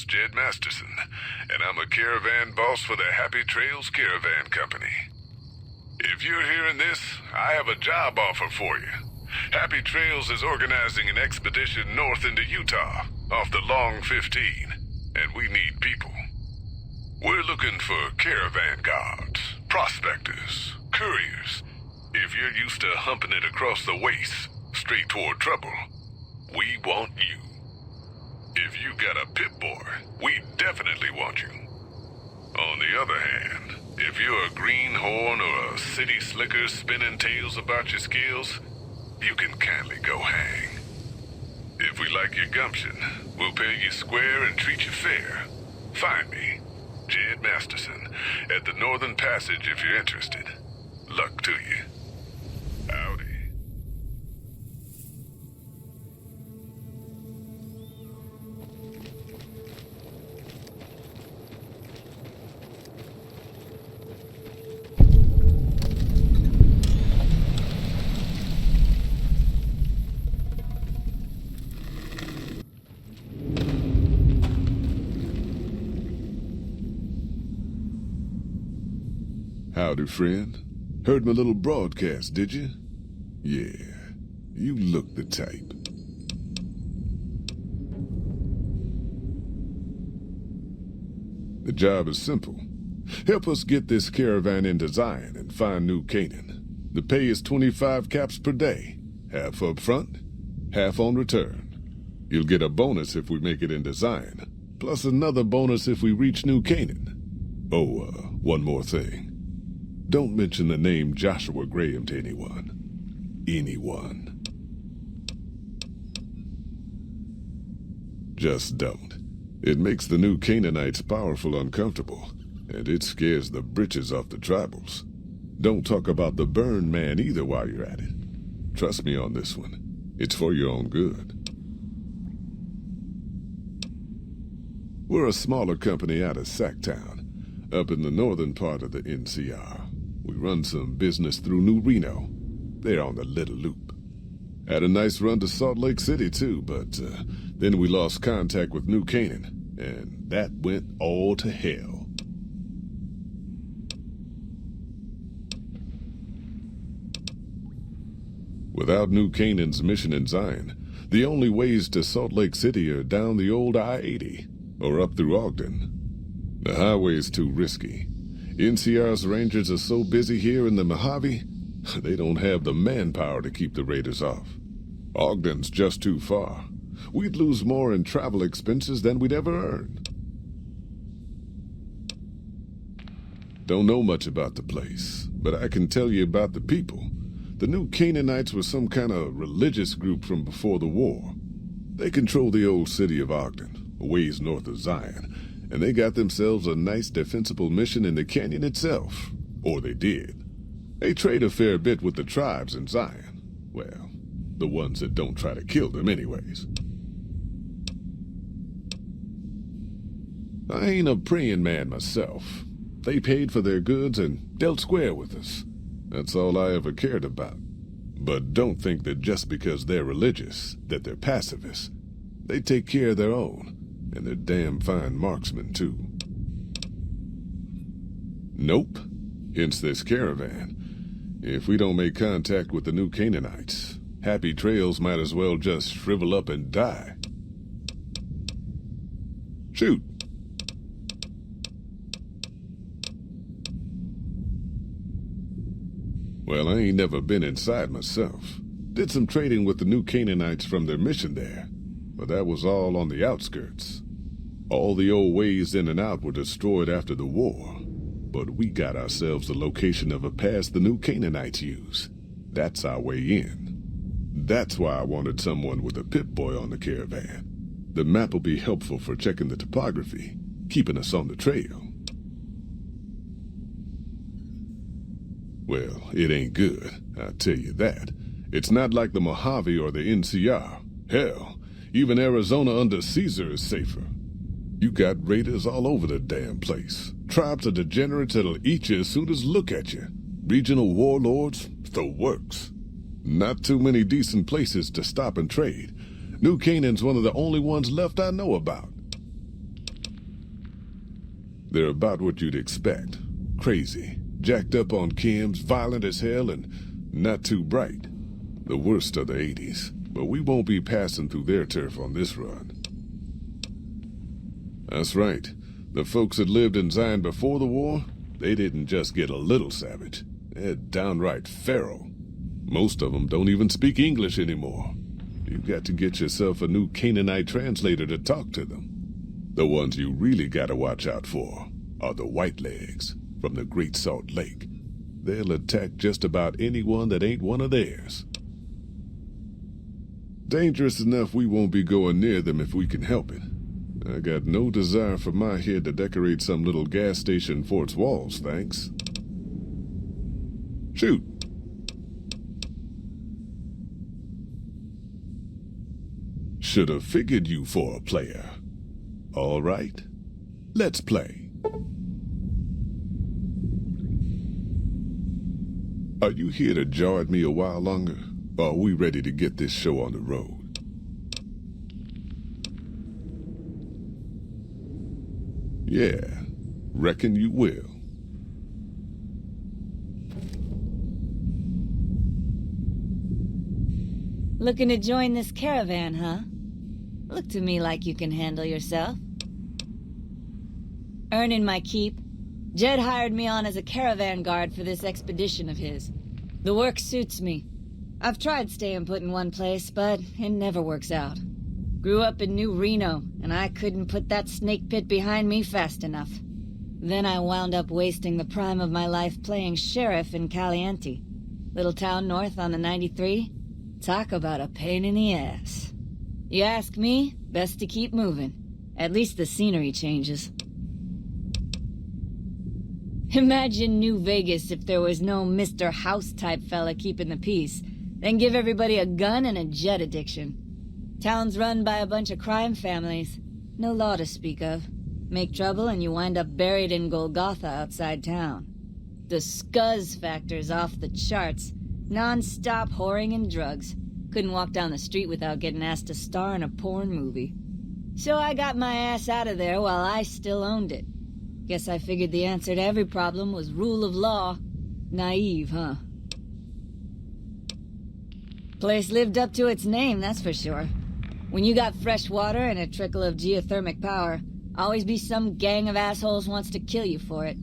Jed Masterson, and I'm a caravan boss for the Happy Trails Caravan Company. If you're hearing this, I have a job offer for you. Happy Trails is organizing an expedition north into Utah, off the Long 15, and we need people. We're looking for caravan guards, prospectors, couriers. If you're used to humping it across the waste, straight toward trouble, we want you. If you got a Pip-Boy, we definitely want you. On the other hand, if you're a greenhorn or a city slicker spinning tales about your skills, you can kindly go hang. If we like your gumption, we'll pay you square and treat you fair. Find me, Jed Masterson, at the Northern Passage if you're interested. Luck to you. Howdy. Howdy, friend. Heard my little broadcast, did you? Yeah, you look the type. The job is simple. Help us get this caravan into Zion and find New Canaan. The pay is 25 caps per day, half up front, half on return. You'll get a bonus if we make it into Zion, plus another bonus if we reach New Canaan. Oh, one more thing. Don't mention the name Joshua Graham to anyone. Anyone. Just don't. It makes the New Canaanites powerful uncomfortable, and it scares the britches off the tribals. Don't talk about the burn man either while you're at it. Trust me on this one. It's for your own good. We're a smaller company out of Sacktown, up in the northern part of the NCR. We run some business through New Reno. They're on the Little Loop. Had a nice run to Salt Lake City, too, but then we lost contact with New Canaan, and that went all to hell. Without New Canaan's mission in Zion, the only ways to Salt Lake City are down the old I-80, or up through Ogden. The highway's too risky. NCR's rangers are so busy here in the Mojave, they don't have the manpower to keep the raiders off. Ogden's just too far. We'd lose more in travel expenses than we'd ever earn. Don't know much about the place, but I can tell you about the people. The New Canaanites were some kind of religious group from before the war. They control the old city of Ogden, a ways north of Zion, and they got themselves a nice defensible mission in the canyon itself. Or they did. They trade a fair bit with the tribes in Zion. Well, the ones that don't try to kill them anyways. I ain't a praying man myself. They paid for their goods and dealt square with us. That's all I ever cared about. But don't think that just because they're religious, that they're pacifists. They take care of their own. And they're damn fine marksmen, too. Nope. Hence this caravan. If we don't make contact with the New Canaanites, Happy Trails might as well just shrivel up and die. Shoot. Well, I ain't never been inside myself. Did some trading with the New Canaanites from their mission there, but that was all on the outskirts. All the old ways in and out were destroyed after the war, but we got ourselves the location of a pass the New Canaanites use. That's our way in. That's why I wanted someone with a Pip-Boy on the caravan. The map will be helpful for checking the topography, keeping us on the trail. Well, it ain't good, I'll tell you that. It's not like the Mojave or the NCR. Hell, even Arizona under Caesar is safer. You got raiders all over the damn place. Tribes of degenerates that'll eat you as soon as look at you. Regional warlords, the works. Not too many decent places to stop and trade. New Canaan's one of the only ones left I know about. They're about what you'd expect. Crazy, jacked up on chems, violent as hell, and not too bright. The worst of the 80s, but we won't be passing through their turf on this run. That's right. The folks that lived in Zion before the war, they didn't just get a little savage. They're downright feral. Most of them don't even speak English anymore. You've got to get yourself a new Canaanite translator to talk to them. The ones you really gotta watch out for are the Whitelegs from the Great Salt Lake. They'll attack just about anyone that ain't one of theirs. Dangerous enough we won't be going near them if we can help it. I got no desire for my head to decorate some little gas station fort's walls, thanks. Shoot. Should have figured you for a player. All right, let's play. Are you here to jaw at me a while longer, or are we ready to get this show on the road? Yeah, reckon you will. Looking to join this caravan, huh? Look to me like you can handle yourself. Earning my keep, Jed hired me on as a caravan guard for this expedition of his. The work suits me. I've tried staying put in one place, but it never works out. Grew up in New Reno, and I couldn't put that snake pit behind me fast enough. Then I wound up wasting the prime of my life playing sheriff in Caliente. Little town north on the 93. Talk about a pain in the ass. You ask me, best to keep moving. At least the scenery changes. Imagine New Vegas if there was no Mr. House-type fella keeping the peace, then give everybody a gun and a jet addiction. Town's run by a bunch of crime families. No law to speak of. Make trouble and you wind up buried in Golgotha outside town. The scuzz factor's off the charts. Non-stop whoring and drugs. Couldn't walk down the street without getting asked to star in a porn movie. So I got my ass out of there while I still owned it. Guess I figured the answer to every problem was rule of law. Naive, huh? Place lived up to its name, that's for sure. When you got fresh water and a trickle of geothermic power, always be some gang of assholes wants to kill you for it.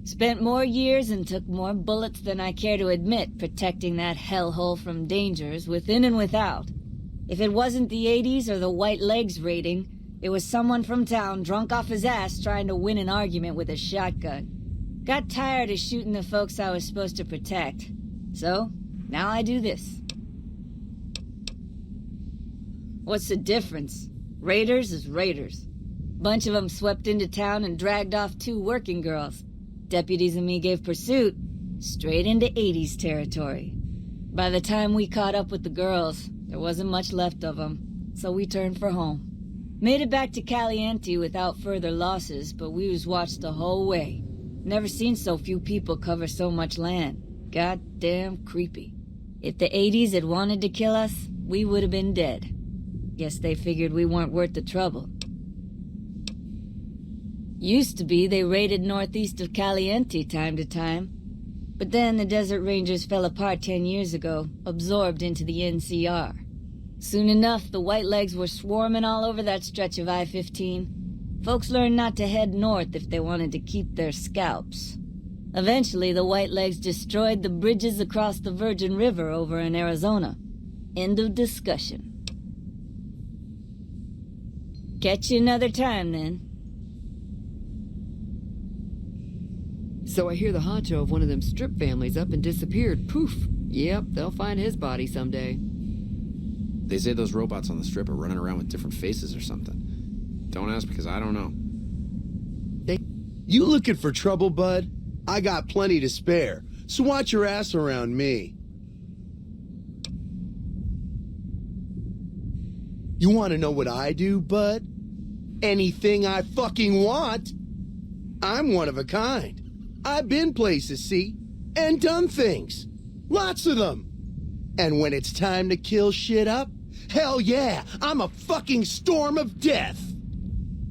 Spent more years and took more bullets than I care to admit protecting that hellhole from dangers within and without. If it wasn't the 80s or the White Legs raiding, it was someone from town drunk off his ass trying to win an argument with a shotgun. Got tired of shooting the folks I was supposed to protect. So, now I do this. What's the difference? Raiders is raiders. Bunch of them swept into town and dragged off 2 working girls. Deputies and me gave pursuit, straight into 80s territory. By the time we caught up with the girls, there wasn't much left of them, so we turned for home. Made it back to Caliente without further losses, but we was watched the whole way. Never seen so few people cover so much land. Goddamn creepy. If the 80s had wanted to kill us, we would have been dead. Guess they figured we weren't worth the trouble. Used to be they raided northeast of Caliente time to time. But then the Desert Rangers fell apart 10 years ago, absorbed into the NCR. Soon enough, the Whitelegs were swarming all over that stretch of I-15. Folks learned not to head north if they wanted to keep their scalps. Eventually, the Whitelegs destroyed the bridges across the Virgin River over in Arizona. End of discussion. Catch you another time, then. So I hear the honcho of one of them strip families up and disappeared. Poof. Yep, they'll find his body someday. They say those robots on the strip are running around with different faces or something. Don't ask because I don't know. You looking for trouble, bud? I got plenty to spare, so watch your ass around me. You want to know what I do, bud? Anything I fucking want. I'm one of a kind. I've been places, see, and done things. Lots of them. And when it's time to kill shit up, hell yeah, I'm a fucking storm of death.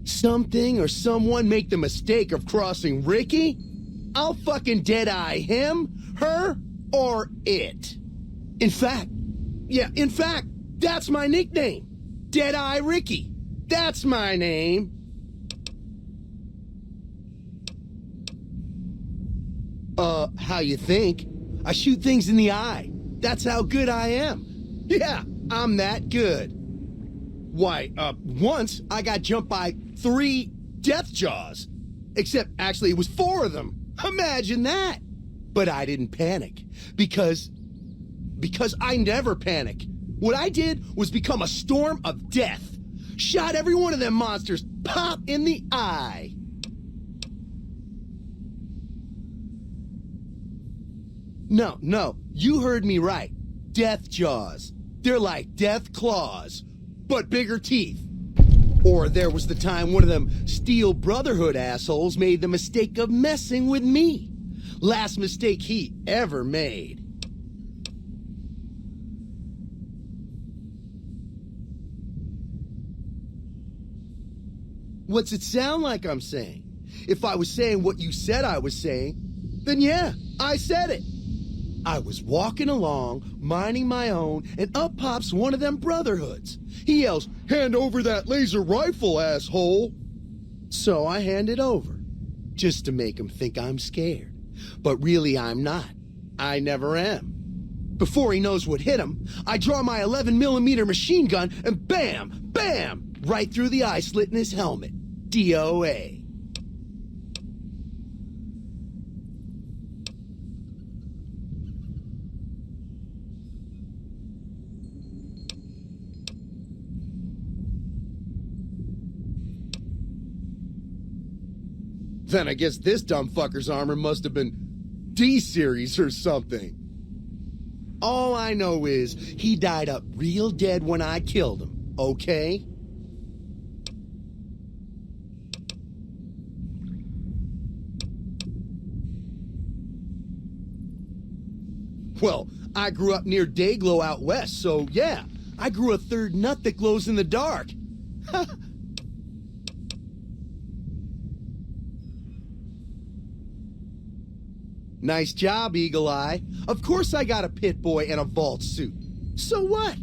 something or someone make the mistake of crossing Ricky, I'll fucking dead-eye him, her, or it. In fact, that's my nickname. Dead-Eye Ricky. That's my name. How you think? I shoot things in the eye. That's how good I am. Yeah, I'm that good. Why, once I got jumped by 3 death jaws. Except, actually, it was 4 of them. Imagine that. But I didn't panic. Because I never panic. What I did was become a storm of death. Shot every one of them monsters pop in the eye. No, you heard me right. Death jaws. They're like death claws, but bigger teeth. Or there was the time one of them Steel Brotherhood assholes made the mistake of messing with me. Last mistake he ever made. What's it sound like I'm saying? If I was saying what you said I was saying, then yeah, I said it. I was walking along, minding my own, and up pops one of them Brotherhoods. He yells, "Hand over that laser rifle, asshole!" So I hand it over, just to make him think I'm scared. But really I'm not. I never am. Before he knows what hit him, I draw my 11mm machine gun and bam, bam, right through the eye slit in his helmet. DOA. Then I guess this dumb fucker's armor must have been D-series or something. All I know is he died up real dead when I killed him, okay? Well, I grew up near Dayglow out west, so yeah, I grew a third nut that glows in the dark. Nice job, Eagle Eye. Of course I got a pit boy and a vault suit. So what?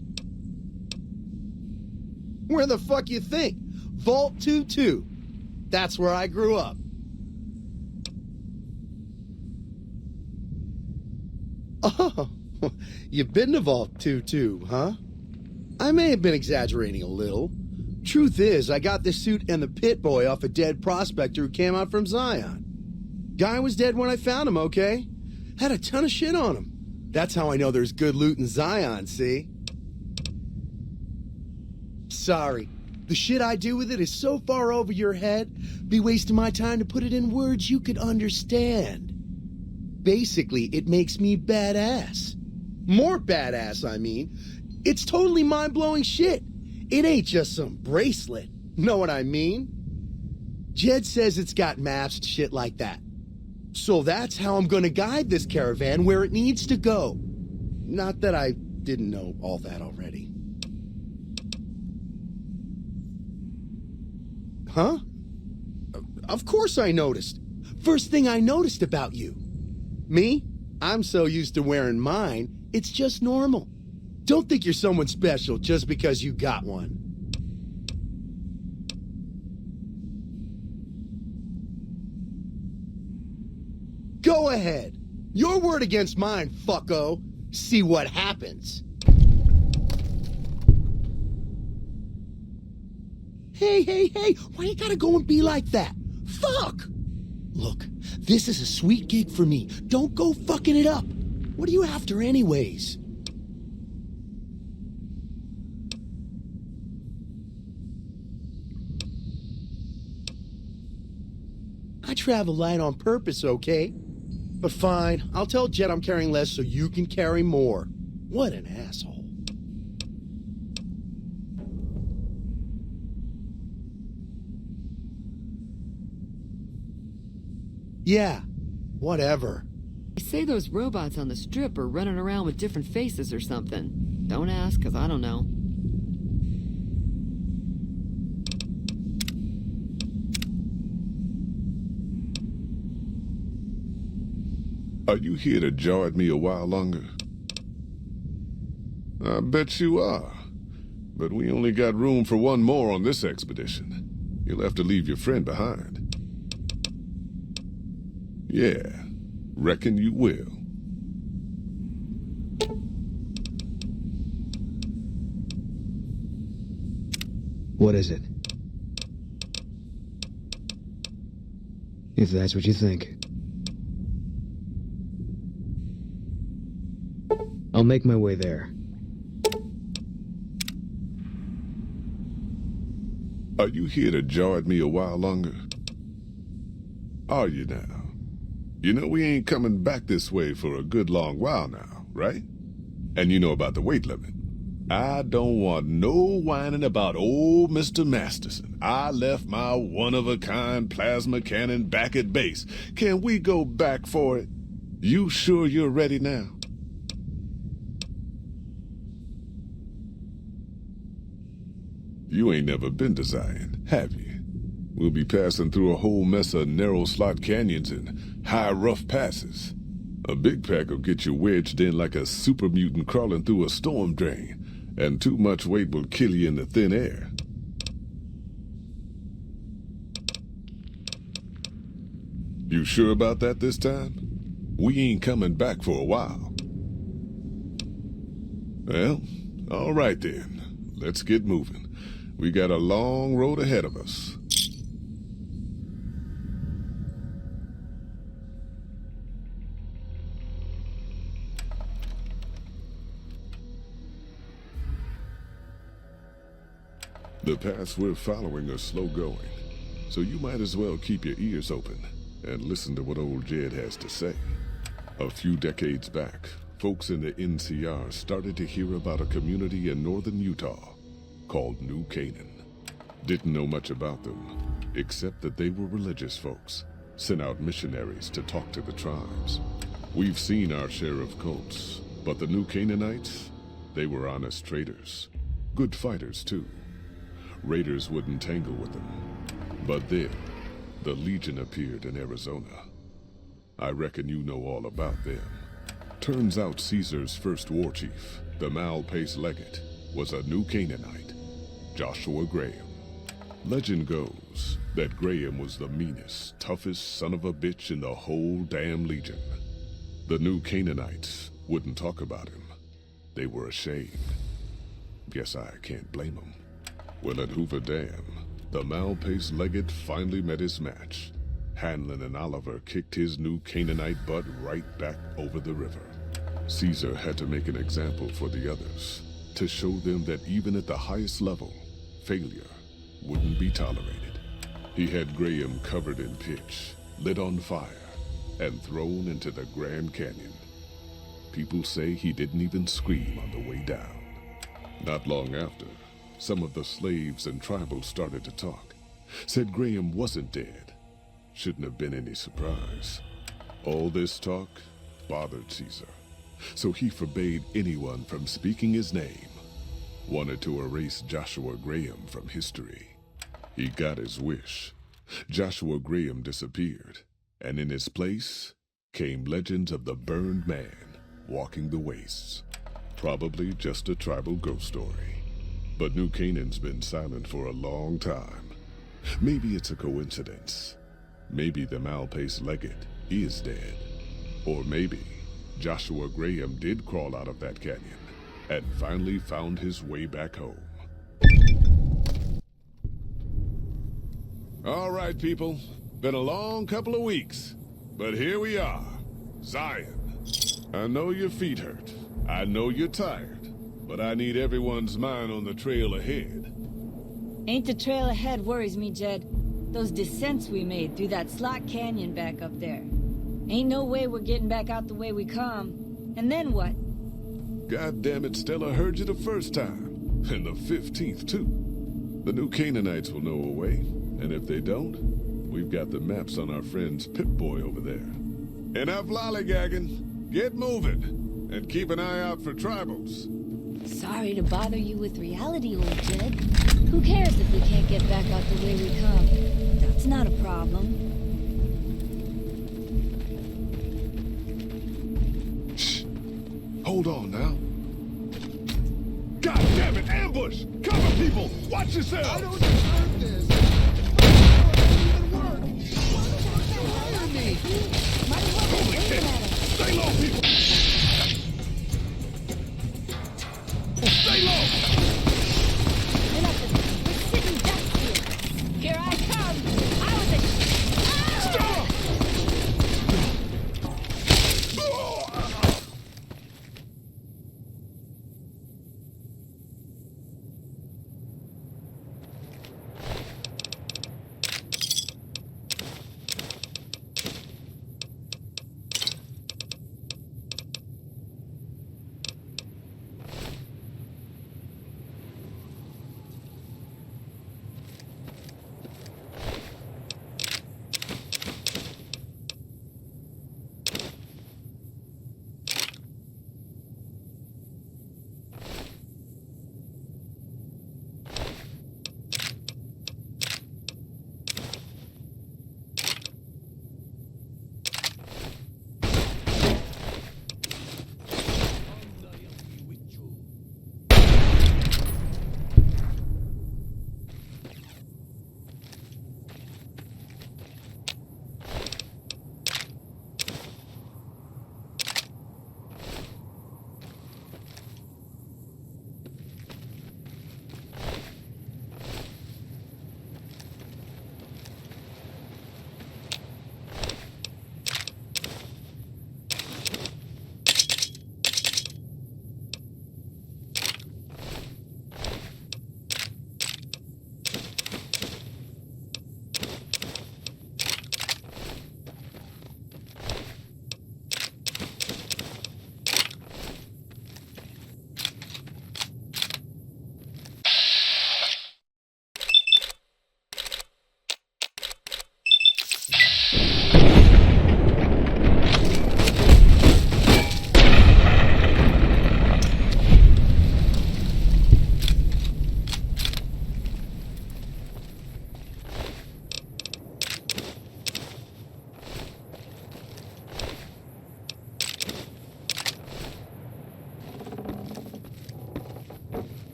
Where the fuck you think? Vault 2-2. That's where I grew up. Oh, you've been to Vault 2-2, huh? I may have been exaggerating a little. Truth is, I got this suit and the pit boy off a dead prospector who came out from Zion. Guy was dead when I found him, okay? Had a ton of shit on him. That's how I know there's good loot in Zion, see? Sorry. The shit I do with it is so far over your head, be wasting my time to put it in words you could understand. Basically, it makes me badass. More badass, I mean. It's totally mind-blowing shit. It ain't just some bracelet. Know what I mean? Jed says it's got maps and shit like that. So that's how I'm gonna guide this caravan where it needs to go. Not that I didn't know all that already. Huh? Of course I noticed. First thing I noticed about you. Me? I'm so used to wearing mine, it's just normal. Don't think you're someone special just because you got one. Go ahead. Your word against mine, fucko. See what happens. Hey, why you gotta go and be like that? Fuck! Look, this is a sweet gig for me. Don't go fucking it up. What are you after anyways? I travel light on purpose, okay? But fine, I'll tell Jet I'm carrying less so you can carry more. What an asshole. Yeah, whatever. They say those robots on the strip are running around with different faces or something. Don't ask, 'cause I don't know. Are you here to jaw at me a while longer? I bet you are. But we only got room for one more on this expedition. You'll have to leave your friend behind. Yeah, reckon you will. What is it? If that's what you think. I'll make my way there. Are you here to jaw at me a while longer? Are you now? You know we ain't coming back this way for a good long while now, right? And you know about the weight limit. I don't want no whining about old Mr. Masterson. I left my one-of-a-kind plasma cannon back at base. Can we go back for it? You sure you're ready now? You ain't never been to Zion, have you? We'll be passing through a whole mess of narrow slot canyons and high rough passes. A big pack will get you wedged in like a super mutant crawling through a storm drain, and too much weight will kill you in the thin air. You sure about that this time? We ain't coming back for a while. Well, all right then. Let's get moving. We got a long road ahead of us. The paths we're following are slow going, so you might as well keep your ears open and listen to what old Jed has to say. A few decades back, folks in the NCR started to hear about a community in northern Utah called New Canaan. Didn't know much about them, except that they were religious folks, sent out missionaries to talk to the tribes. We've seen our share of cults, but the New Canaanites, they were honest traders. Good fighters, too. Raiders wouldn't tangle with them. But then, the Legion appeared in Arizona. I reckon you know all about them. Turns out Caesar's first war chief, the Malpace Legate, was a New Canaanite, Joshua Graham. Legend goes that Graham was the meanest, toughest son of a bitch in the whole damn Legion. The New Canaanites wouldn't talk about him. They were ashamed. Guess I can't blame them. Well, at Hoover Dam, the Malpace Legate finally met his match. Hanlon and Oliver kicked his New Canaanite butt right back over the river. Caesar had to make an example for the others, to show them that even at the highest level, failure wouldn't be tolerated. He had Graham covered in pitch, lit on fire, and thrown into the Grand Canyon. People say he didn't even scream on the way down. Not long after, some of the slaves and tribals started to talk. Said Graham wasn't dead. Shouldn't have been any surprise. All this talk bothered Caesar, so he forbade anyone from speaking his name. Wanted to erase Joshua Graham from history. He got his wish. Joshua Graham disappeared, and in his place came legends of the burned man walking the wastes. Probably just a tribal ghost story. But New Canaan's been silent for a long time. Maybe it's a coincidence. Maybe the Malpace Legate is dead. Or maybe Joshua Graham did crawl out of that canyon and finally found his way back home. All right, people. Been a long couple of weeks, but here we are. Zion. I know your feet hurt. I know you're tired, but I need everyone's mind on the trail ahead. Ain't the trail ahead worries me, Jed. Those descents we made through that slot canyon back up there. Ain't no way we're getting back out the way we come. And then what? God damn it, Stella heard you the first time. And the 15th, too. The New Canaanites will know a way. And if they don't, we've got the maps on our friend's Pip-Boy over there. Enough lollygagging. Get moving. And keep an eye out for tribals. Sorry to bother you with reality, old Jed. Who cares if we can't get back out the way we come? That's not a problem. Hold on now. God damn it, ambush! Cover people! Watch yourself! I don't deserve this. My power doesn't even work. Why the fuck you hire me? Holy shit! Stay low, people! Stay low! Enough of this. We're sitting ducks here. Here I come. I was a... Stop!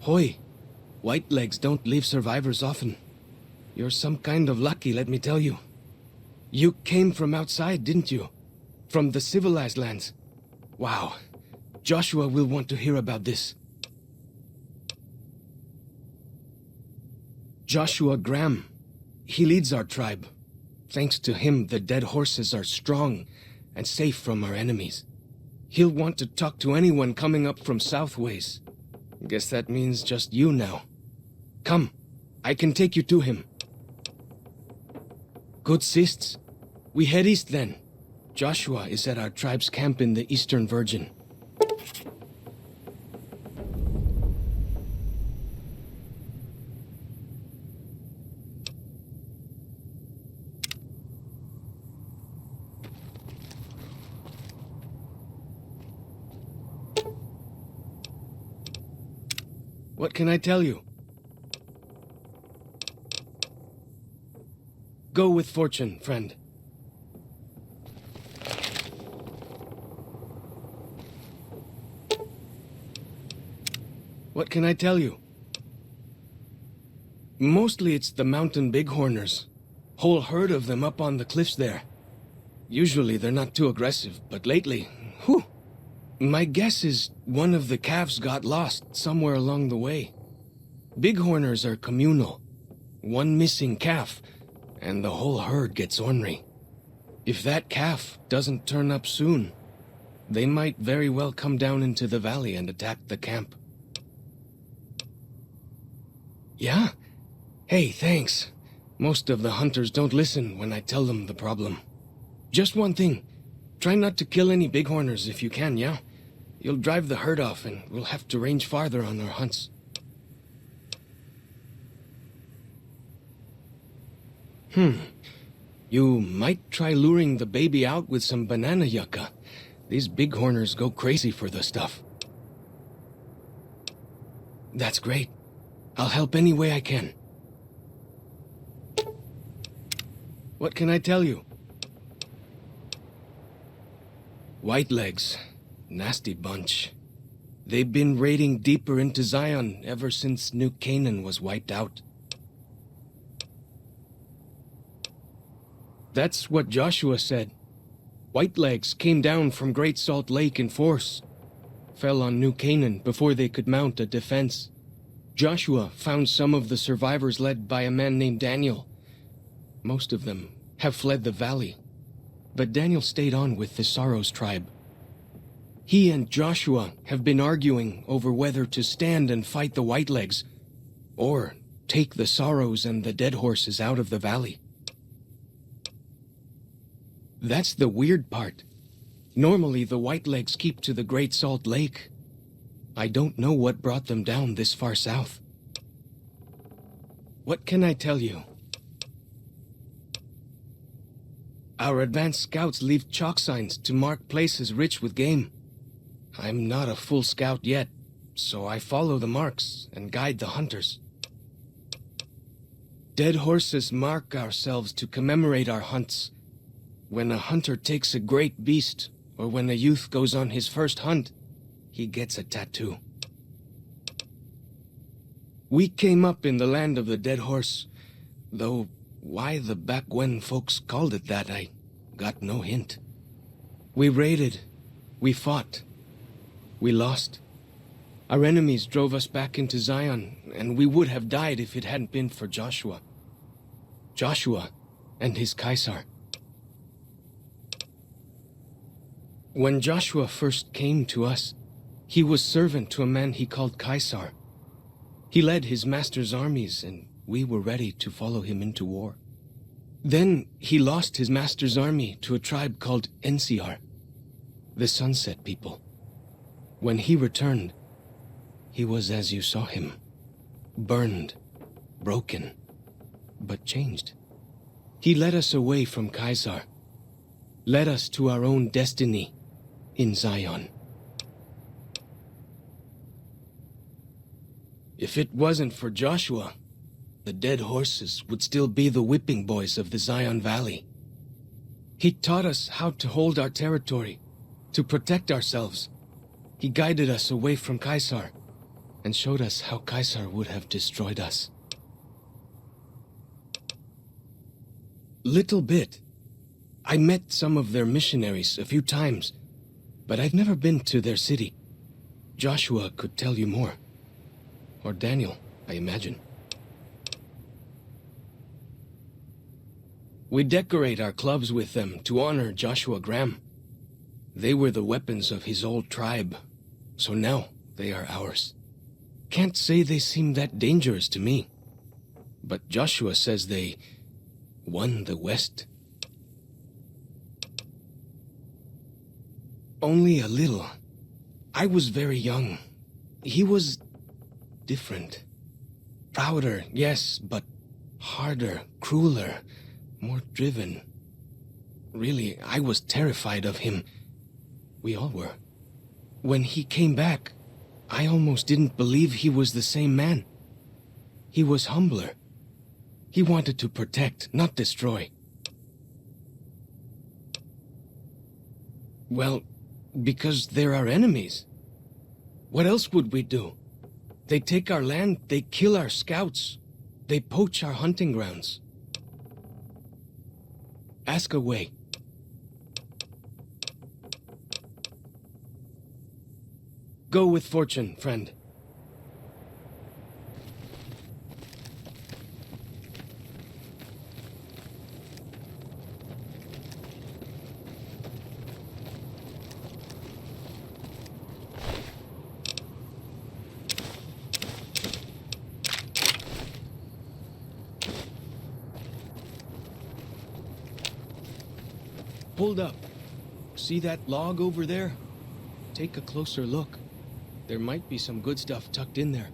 Hoy, white legs don't leave survivors often. You're some kind of lucky, let me tell you. You came from outside, didn't you? From the civilized lands. Wow. Joshua will want to hear about this. Joshua Graham. He leads our tribe. Thanks to him, the dead horses are strong and safe from our enemies. He'll want to talk to anyone coming up from Southways. Guess that means just you now. Come, I can take you to him. Good sists. We head east then. Joshua is at our tribe's camp in the Eastern Virgin. What can I tell you? Go with fortune, friend. What can I tell you? Mostly it's the mountain bighorners. Whole herd of them up on the cliffs there. Usually they're not too aggressive, but lately, whew. My guess is one of the calves got lost somewhere along the way. Bighorners are communal. One missing calf, and the whole herd gets ornery. If that calf doesn't turn up soon, they might very well come down into the valley and attack the camp. Yeah? Hey, thanks. Most of the hunters don't listen when I tell them the problem. Just one thing. Try not to kill any bighorners if you can, yeah? You'll drive the herd off and we'll have to range farther on our hunts. You might try luring the baby out with some banana yucca. These bighorners go crazy for the stuff. That's great. I'll help any way I can. What can I tell you? Whitelegs. Nasty bunch. They've been raiding deeper into Zion ever since New Canaan was wiped out. That's what Joshua said. Whitelegs came down from Great Salt Lake in force, fell on New Canaan before they could mount a defense. Joshua found some of the survivors led by a man named Daniel. Most of them have fled the valley, but Daniel stayed on with the Sorrows tribe. He and Joshua have been arguing over whether to stand and fight the Whitelegs, or take the Sorrows and the dead horses out of the valley. That's the weird part. Normally the Whitelegs keep to the Great Salt Lake. I don't know what brought them down this far south. What can I tell you? Our advanced scouts leave chalk signs to mark places rich with game. I'm not a full scout yet, so I follow the marks and guide the hunters. Dead horses mark ourselves to commemorate our hunts. When a hunter takes a great beast, or when a youth goes on his first hunt, he gets a tattoo. We came up in the land of the dead horse, though why the back when folks called it that, I got no hint. We raided, we fought, we lost. Our enemies drove us back into Zion, and we would have died if it hadn't been for Joshua. Joshua and his Caesar. When Joshua first came to us, he was servant to a man he called Caesar. He led his master's armies, and we were ready to follow him into war. Then he lost his master's army to a tribe called NCR, the Sunset People. When he returned, he was as you saw him, burned, broken, but changed. He led us away from Caesar, led us to our own destiny in Zion. If it wasn't for Joshua, the dead horses would still be the whipping boys of the Zion Valley. He taught us how to hold our territory, to protect ourselves. He guided us away from Caesar, and showed us how Caesar would have destroyed us. Little bit. I met some of their missionaries a few times, but I've never been to their city. Joshua could tell you more. Or Daniel, I imagine. We decorate our clubs with them to honor Joshua Graham. They were the weapons of his old tribe, so now they are ours. Can't say they seem that dangerous to me, but Joshua says they won the West. Only a little. I was very young. He was different. Prouder, yes, but harder, crueler, more driven. Really, I was terrified of him. We all were. When he came back, I almost didn't believe he was the same man. He was humbler. He wanted to protect, not destroy. Well, because they're our enemies. What else would we do? They take our land, they kill our scouts, they poach our hunting grounds. Ask away. Go with fortune, friend. Hold up. See that log over there? Take a closer look. There might be some good stuff tucked in there.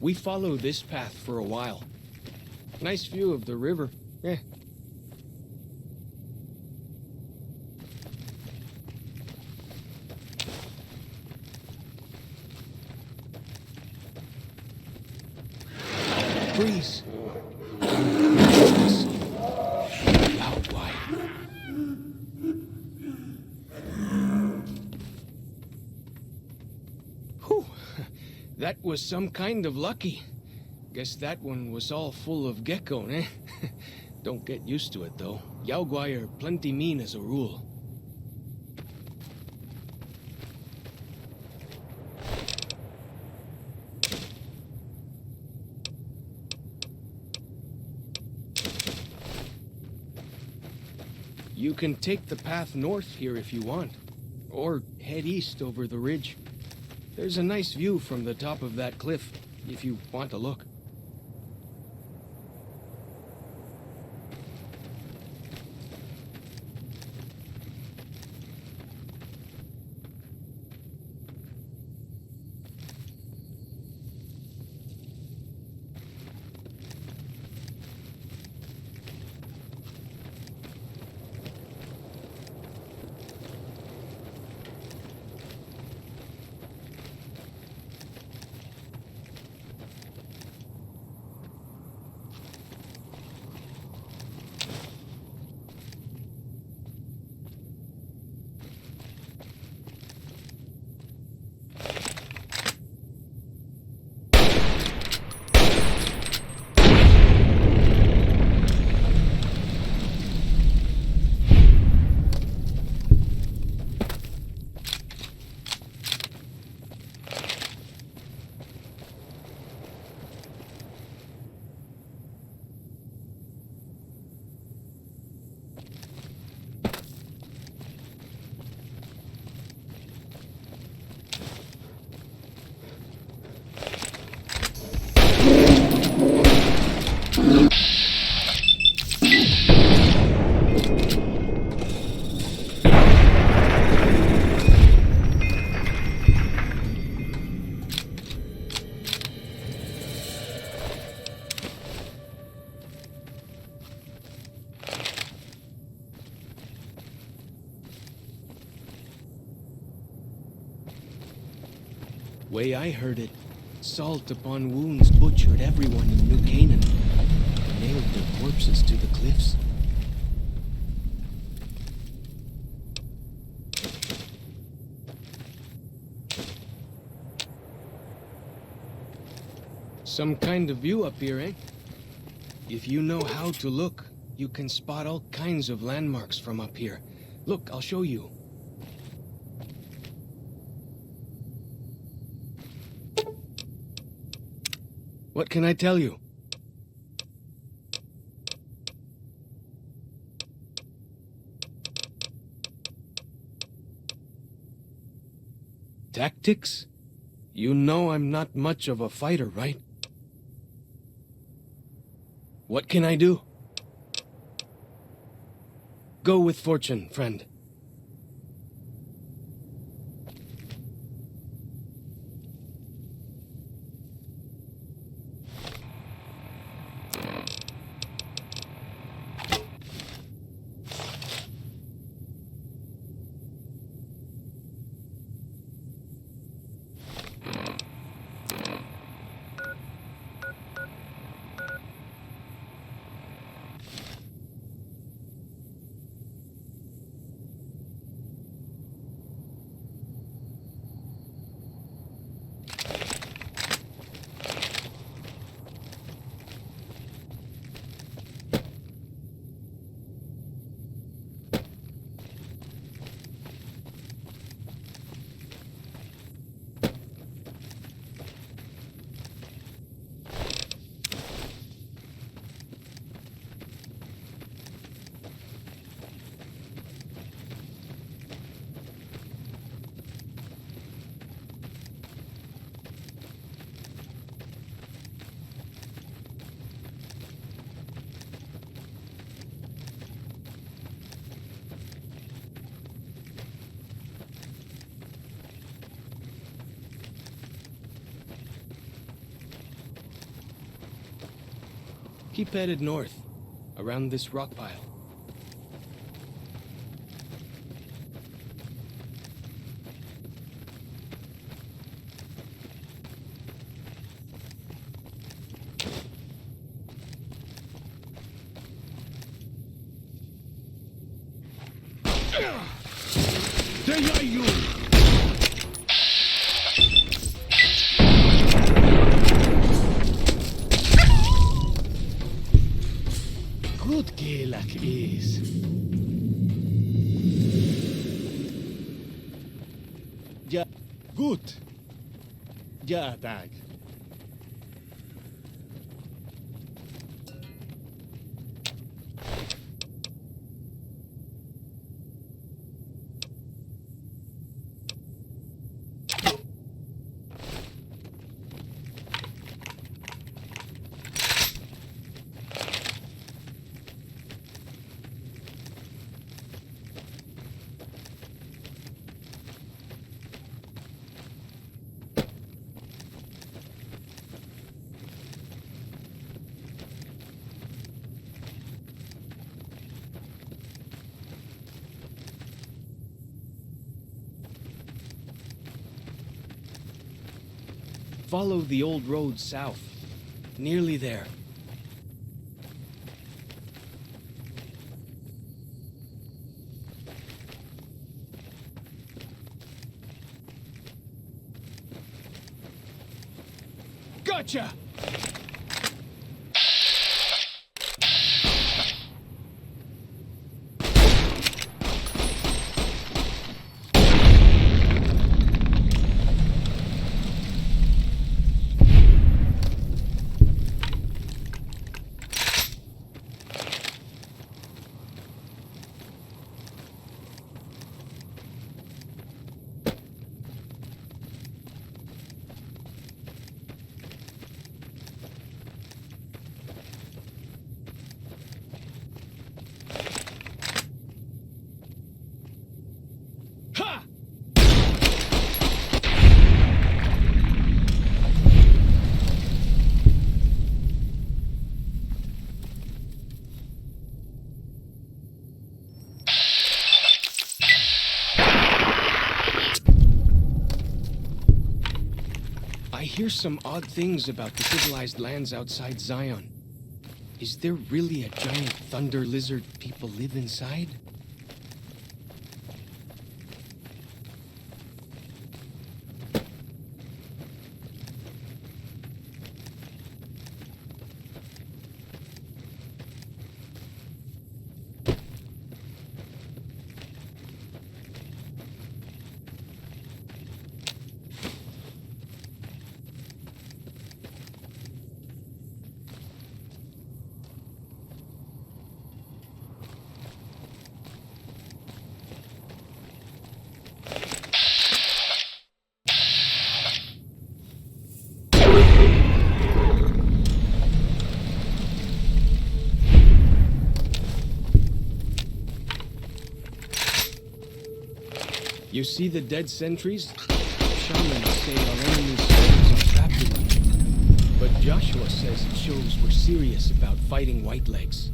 We follow this path for a while. Nice view of the river. Eh. Breeze. Out wide. Whew. That was some kind of lucky. Guess that one was all full of gecko, eh? Don't get used to it, though. Yaoguai are plenty mean as a rule. You can take the path north here if you want, or head east over the ridge. There's a nice view from the top of that cliff, if you want to look. Way I heard it, salt upon wounds butchered everyone in New Canaan, nailed their corpses to the cliffs. Some kind of view up here, eh? If you know how to look, you can spot all kinds of landmarks from up here. Look, I'll show you. What can I tell you? Tactics? You know I'm not much of a fighter, right? What can I do? Go with fortune, friend. Keep headed north, around this rock pile. Good Gelak is. Ja, gut. Ja, Tag. Follow the old road south. Nearly there. Gotcha! I hear some odd things about the civilized lands outside Zion. Is there really a giant thunder lizard people live inside? You see the dead sentries? Shamans say our enemy's souls are trapped in them. But Joshua says it shows we're serious about fighting Whitelegs.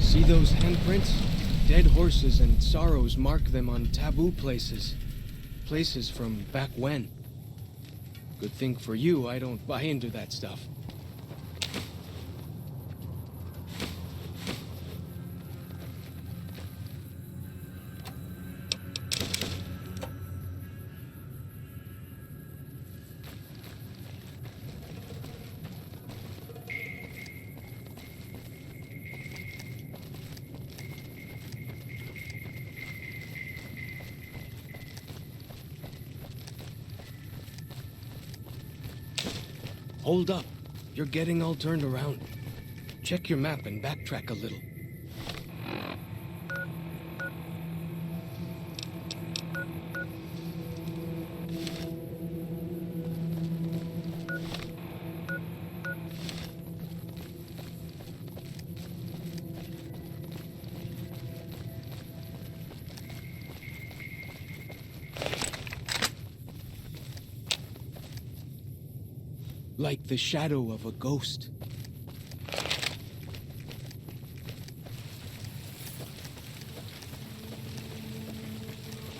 See those handprints? Dead horses and sorrows mark them on taboo places. Places from back when. Good thing for you, I don't buy into that stuff. Hold up. You're getting all turned around. Check your map and backtrack a little. like the shadow of a ghost.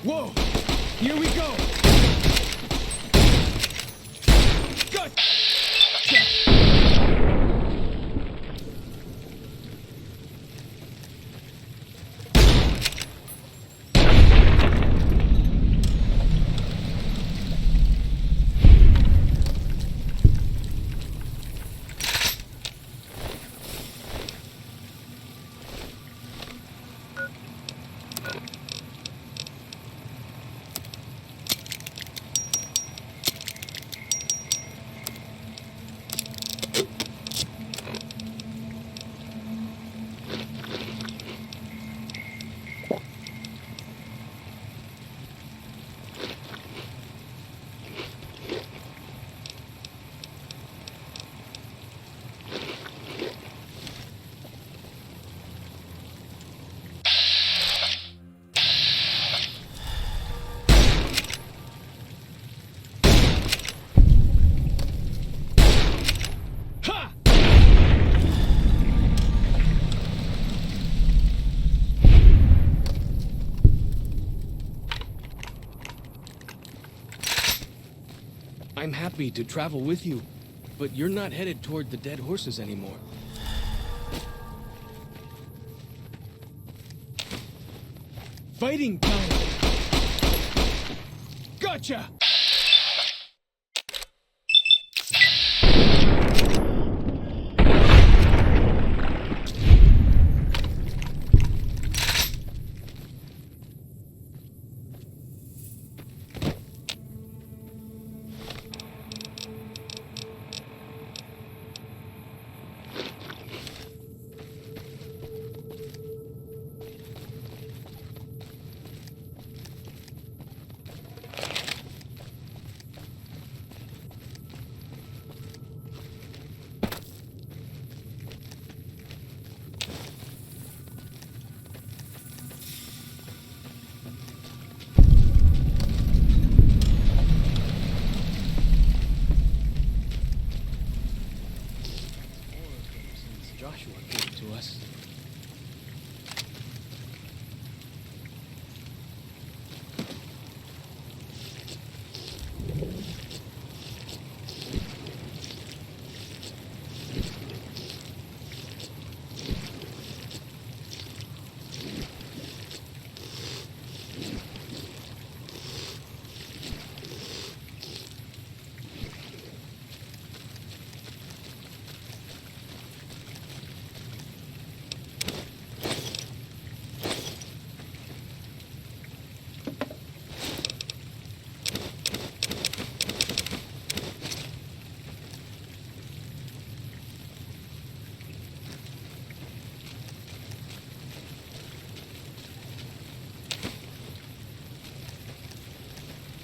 Whoa! Here we go! Gotcha! I'm happy to travel with you, but you're not headed toward the dead horses anymore. Fighting time! Gotcha! Joshua gave to us.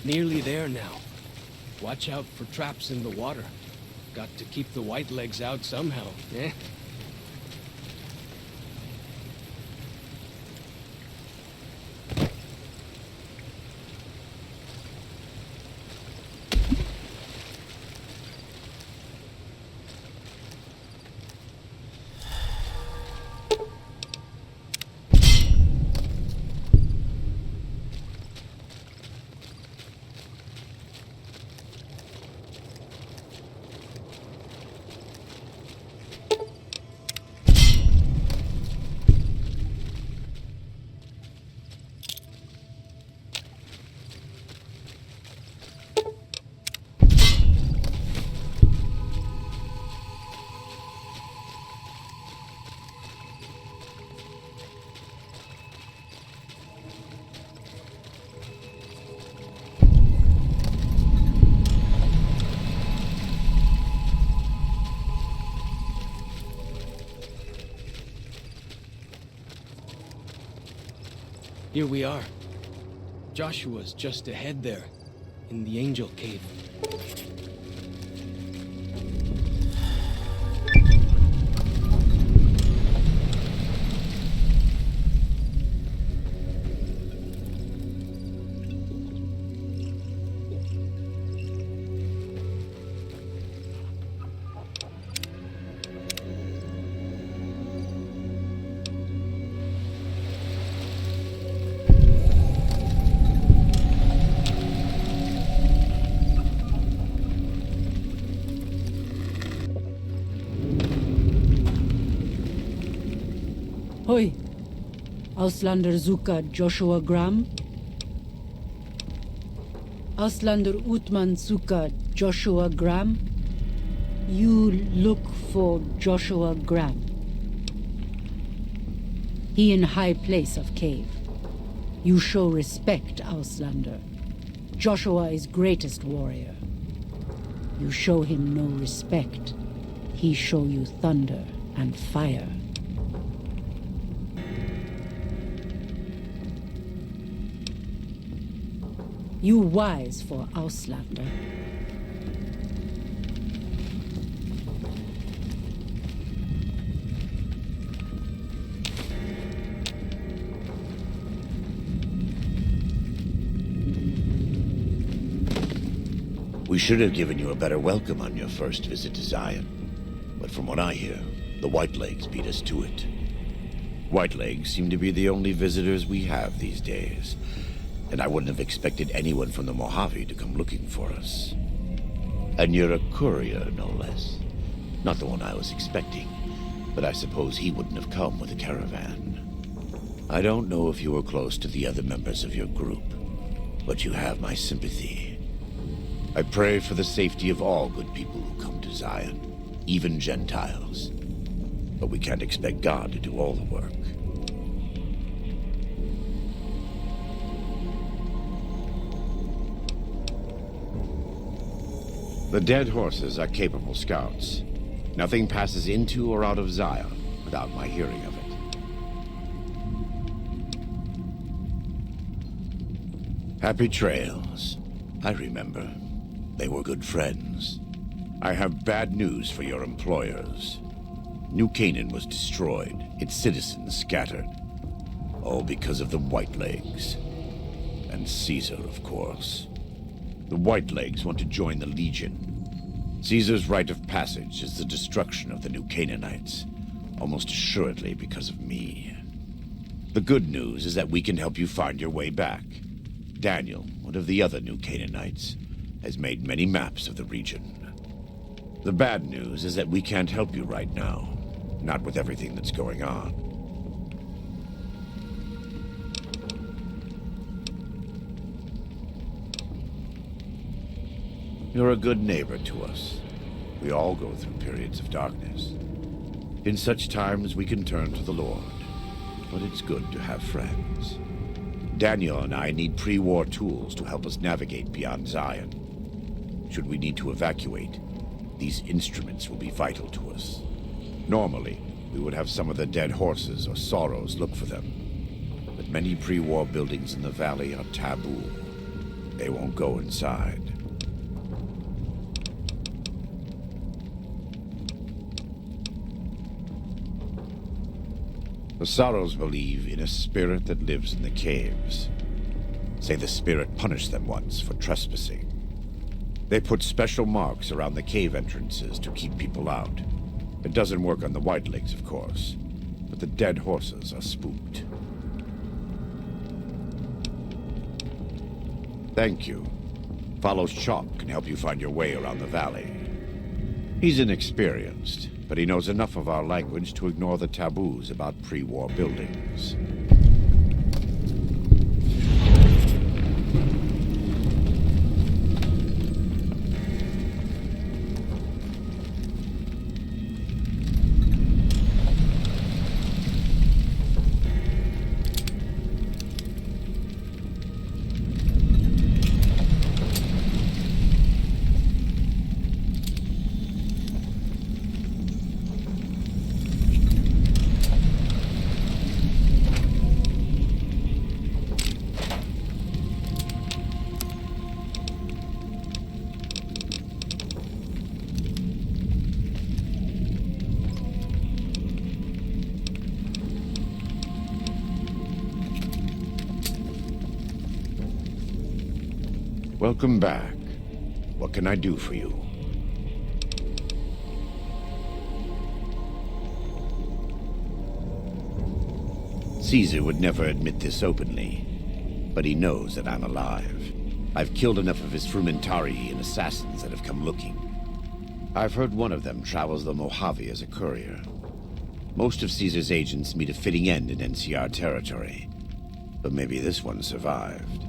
Nearly there now. Watch out for traps in the water. Got to keep the white legs out somehow, eh? Here we are. Joshua's just ahead there, in the Angel Cave. Auslander Zuka Joshua Graham? Auslander Utman Zuka Joshua Graham? You look for Joshua Graham. He in high place of cave. You show respect, Auslander. Joshua is greatest warrior. You show him no respect. He show you thunder and fire. You wise for Auslander. We should have given you a better welcome on your first visit to Zion. But from what I hear, the Whitelegs beat us to it. Whitelegs seem to be the only visitors we have these days, and I wouldn't have expected anyone from the Mojave to come looking for us. And you're a courier, no less. Not the one I was expecting, but I suppose he wouldn't have come with a caravan. I don't know if you were close to the other members of your group, but you have my sympathy. I pray for the safety of all good people who come to Zion, even Gentiles. But we can't expect God to do all the work. The dead horses are capable scouts. Nothing passes into or out of Zion without my hearing of it. Happy trails. I remember. They were good friends. I have bad news for your employers. New Canaan was destroyed, its citizens scattered. All because of the Whitelegs. And Caesar, of course. The Whitelegs want to join the Legion. Caesar's Rite of Passage is the destruction of the New Canaanites, almost assuredly because of me. The good news is that we can help you find your way back. Daniel, one of the other New Canaanites, has made many maps of the region. The bad news is that we can't help you right now, not with everything that's going on. You're a good neighbor to us. We all go through periods of darkness. In such times we can turn to the Lord, but it's good to have friends. Daniel and I need pre-war tools to help us navigate beyond Zion. Should we need to evacuate, these instruments will be vital to us. Normally, we would have some of the dead horses or sorrows look for them. But many pre-war buildings in the valley are taboo. They won't go inside. The sorrows believe in a spirit that lives in the caves. Say the spirit punished them once for trespassing. They put special marks around the cave entrances to keep people out. It doesn't work on the Whitelegs, of course, but the dead horses are spooked. Thank you. Follow Chalk can help you find your way around the valley. He's inexperienced, but he knows enough of our language to ignore the taboos about pre-war buildings. Welcome back. What can I do for you? Caesar would never admit this openly, but he knows that I'm alive. I've killed enough of his Frumentari and assassins that have come looking. I've heard one of them travels the Mojave as a courier. Most of Caesar's agents meet a fitting end in NCR territory. But maybe this one survived.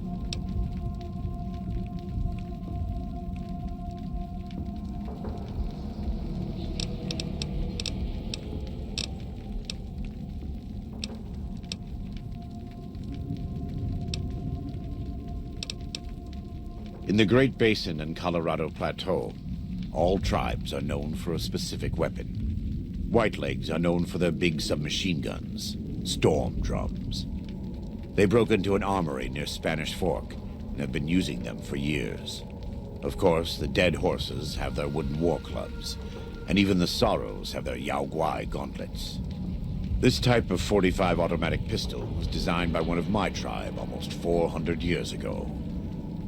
In the Great Basin and Colorado Plateau, all tribes are known for a specific weapon. Whitelegs are known for their big submachine guns, storm drums. They broke into an armory near Spanish Fork and have been using them for years. Of course, the Dead Horses have their wooden war clubs, and even the Sorrows have their Yao Guai gauntlets. This type of .45 automatic pistol was designed by one of my tribe almost 400 years ago.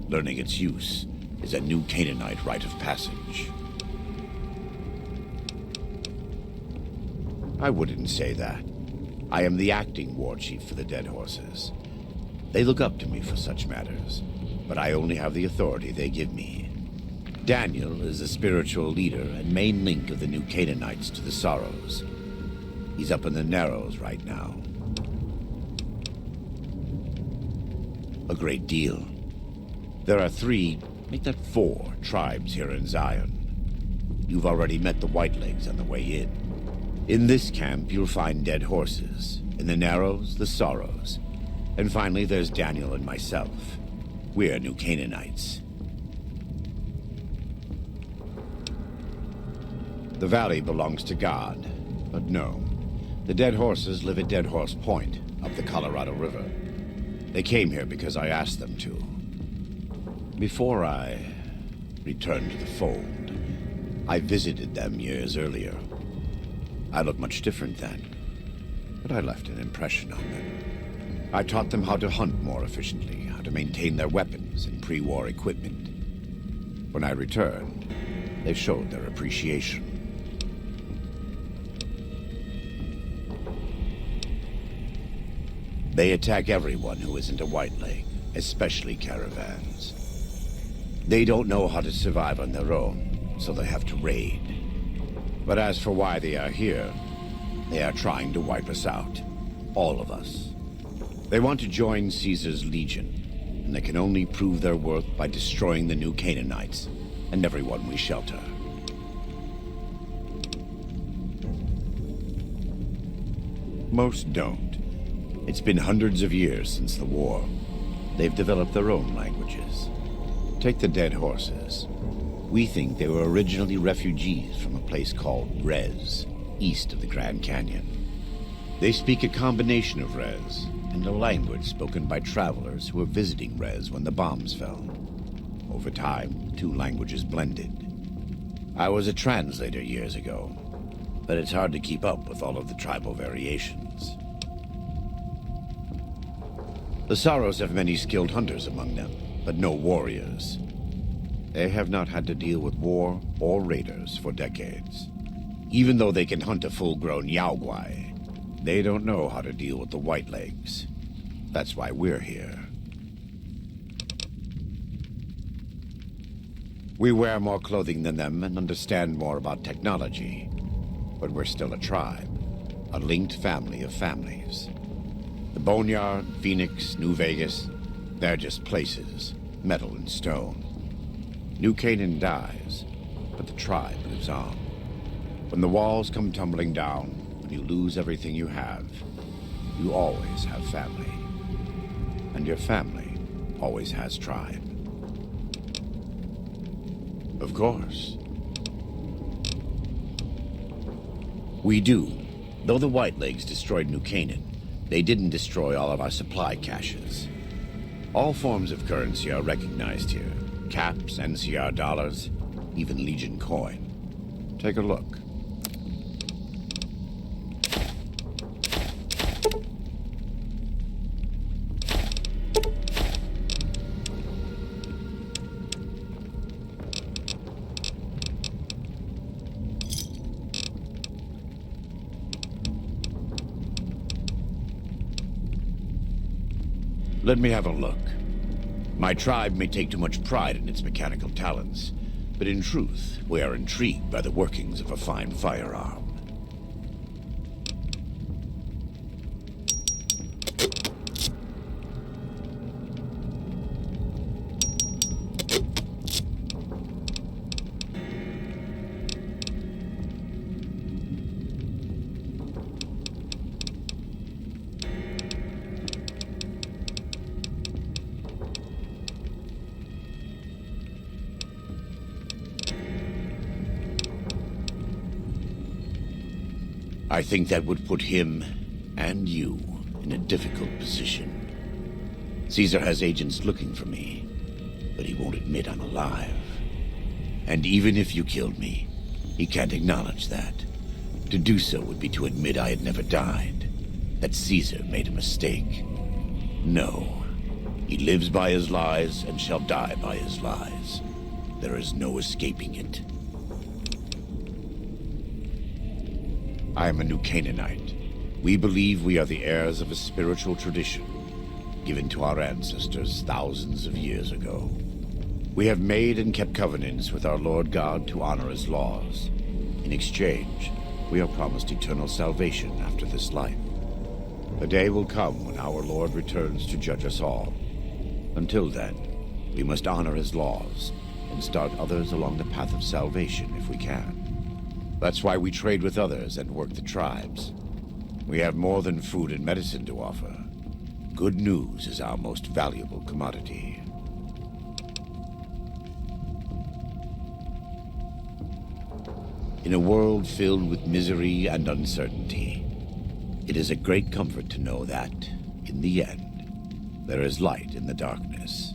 Learning its use is a new Canaanite rite of passage. I wouldn't say that. I am the acting war chief for the Dead Horses. They look up to me for such matters, but I only have the authority they give me. Daniel is the spiritual leader and main link of the new Canaanites to the Sorrows. He's up in the Narrows right now. A great deal. There are 3, make that 4, tribes here in Zion. You've already met the Whitelegs on the way in. In this camp, you'll find Dead Horses. In the Narrows, the Sorrows. And finally, there's Daniel and myself. We're New Canaanites. The valley belongs to God, but no. The Dead Horses live at Dead Horse Point, up the Colorado River. They came here because I asked them to. Before I returned to the fold, I visited them years earlier. I looked much different then, but I left an impression on them. I taught them how to hunt more efficiently, how to maintain their weapons and pre-war equipment. When I returned, they showed their appreciation. They attack everyone who isn't a Whiteleg, especially caravans. They don't know how to survive on their own, so they have to raid. But as for why they are here, they are trying to wipe us out. All of us. They want to join Caesar's legion, and they can only prove their worth by destroying the new Canaanites and everyone we shelter. Most don't. It's been hundreds of years since the war. They've developed their own languages. Take the Dead Horses. We think they were originally refugees from a place called Rez, east of the Grand Canyon. They speak a combination of Rez and a language spoken by travelers who were visiting Rez when the bombs fell. Over time, the 2 languages blended. I was a translator years ago, but it's hard to keep up with all of the tribal variations. The Sorrows have many skilled hunters among them, but no warriors. They have not had to deal with war or raiders for decades. Even though they can hunt a full-grown Yao Guai, they don't know how to deal with the Whitelegs. That's why we're here. We wear more clothing than them and understand more about technology, but we're still a tribe, a linked family of families. The Boneyard, Phoenix, New Vegas, they're just places, metal and stone. New Canaan dies, but the tribe lives on. When the walls come tumbling down, when you lose everything you have, you always have family. And your family always has tribe. Of course. We do. Though the Whitelegs destroyed New Canaan, they didn't destroy all of our supply caches. All forms of currency are recognized here. Caps, NCR dollars, even Legion coin. Take a look. Let me have a look. My tribe may take too much pride in its mechanical talents, but in truth, we are intrigued by the workings of a fine firearm. I think that would put him and you in a difficult position. Caesar has agents looking for me, but he won't admit I'm alive. And even if you killed me, he can't acknowledge that. To do so would be to admit I had never died, that Caesar made a mistake. No. He lives by his lies and shall die by his lies. There is no escaping it. I am a New Canaanite. We believe we are the heirs of a spiritual tradition given to our ancestors thousands of years ago. We have made and kept covenants with our Lord God to honor his laws. In exchange, we are promised eternal salvation after this life. The day will come when our Lord returns to judge us all. Until then, we must honor his laws and start others along the path of salvation if we can. That's why we trade with others and work the tribes. We have more than food and medicine to offer. Good news is our most valuable commodity. In a world filled with misery and uncertainty, it is a great comfort to know that, in the end, there is light in the darkness.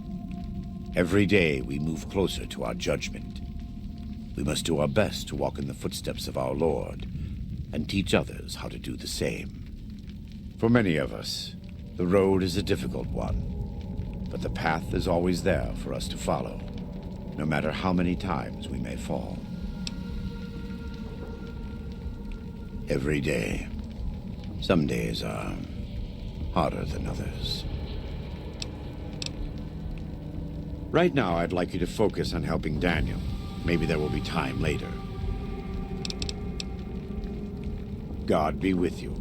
Every day we move closer to our judgment. We must do our best to walk in the footsteps of our Lord and teach others how to do the same. For many of us, the road is a difficult one, but the path is always there for us to follow, no matter how many times we may fall. Every day. Some days are harder than others. Right now, I'd like you to focus on helping Daniel. Maybe there will be time later. God be with you.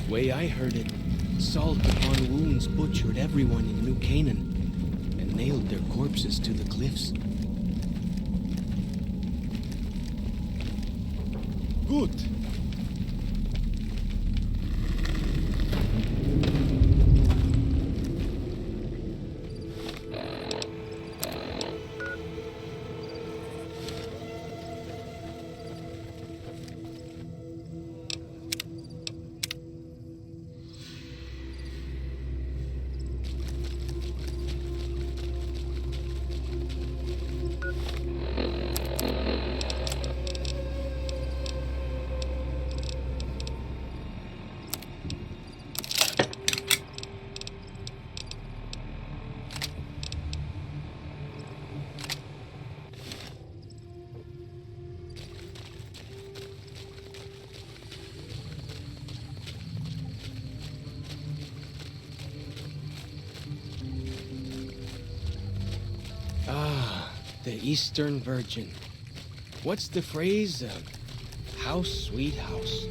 Way I heard it, salt upon wounds butchered everyone in New Canaan and nailed their corpses to the cliffs. Good. The Eastern Virgin. What's the phrase? House, sweet house.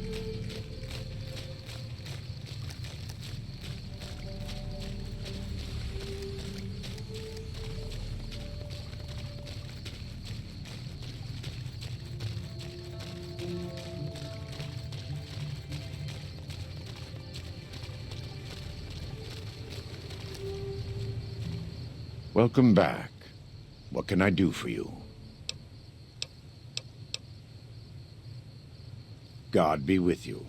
Welcome back. What can I do for you? God be with you.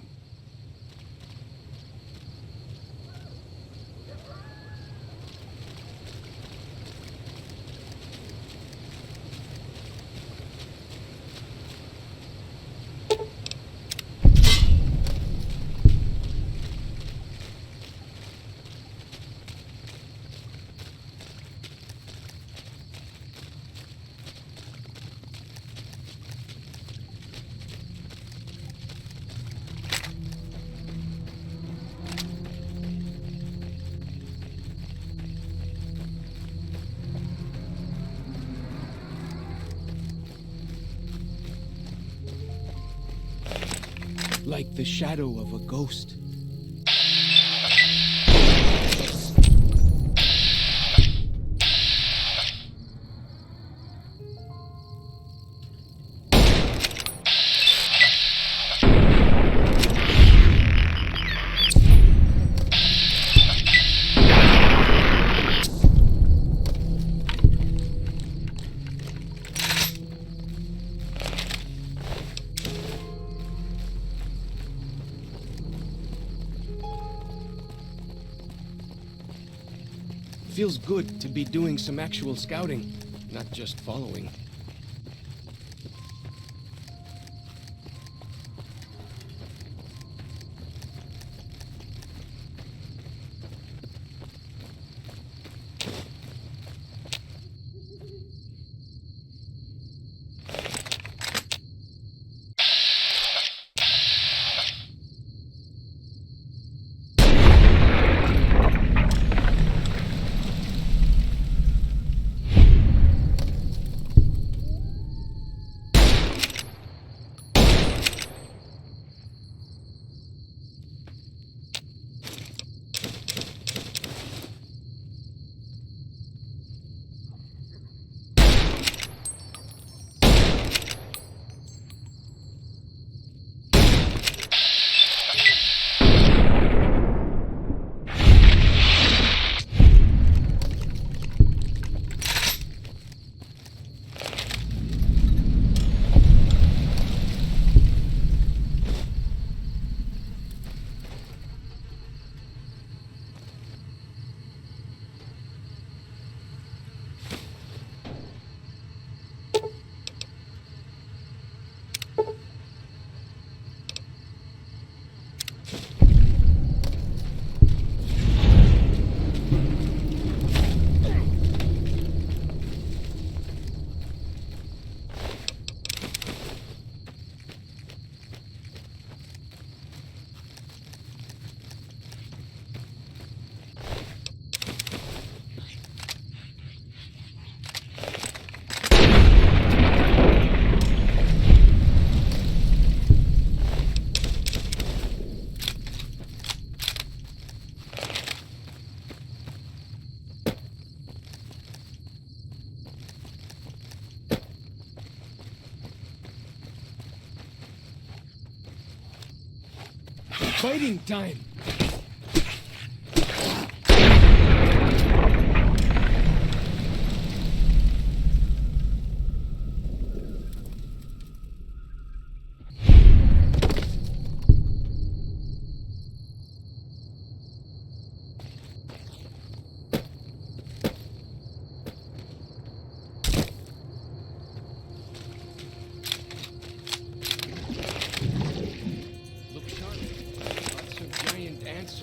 Like the shadow of a ghost. feels good to be doing some actual scouting, not just following. Fighting time!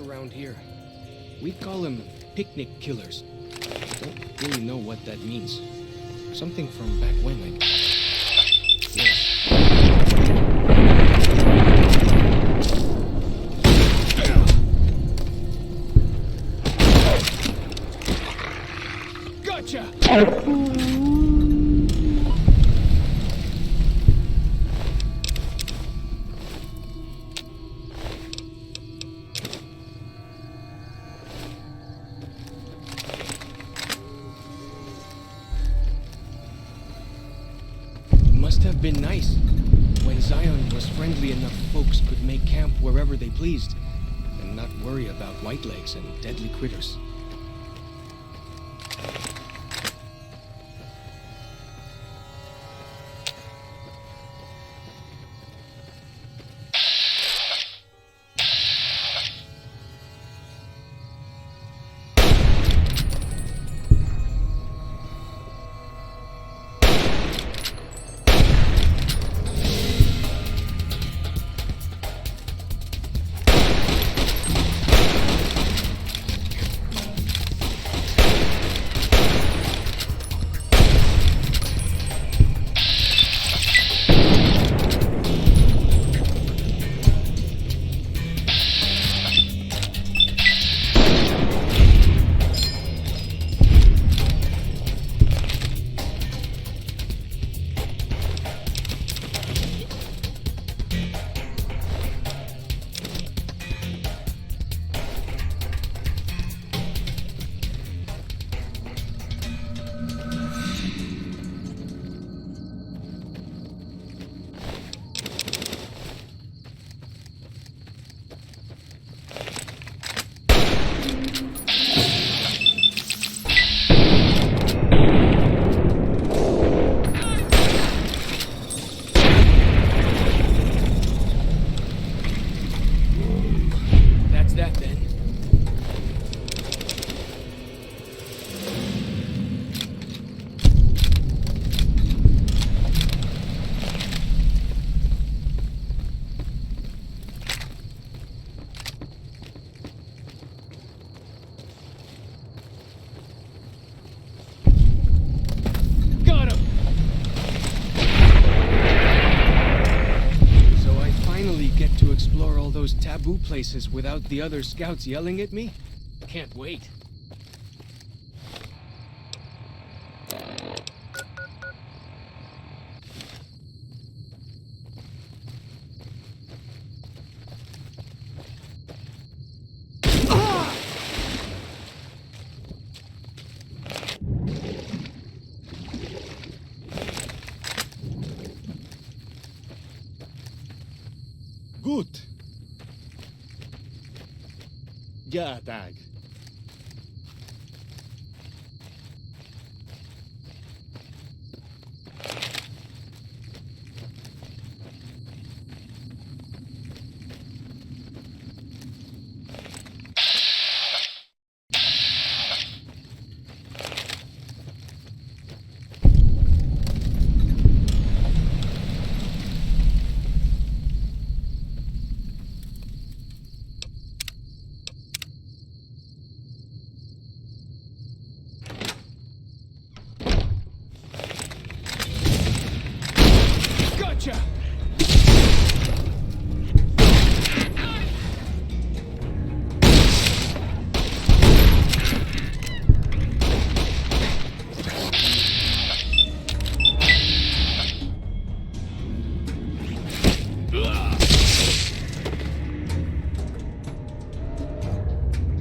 Around here. We call them picnic killers. Don't really know what that means. Something from back when, like... Yes. Gotcha! Must have been nice. When Zion was friendly enough, folks could make camp wherever they pleased, and not worry about whitelegs and deadly critters. those taboo places without the other scouts yelling at me? Can't wait. Gut. Ja, Tag. Gotcha!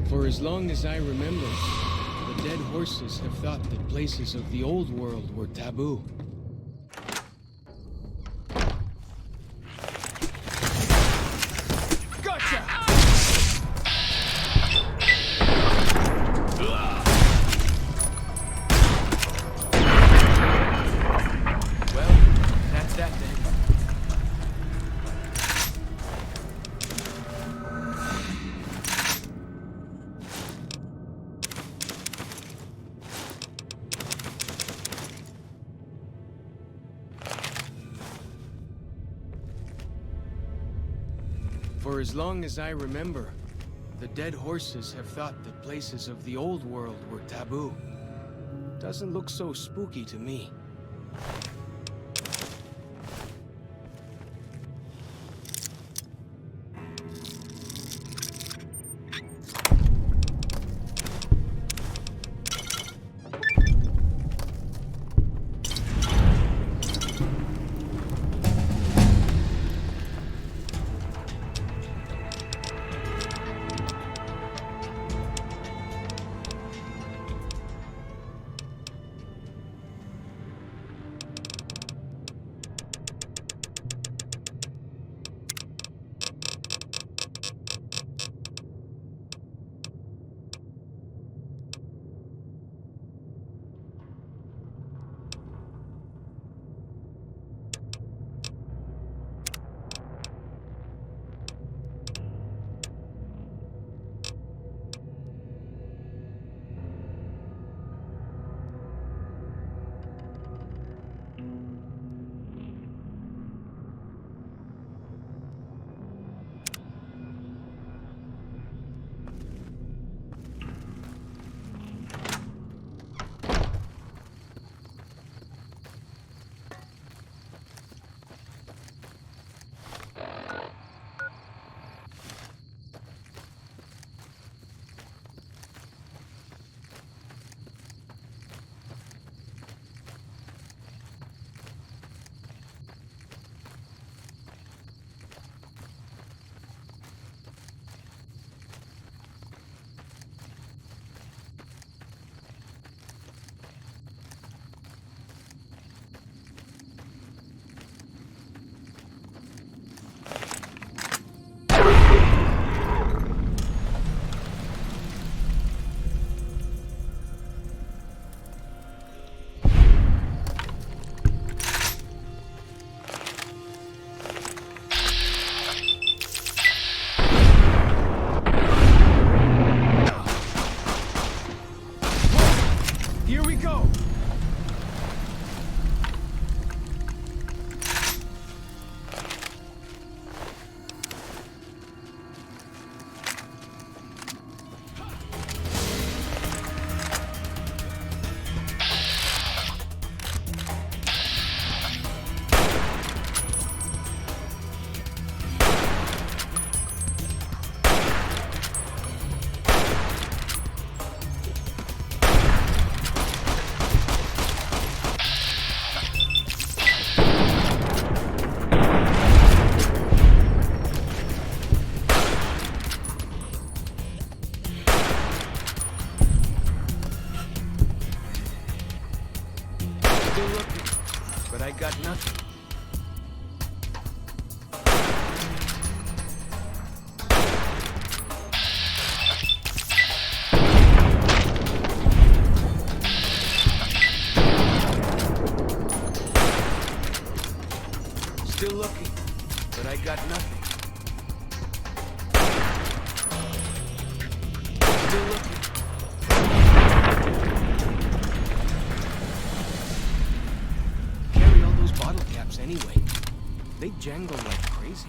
For as long as I remember, the dead horses have thought that places of the old world were taboo. Gotcha! Well, that's that then. For as long as I remember, the dead horses have thought that places of the old world were taboo. Doesn't look so spooky to me. nothing. Still looking, but I got nothing. Still looking. Carry all those bottle caps anyway. They jangle like crazy.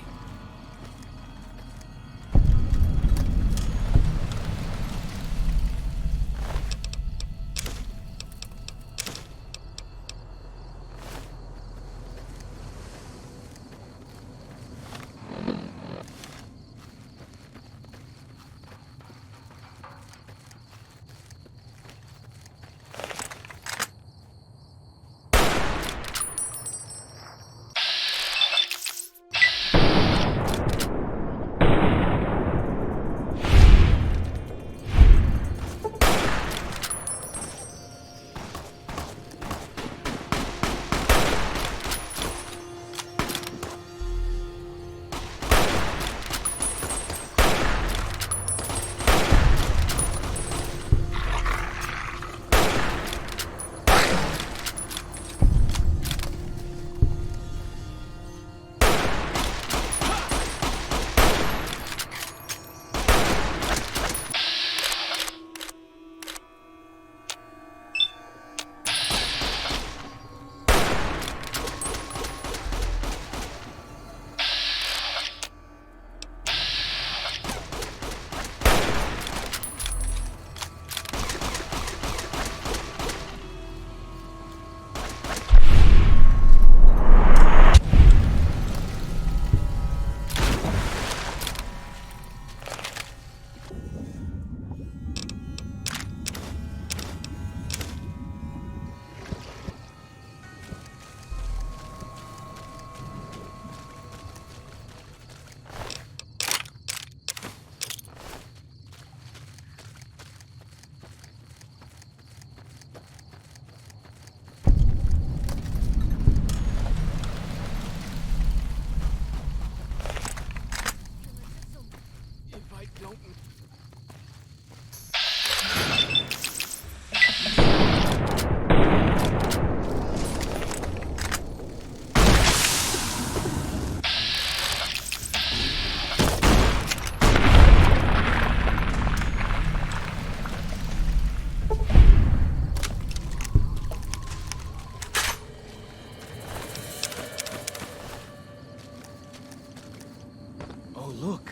Look,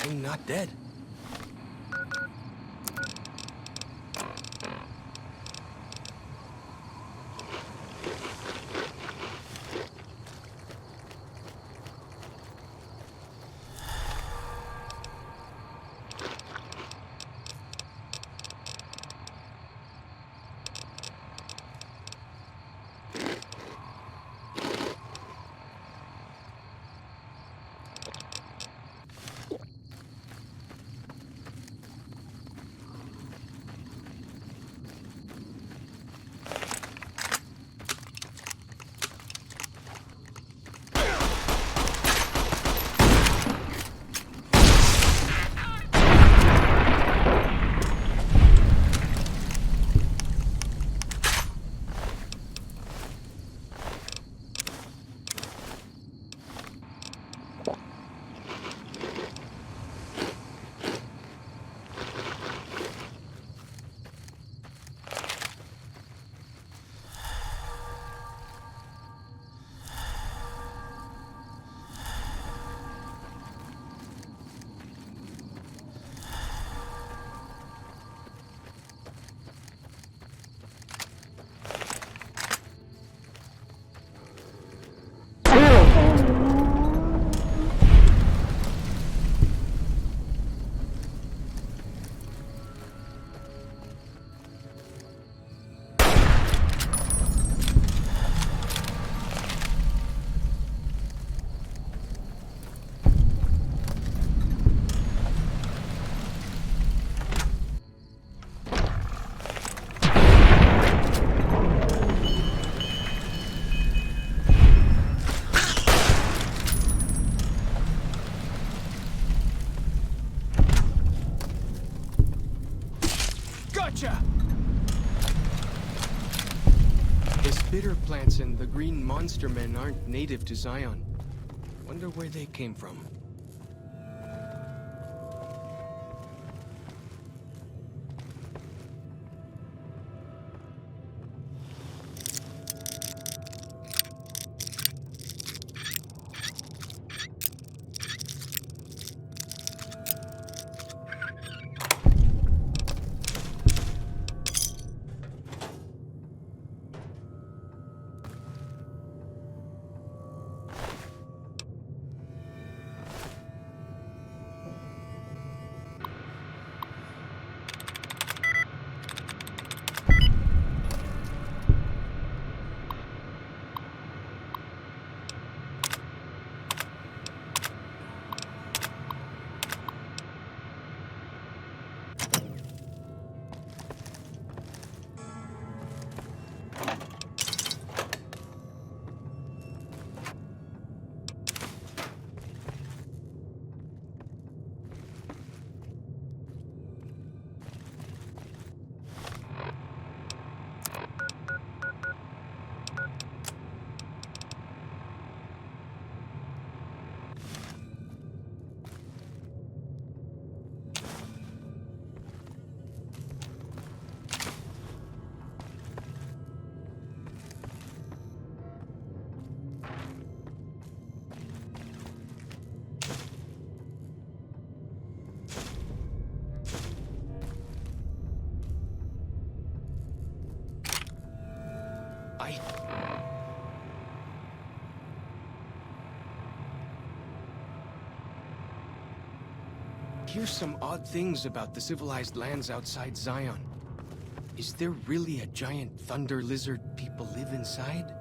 I'm not dead. plants and the green monster men aren't native to Zion. Wonder where they came from. Here's some odd things about the civilized lands outside Zion. Is there really a giant thunder lizard people live inside?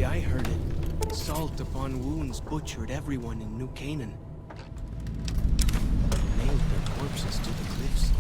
I heard it. Salt upon wounds butchered everyone in New Canaan. Nailed their corpses to the cliffs.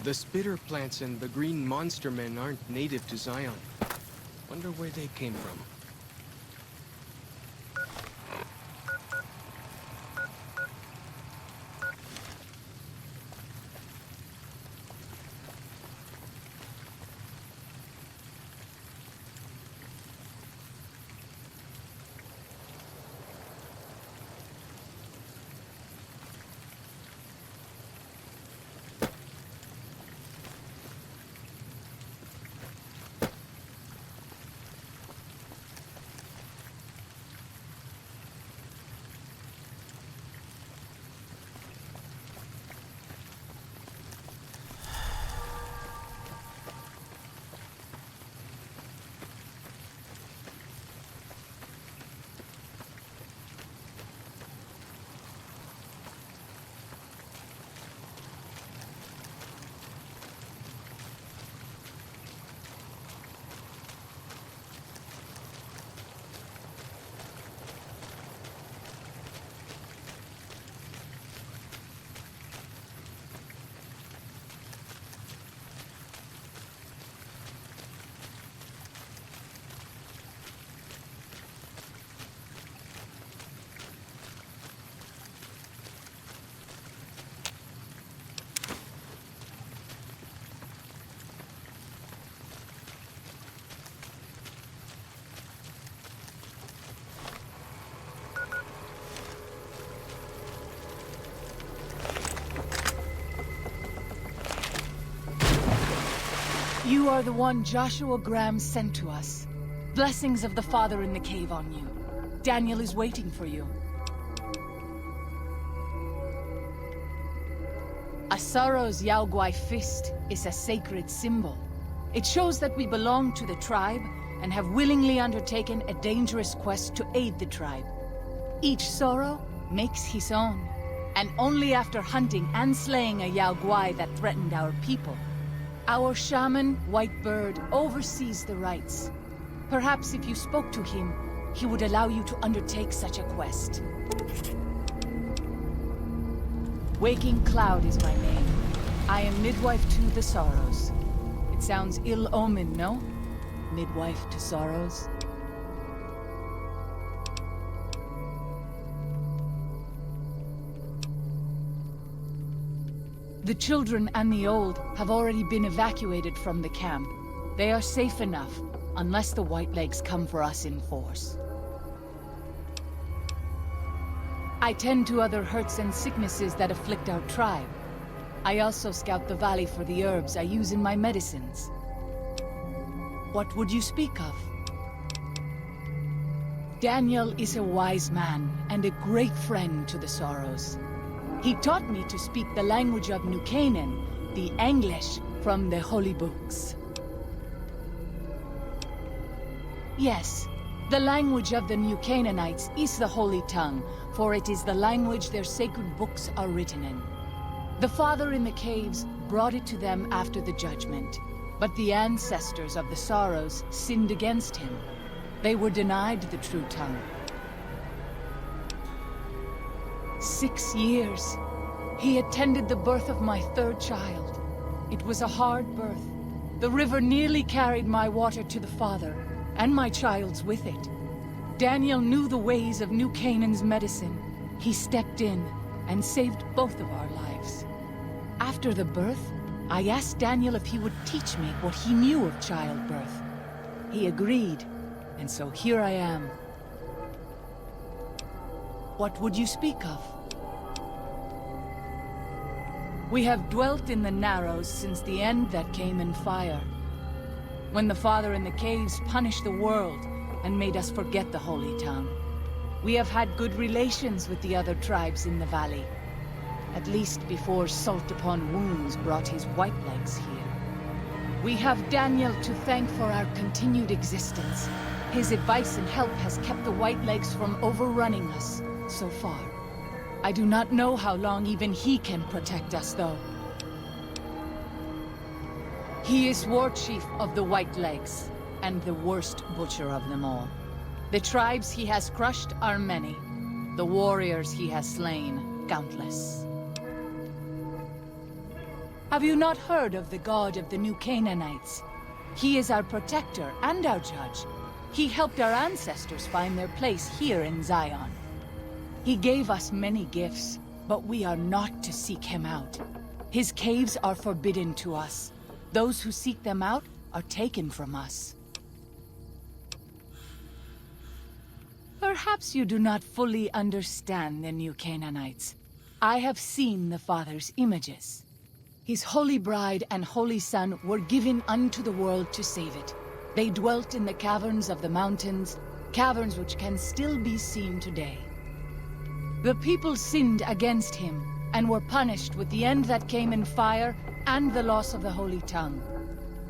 The spitter plants and the green monster men aren't native to Zion. Wonder where they came from. You are the one Joshua Graham sent to us. Blessings of the Father in the cave on you. Daniel is waiting for you. Asaro's Yaoguai fist is a sacred symbol. It shows that we belong to the tribe and have willingly undertaken a dangerous quest to aid the tribe. Each Soro makes his own, and only after hunting and slaying a Yaoguai that threatened our people. Our shaman, White Bird, oversees the rites. Perhaps if you spoke to him, he would allow you to undertake such a quest. Waking Cloud is my name. I am midwife to the Sorrows. It sounds ill-omened, no? Midwife to Sorrows. The children and the old have already been evacuated from the camp. They are safe enough, unless the Whitelegs come for us in force. I tend to other hurts and sicknesses that afflict our tribe. I also scout the valley for the herbs I use in my medicines. What would you speak of? Daniel is a wise man and a great friend to the Sorrows. He taught me to speak the language of New Canaan, the English from the holy books. Yes, the language of the New Canaanites is the holy tongue, for it is the language their sacred books are written in. The Father in the caves brought it to them after the judgment, but the ancestors of the Sorrows sinned against him. They were denied the true tongue. 6 years. He attended the birth of my third child. It was a hard birth. The river nearly carried my water to the Father, and my child's with it. Daniel knew the ways of New Canaan's medicine. He stepped in and saved both of our lives. After the birth, I asked Daniel if he would teach me what he knew of childbirth. He agreed, and so here I am. What would you speak of? We have dwelt in the Narrows since the end that came in fire. When the Father in the caves punished the world and made us forget the Holy Tongue. We have had good relations with the other tribes in the valley. At least before Salt Upon Wounds brought his Whitelegs here. We have Daniel to thank for our continued existence. His advice and help has kept the Whitelegs from overrunning us. So far. I do not know how long even he can protect us, though. He is war chief of the Whitelegs, and the worst butcher of them all. The tribes he has crushed are many. The warriors he has slain, countless. Have you not heard of the god of the New Canaanites? He is our protector and our judge. He helped our ancestors find their place here in Zion. He gave us many gifts, but we are not to seek him out. His caves are forbidden to us. Those who seek them out are taken from us. Perhaps you do not fully understand the New Canaanites. I have seen the Father's images. His holy bride and holy son were given unto the world to save it. They dwelt in the caverns of the mountains, caverns which can still be seen today. The people sinned against him, and were punished with the end that came in fire and the loss of the holy tongue.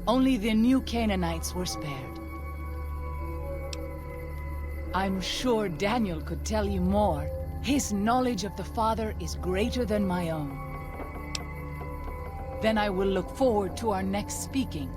Only the New Canaanites were spared. I'm sure Daniel could tell you more. His knowledge of the Father is greater than my own. Then I will look forward to our next speaking.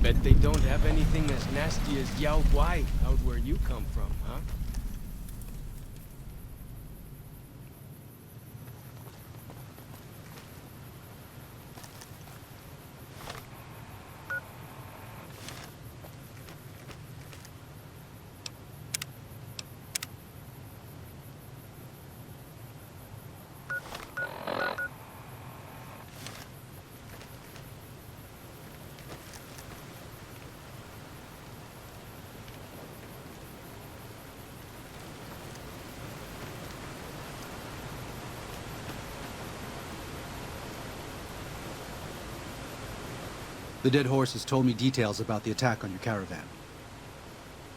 Bet they don't have anything as nasty as Yao Guai out where you come from, huh? The dead horse has told me details about the attack on your caravan.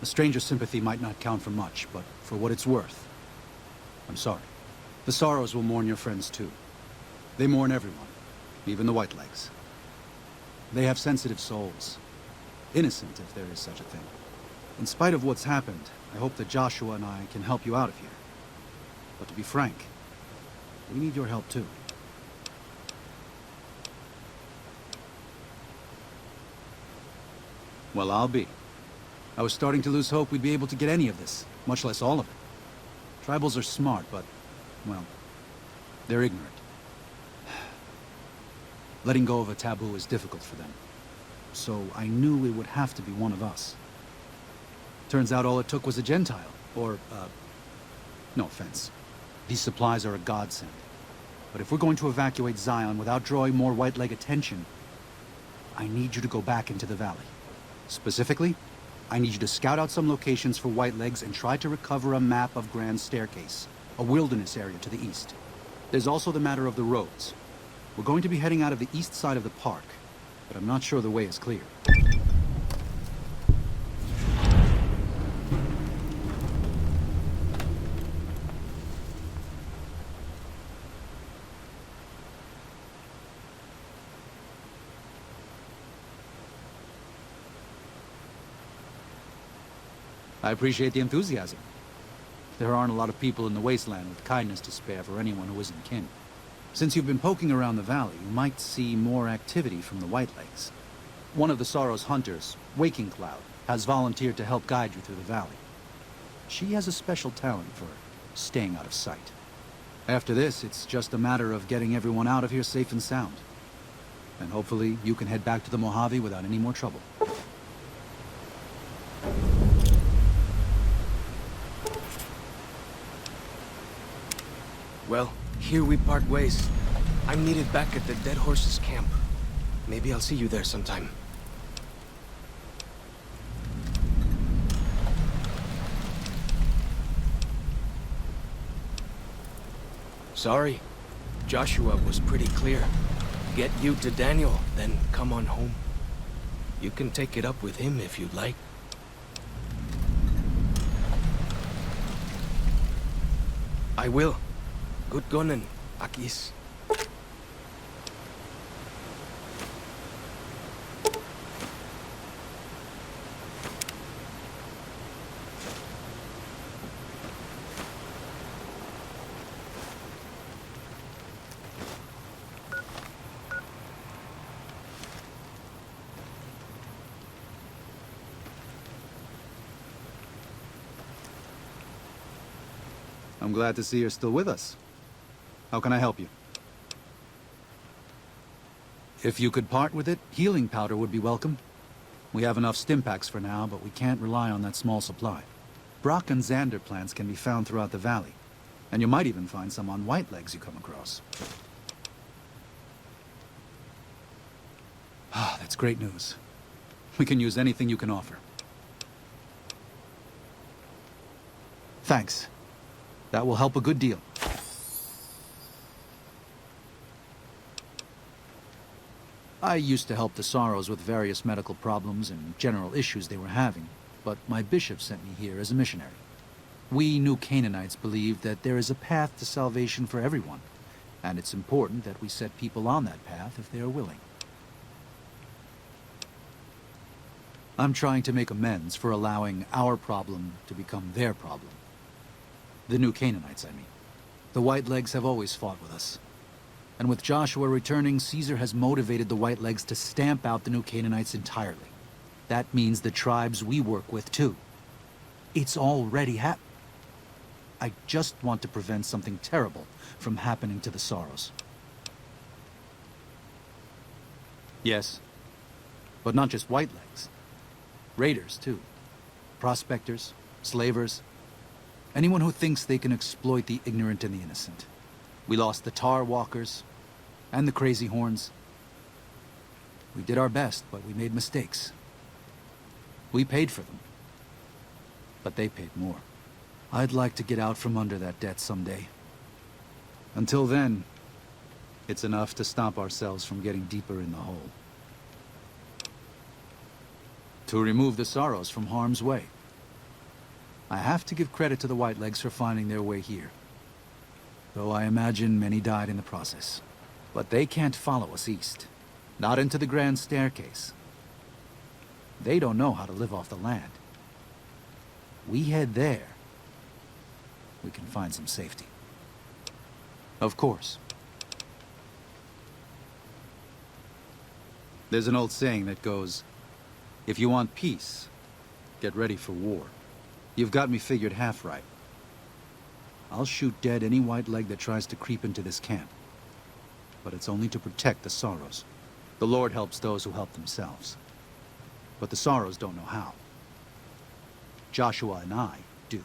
A stranger's sympathy might not count for much, but for what it's worth, I'm sorry. The Sorrows will mourn your friends too. They mourn everyone, even the Whitelegs. They have sensitive souls. Innocent, if there is such a thing. In spite of what's happened, I hope that Joshua and I can help you out of here. But to be frank, we need your help too. Well, I'll be. I was starting to lose hope we'd be able to get any of this, much less all of it. Tribals are smart, but, well, they're ignorant. Letting go of a taboo is difficult for them. So I knew it would have to be one of us. Turns out all it took was a Gentile, or, no offense. These supplies are a godsend. But if we're going to evacuate Zion without drawing more Whiteleg attention, I need you to go back into the valley. Specifically, I need you to scout out some locations for Whitelegs and try to recover a map of Grand Staircase, a wilderness area to the east. There's also the matter of the roads. We're going to be heading out of the east side of the park, but I'm not sure the way is clear. I appreciate the enthusiasm. There aren't a lot of people in the wasteland with kindness to spare for anyone who isn't kin. Since you've been poking around the valley, you might see more activity from the Whitelegs. One of the Sorrow's hunters, Waking Cloud, has volunteered to help guide you through the valley. She has a special talent for staying out of sight. After this, it's just a matter of getting everyone out of here safe and sound. And hopefully you can head back to the Mojave without any more trouble. Well, here we part ways. I'm needed back at the Dead Horses camp. Maybe I'll see you there sometime. Sorry. Joshua was pretty clear. Get you to Daniel, then come on home. You can take it up with him if you'd like. I will. Good gunning, Akis. I'm glad to see you're still with us. How can I help you? If you could part with it, healing powder would be welcome. We have enough stim packs for now, but we can't rely on that small supply. Brock and Xander plants can be found throughout the valley, and you might even find some on Whitelegs you come across. Ah, that's great news. We can use anything you can offer. Thanks. That will help a good deal. I used to help the Sorrows with various medical problems and general issues they were having, but my bishop sent me here as a missionary. We New Canaanites believe that there is a path to salvation for everyone, and it's important that we set people on that path if they are willing. I'm trying to make amends for allowing our problem to become their problem. The New Canaanites, I mean. The Whitelegs have always fought with us. And with Joshua returning, Caesar has motivated the Whitelegs to stamp out the New Canaanites entirely. That means the tribes we work with, too. It's already happened. I just want to prevent something terrible from happening to the Sorrows. Yes. But not just Whitelegs. Raiders, too. Prospectors, slavers. Anyone who thinks they can exploit the ignorant and the innocent. We lost the Tar Walkers and the Crazy Horns. We did our best, but we made mistakes. We paid for them, but they paid more. I'd like to get out from under that debt someday. Until then, it's enough to stop ourselves from getting deeper in the hole. To remove the Sorrows from harm's way. I have to give credit to the Whitelegs for finding their way here. Though I imagine many died in the process. But they can't follow us east. Not into the Grand Staircase. They don't know how to live off the land. We head there. We can find some safety. Of course. There's an old saying that goes, if you want peace, get ready for war. You've got me figured half right. I'll shoot dead any Whiteleg that tries to creep into this camp. But it's only to protect the Sorrows. The Lord helps those who help themselves. But the Sorrows don't know how. Joshua and I do.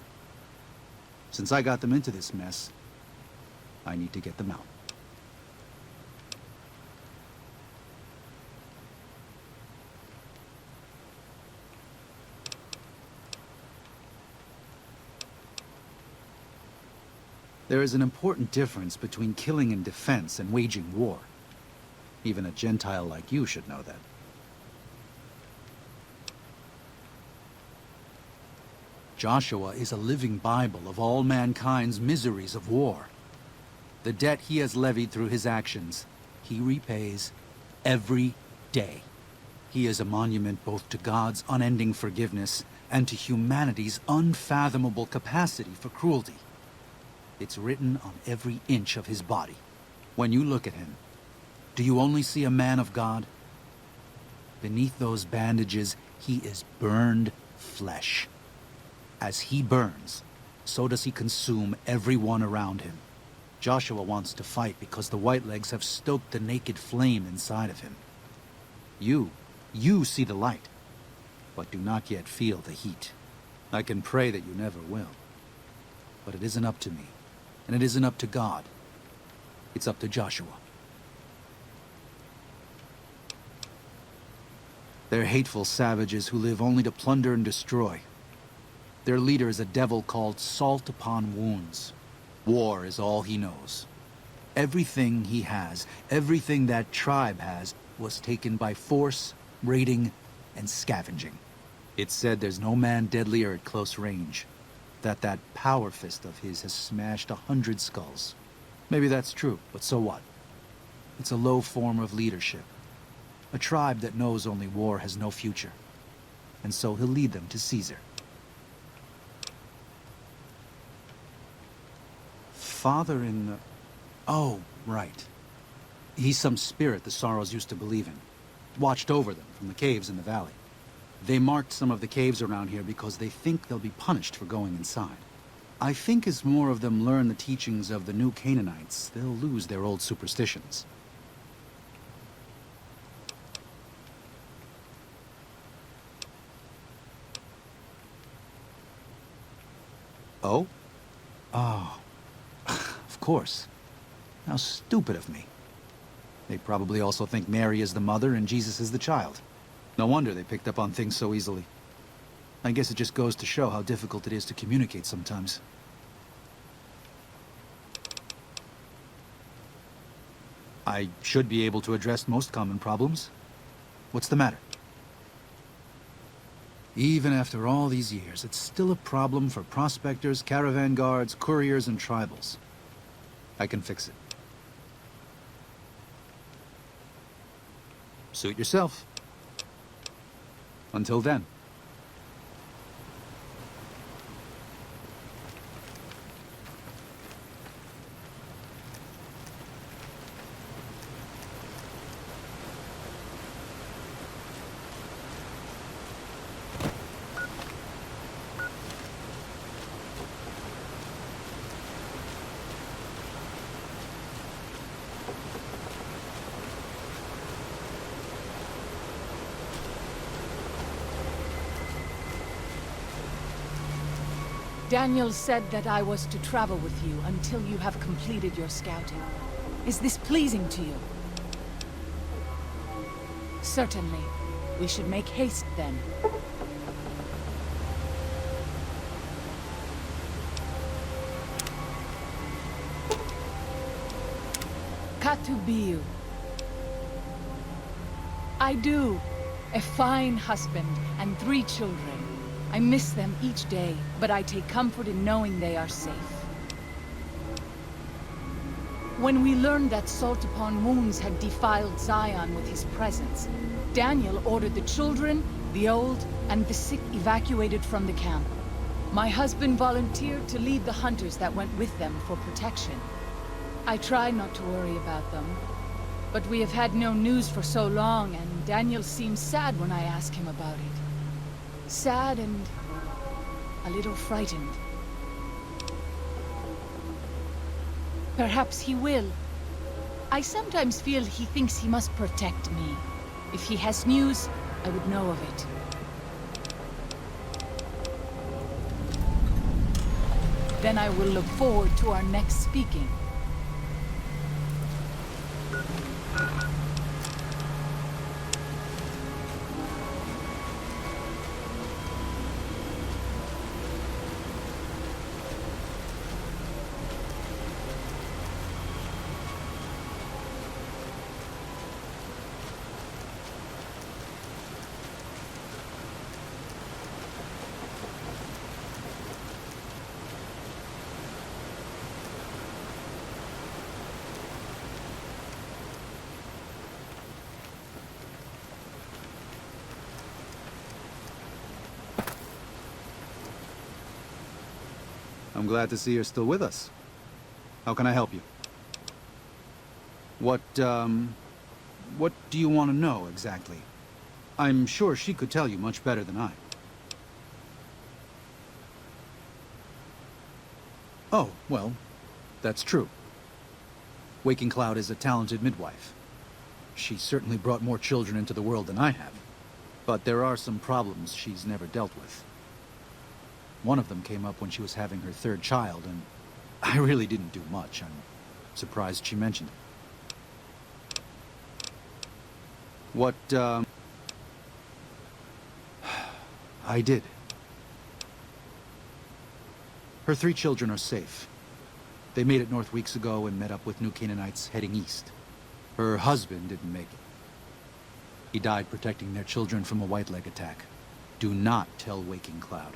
Since I got them into this mess, I need to get them out. There is an important difference between killing in defense and waging war. Even a Gentile like you should know that. Joshua is a living Bible of all mankind's miseries of war. The debt he has levied through his actions, he repays every day. He is a monument both to God's unending forgiveness and to humanity's unfathomable capacity for cruelty. It's written on every inch of his body. When you look at him, do you only see a man of God? Beneath those bandages, he is burned flesh. As he burns, so does he consume everyone around him. Joshua wants to fight because the Whitelegs have stoked the naked flame inside of him. You see the light, but do not yet feel the heat. I can pray that you never will, but it isn't up to me. And it isn't up to God. It's up to Joshua. They're hateful savages who live only to plunder and destroy. Their leader is a devil called Salt Upon Wounds. War is all he knows. Everything he has, everything that tribe has, was taken by force, raiding, and scavenging. It's said there's no man deadlier at close range. That power fist of his has smashed 100 skulls. Maybe that's true, but so what? It's a low form of leadership. A tribe that knows only war has no future. And so he'll lead them to Caesar. Father in the... Oh, right. He's some spirit the Sorrows used to believe in. Watched over them from the caves in the valley. They marked some of the caves around here because they think they'll be punished for going inside. I think as more of them learn the teachings of the new Canaanites, they'll lose their old superstitions. Oh? Oh. Of course. How stupid of me. They probably also think Mary is the mother and Jesus is the child. No wonder they picked up on things so easily. I guess it just goes to show how difficult it is to communicate sometimes. I should be able to address most common problems. What's the matter? Even after all these years, it's still a problem for prospectors, caravan guards, couriers, and tribals. I can fix it. Suit yourself. Until then. Daniel said that I was to travel with you until you have completed your scouting. Is this pleasing to you? Certainly. We should make haste then. Katubiu. I do. A fine husband and 3 children. I miss them each day, but I take comfort in knowing they are safe. When we learned that Salt Upon Wounds had defiled Zion with his presence, Daniel ordered the children, the old, and the sick evacuated from the camp. My husband volunteered to lead the hunters that went with them for protection. I tried not to worry about them, but we have had no news for so long, and Daniel seems sad when I ask him about it. Sad and a little frightened. Perhaps he will. I sometimes feel he thinks he must protect me. If he has news, I would know of it. Then I will look forward to our next speaking. I'm glad to see you're still with us. How can I help you? What do you want to know exactly? I'm sure she could tell you much better than I. Oh, well, that's true. Waking Cloud is a talented midwife. She's certainly brought more children into the world than I have. But there are some problems she's never dealt with. One of them came up when she was having her 3rd child, and I really didn't do much. I'm surprised she mentioned it. What, I did. Her 3 children are safe. They made it north weeks ago and met up with New Canaanites heading east. Her husband didn't make it. He died protecting their children from a white-leg attack. Do not tell Waking Cloud.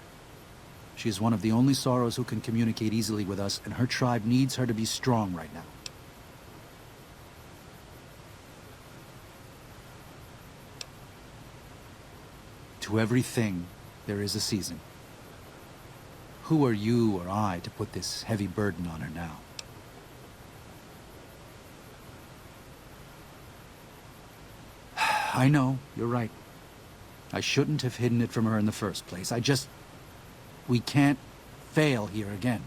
She is one of the only Sorrows who can communicate easily with us, and her tribe needs her to be strong right now. To everything, there is a season. Who are you or I to put this heavy burden on her now? I know, you're right. I shouldn't have hidden it from her in the first place. We can't fail here again.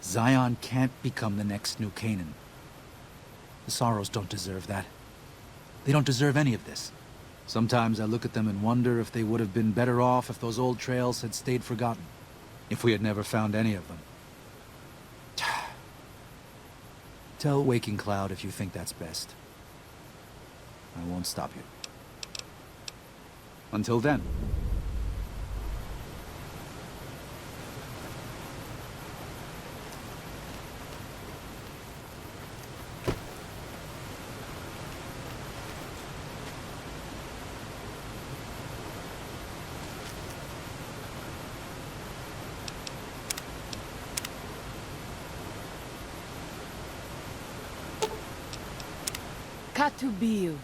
Zion can't become the next New Canaan. The Sorrows don't deserve that. They don't deserve any of this. Sometimes I look at them and wonder if they would have been better off if those old trails had stayed forgotten. If we had never found any of them. Tell Waking Cloud if you think that's best. I won't stop you. Until then. Katubiu.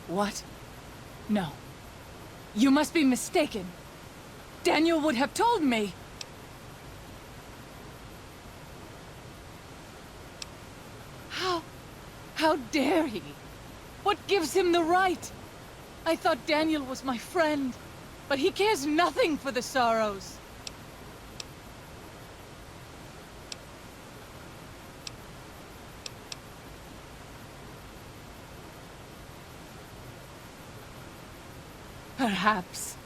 What? No. You must be mistaken. Daniel would have told me. How dare he? What gives him the right? I thought Daniel was my friend, but he cares nothing for the Sorrows. Perhaps.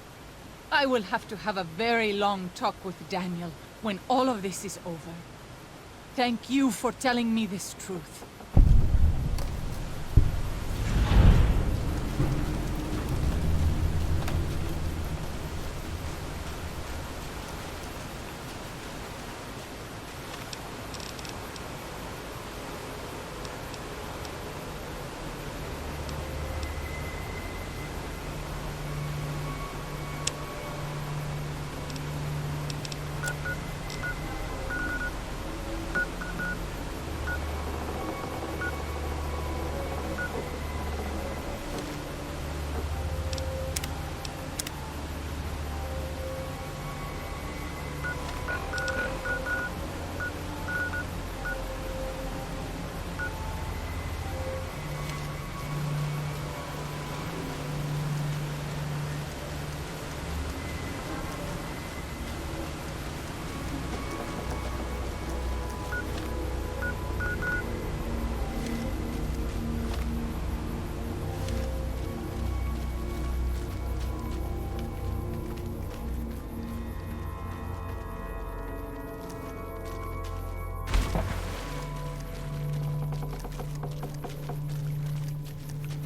I will have to have a very long talk with Daniel when all of this is over. Thank you for telling me this truth.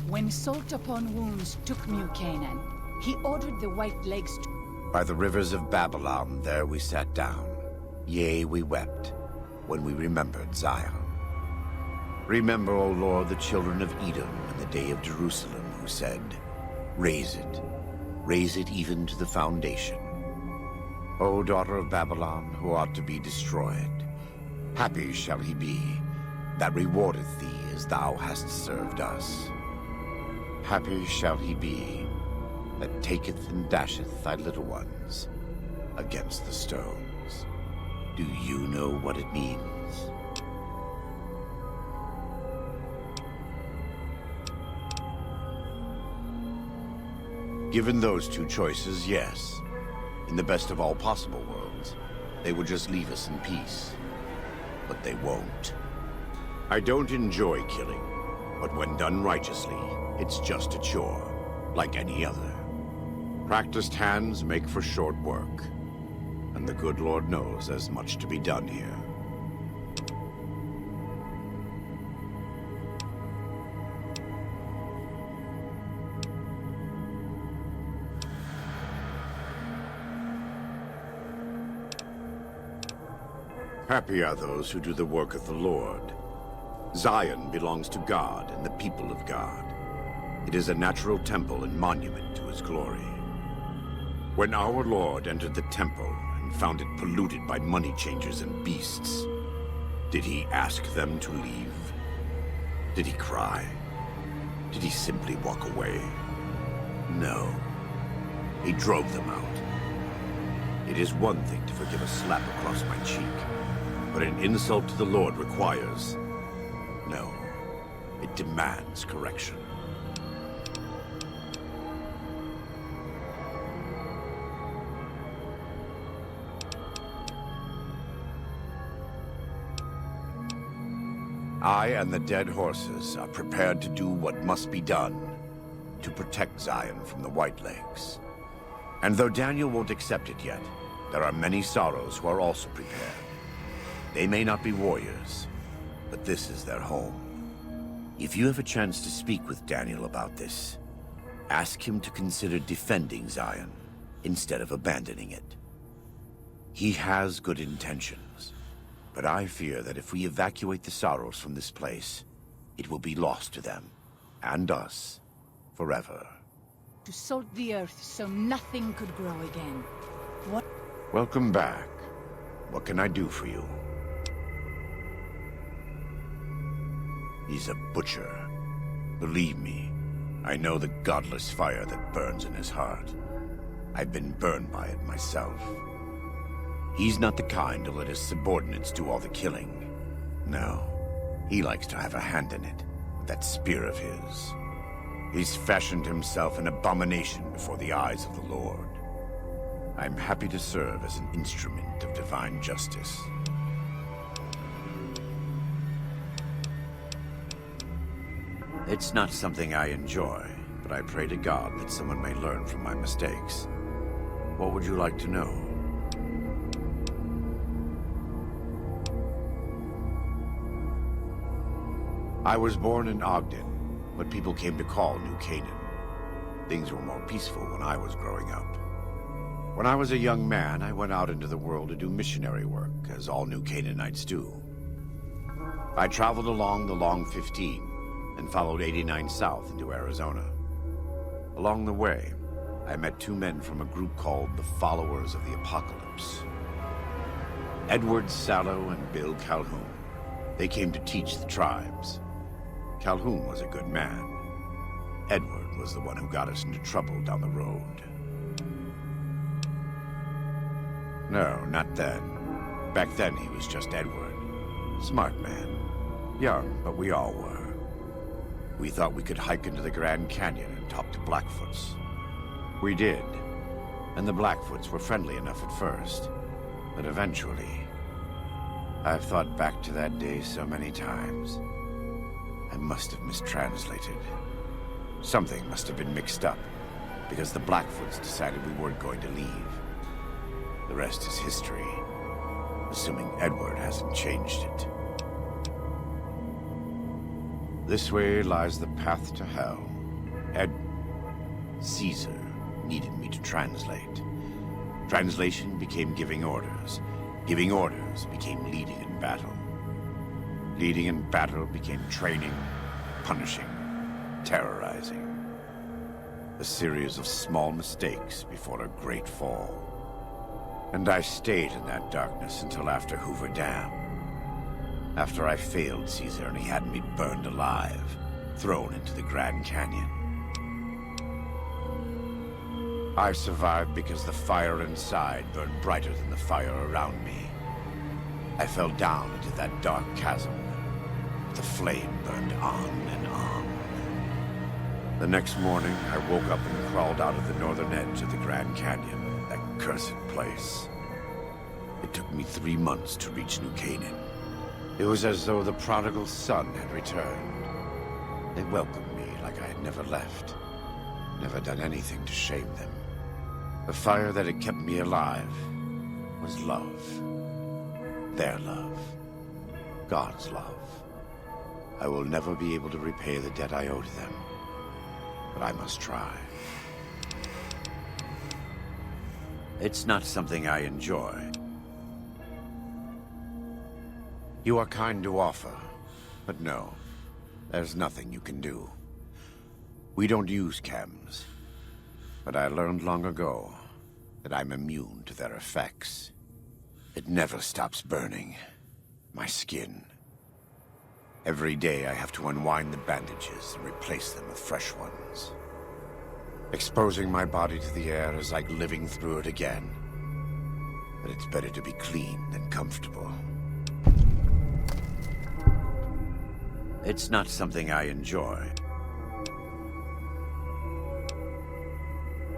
When Salt Upon Wounds took New Canaan, he ordered the White Legs to... By the rivers of Babylon, there we sat down. Yea, we wept, when we remembered Zion. Remember, O Lord, the children of Edom in the day of Jerusalem, who said, raise it even to the foundation. O daughter of Babylon, who ought to be destroyed, happy shall he be that rewardeth thee as thou hast served us. Happy shall he be that taketh and dasheth thy little ones against the stones. Do you know what it means? Given those two choices, yes. In the best of all possible worlds, they would just leave us in peace. But they won't. I don't enjoy killing, but when done righteously, it's just a chore, like any other. Practiced hands make for short work. And the good Lord knows there's much to be done here. Happy are those who do the work of the Lord. Zion belongs to God and the people of God. It is a natural temple and monument to his glory. When our Lord entered the temple and found it polluted by money changers and beasts, did he ask them to leave? Did he cry? Did he simply walk away? No. He drove them out. It is one thing to forgive a slap across my cheek, but an insult to the Lord requires... no. It demands correction. I and the dead horses are prepared to do what must be done to protect Zion from the White Lakes. And though Daniel won't accept it yet, there are many sorrows who are also prepared. They may not be warriors, but this is their home. If you have a chance to speak with Daniel about this, ask him to consider defending Zion instead of abandoning it. He has good intentions, but I fear that if we evacuate the sorrows from this place, it will be lost to them, and us, forever. To salt the earth so nothing could grow again. What? Welcome back. What can I do for you? He's a butcher. Believe me, I know the godless fire that burns in his heart. I've been burned by it myself. He's not the kind to let his subordinates do all the killing. No, he likes to have a hand in it, with that spear of his. He's fashioned himself an abomination before the eyes of the Lord. I'm happy to serve as an instrument of divine justice. It's not something I enjoy, but I pray to God that someone may learn from my mistakes. What would you like to know? I was born in Ogden, what people came to call New Canaan. Things were more peaceful when I was growing up. When I was a young man, I went out into the world to do missionary work, as all New Canaanites do. I traveled along the Long 15 and followed 89 south into Arizona. Along the way, I met two men from a group called the Followers of the Apocalypse. Edward Sallow and Bill Calhoun. They came to teach the tribes. Calhoun was a good man. Edward was the one who got us into trouble down the road. No, not then. Back then he was just Edward. Smart man. Young, but we all were. We thought we could hike into the Grand Canyon and talk to Blackfoots. We did. And the Blackfoots were friendly enough at first. But eventually... I've thought back to that day so many times. I must have mistranslated. Something must have been mixed up, because the Blackfoots decided we weren't going to leave. The rest is history, assuming Edward hasn't changed it. This way lies the path to hell. Caesar needed me to translate. Translation became giving orders. Giving orders became leading in battle. Leading in battle became training, punishing, terrorizing. A series of small mistakes before a great fall. And I stayed in that darkness until after Hoover Dam. After I failed Caesar and he had me burned alive, thrown into the Grand Canyon. I survived because the fire inside burned brighter than the fire around me. I fell down into that dark chasm. The flame burned on and on. The next morning, I woke up and crawled out of the northern edge of the Grand Canyon, that cursed place. It took me 3 months to reach New Canaan. It was as though the prodigal son had returned. They welcomed me like I had never left, never done anything to shame them. The fire that had kept me alive was love. Their love. God's love. I will never be able to repay the debt I owe to them, but I must try. It's not something I enjoy. You are kind to offer, but no, there's nothing you can do. We don't use chems, but I learned long ago that I'm immune to their effects. It never stops burning. My skin. Every day I have to unwind the bandages and replace them with fresh ones. Exposing my body to the air is like living through it again. But it's better to be clean than comfortable. It's not something I enjoy.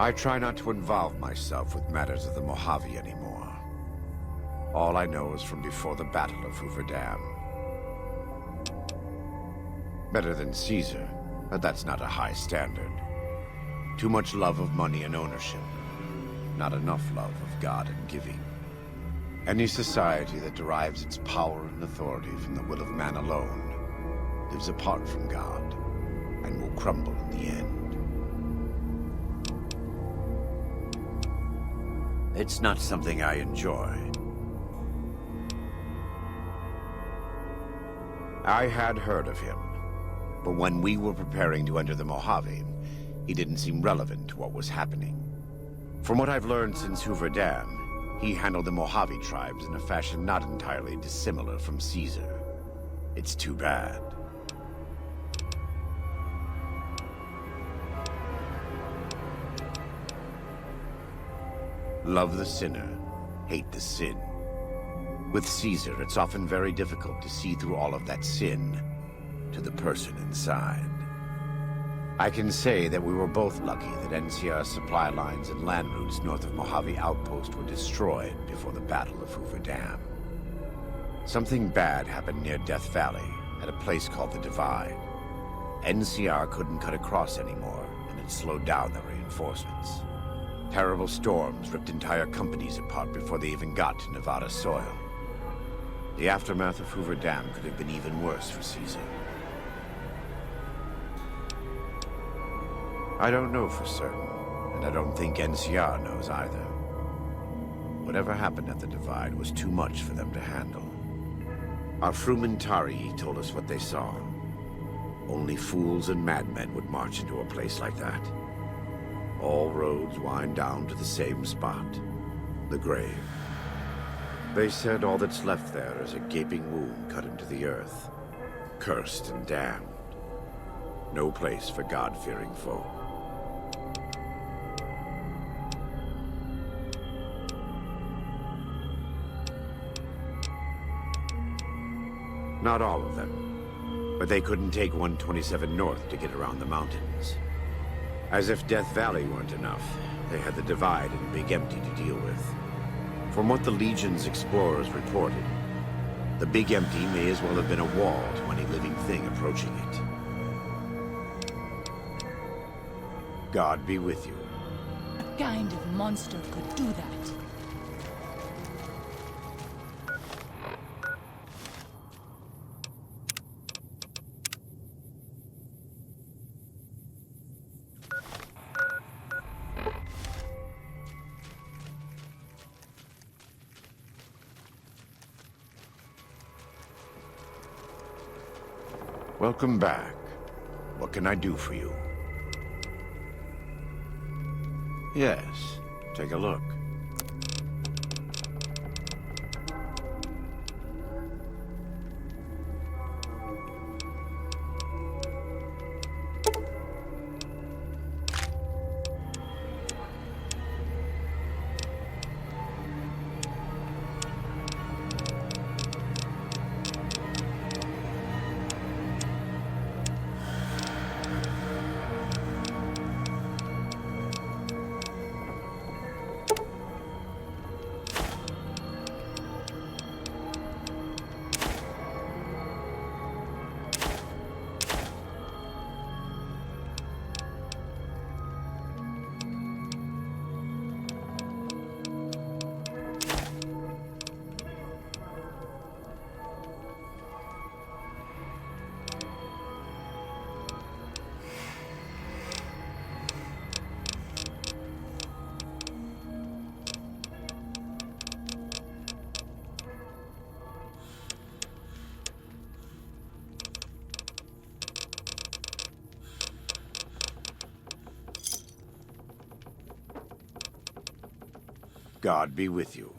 I try not to involve myself with matters of the Mojave anymore. All I know is from before the Battle of Hoover Dam. Better than Caesar, but that's not a high standard. Too much love of money and ownership. Not enough love of God and giving. Any society that derives its power and authority from the will of man alone lives apart from God and will crumble in the end. It's not something I enjoy. I had heard of him, but when we were preparing to enter the Mojave, he didn't seem relevant to what was happening. From what I've learned since Hoover Dam, he handled the Mojave tribes in a fashion not entirely dissimilar from Caesar. It's too bad. Love the sinner, hate the sin. With Caesar, it's often very difficult to see through all of that sin to the person inside. I can say that we were both lucky that NCR supply lines and land routes north of Mojave Outpost were destroyed before the Battle of Hoover Dam. Something bad happened near Death Valley, at a place called the Divide. NCR couldn't cut across anymore, and it slowed down the reinforcements. Terrible storms ripped entire companies apart before they even got to Nevada soil. The aftermath of Hoover Dam could have been even worse for Caesar. I don't know for certain, and I don't think NCR knows either. Whatever happened at the Divide was too much for them to handle. Our Frumentari told us what they saw. Only fools and madmen would march into a place like that. All roads wind down to the same spot, the grave. They said all that's left there is a gaping wound cut into the earth, cursed and damned. No place for God-fearing folk. Not all of them, but they couldn't take 127 north to get around the mountains. As if Death Valley weren't enough, they had the Divide and Big Empty to deal with. From what the Legion's explorers reported, the Big Empty may as well have been a wall to any living thing approaching it. God be with you. What kind of monster could do that? Welcome back. What can I do for you? Yes, take a look. God be with you.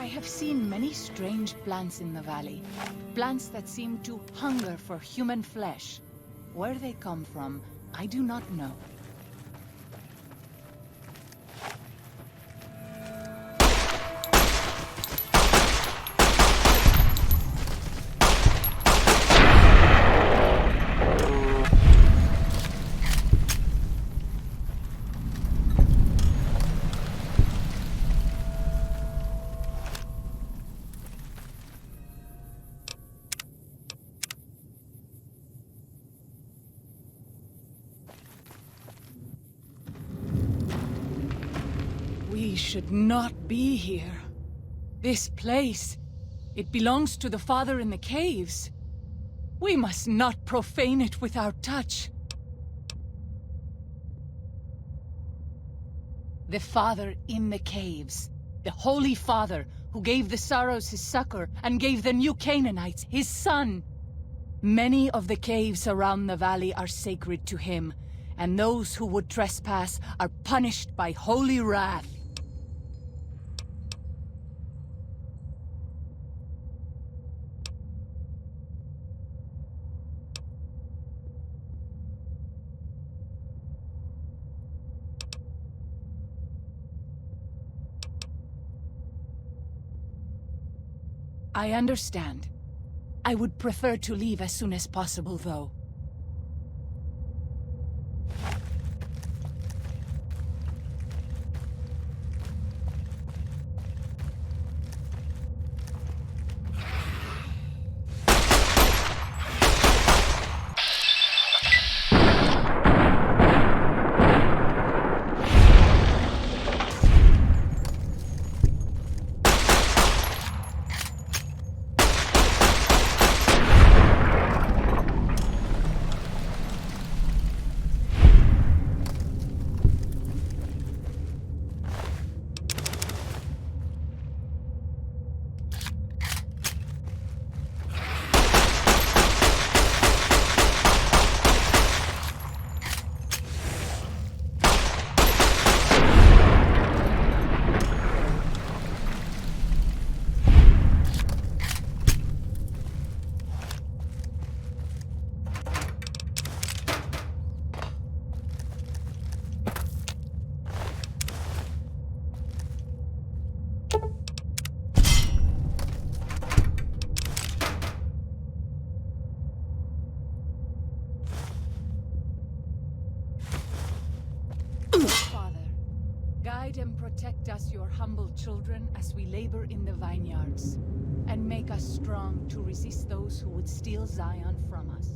I have seen many strange plants in the valley. Plants that seem to hunger for human flesh. Where they come from, I do not know. We should not be here. This place, it belongs to the Father in the caves. We must not profane it with our touch. The Father in the caves. The Holy Father who gave the Sorrows his succor and gave the new Canaanites his son. Many of the caves around the valley are sacred to him, and those who would trespass are punished by holy wrath. I understand. I would prefer to leave as soon as possible, though. Guide and protect us, your humble children, as we labor in the vineyards, and make us strong to resist those who would steal Zion from us.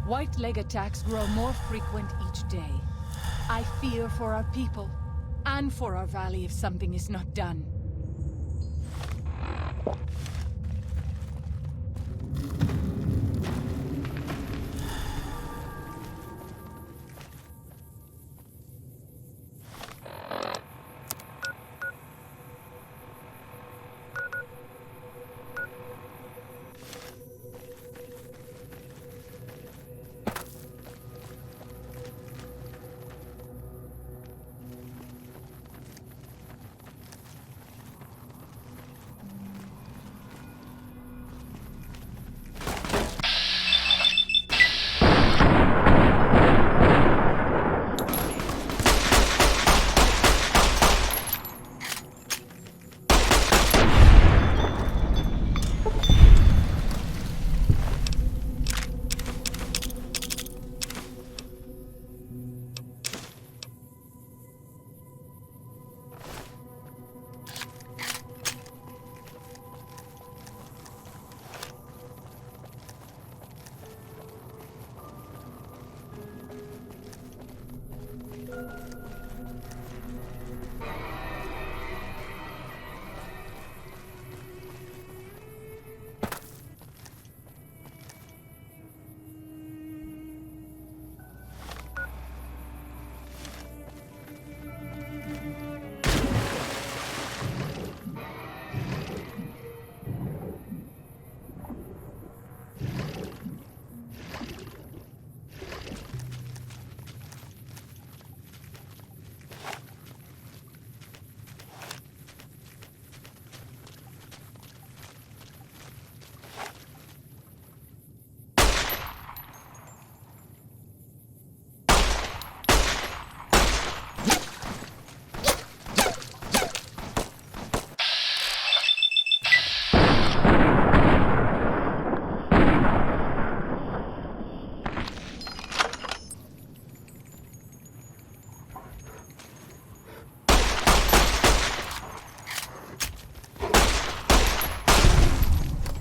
White leg attacks grow more frequent each day. I fear for our people, and for our valley if something is not done.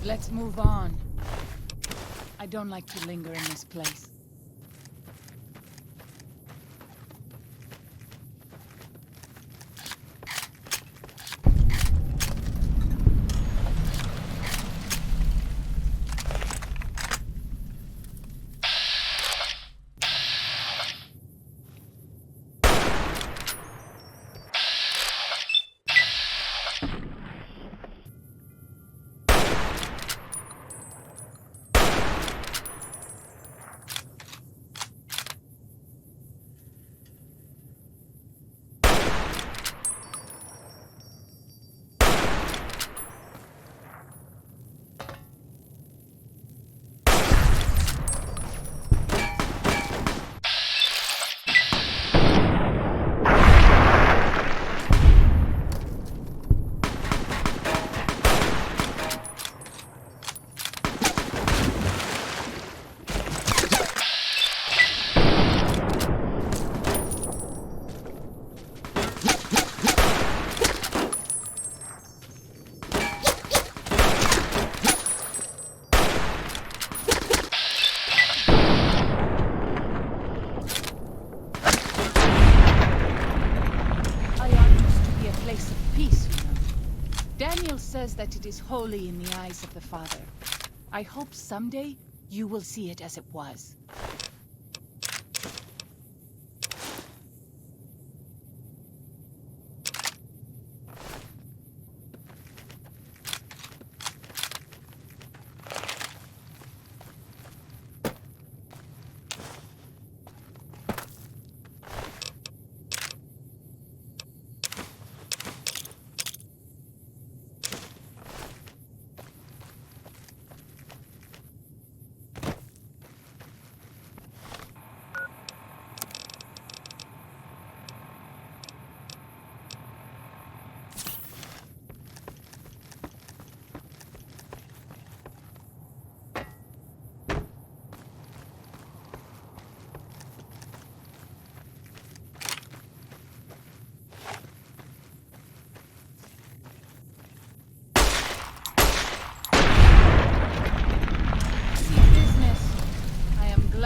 Let's move on. I don't like to linger in this place. Says that it is holy in the eyes of the Father. I hope someday you will see it as it was.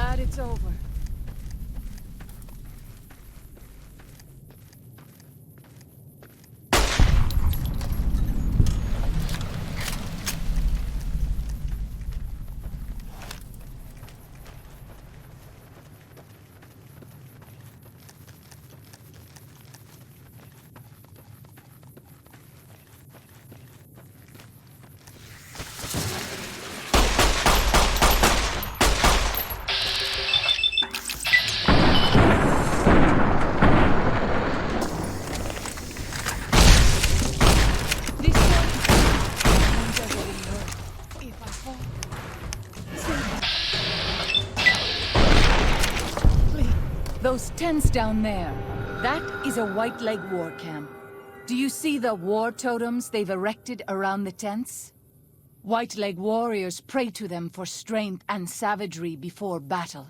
glad it's over. Those tents down there, that is a White Leg war camp. Do you see the war totems they've erected around the tents? White Leg warriors pray to them for strength and savagery before battle.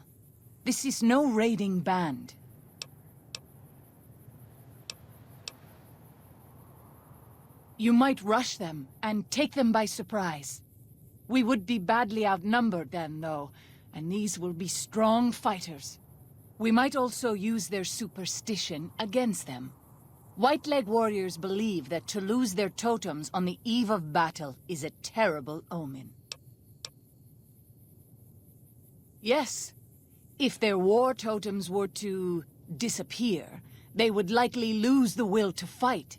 This is no raiding band. You might rush them and take them by surprise. We would be badly outnumbered then, though, and these will be strong fighters. We might also use their superstition against them. White Leg warriors believe that to lose their totems on the eve of battle is a terrible omen. Yes, if their war totems were to disappear, they would likely lose the will to fight.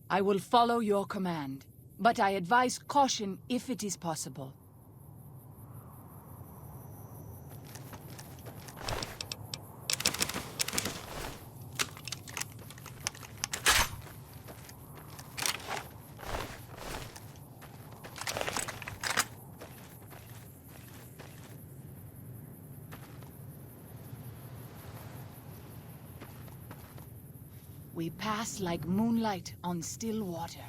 I will follow your command, but I advise caution if it is possible. We pass like moonlight on still water.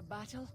Battle?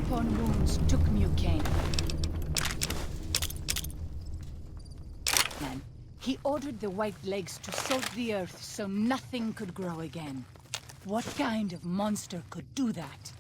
upon wounds took Mucane. He ordered the White Legs to salt the earth so nothing could grow again. What kind of monster could do that?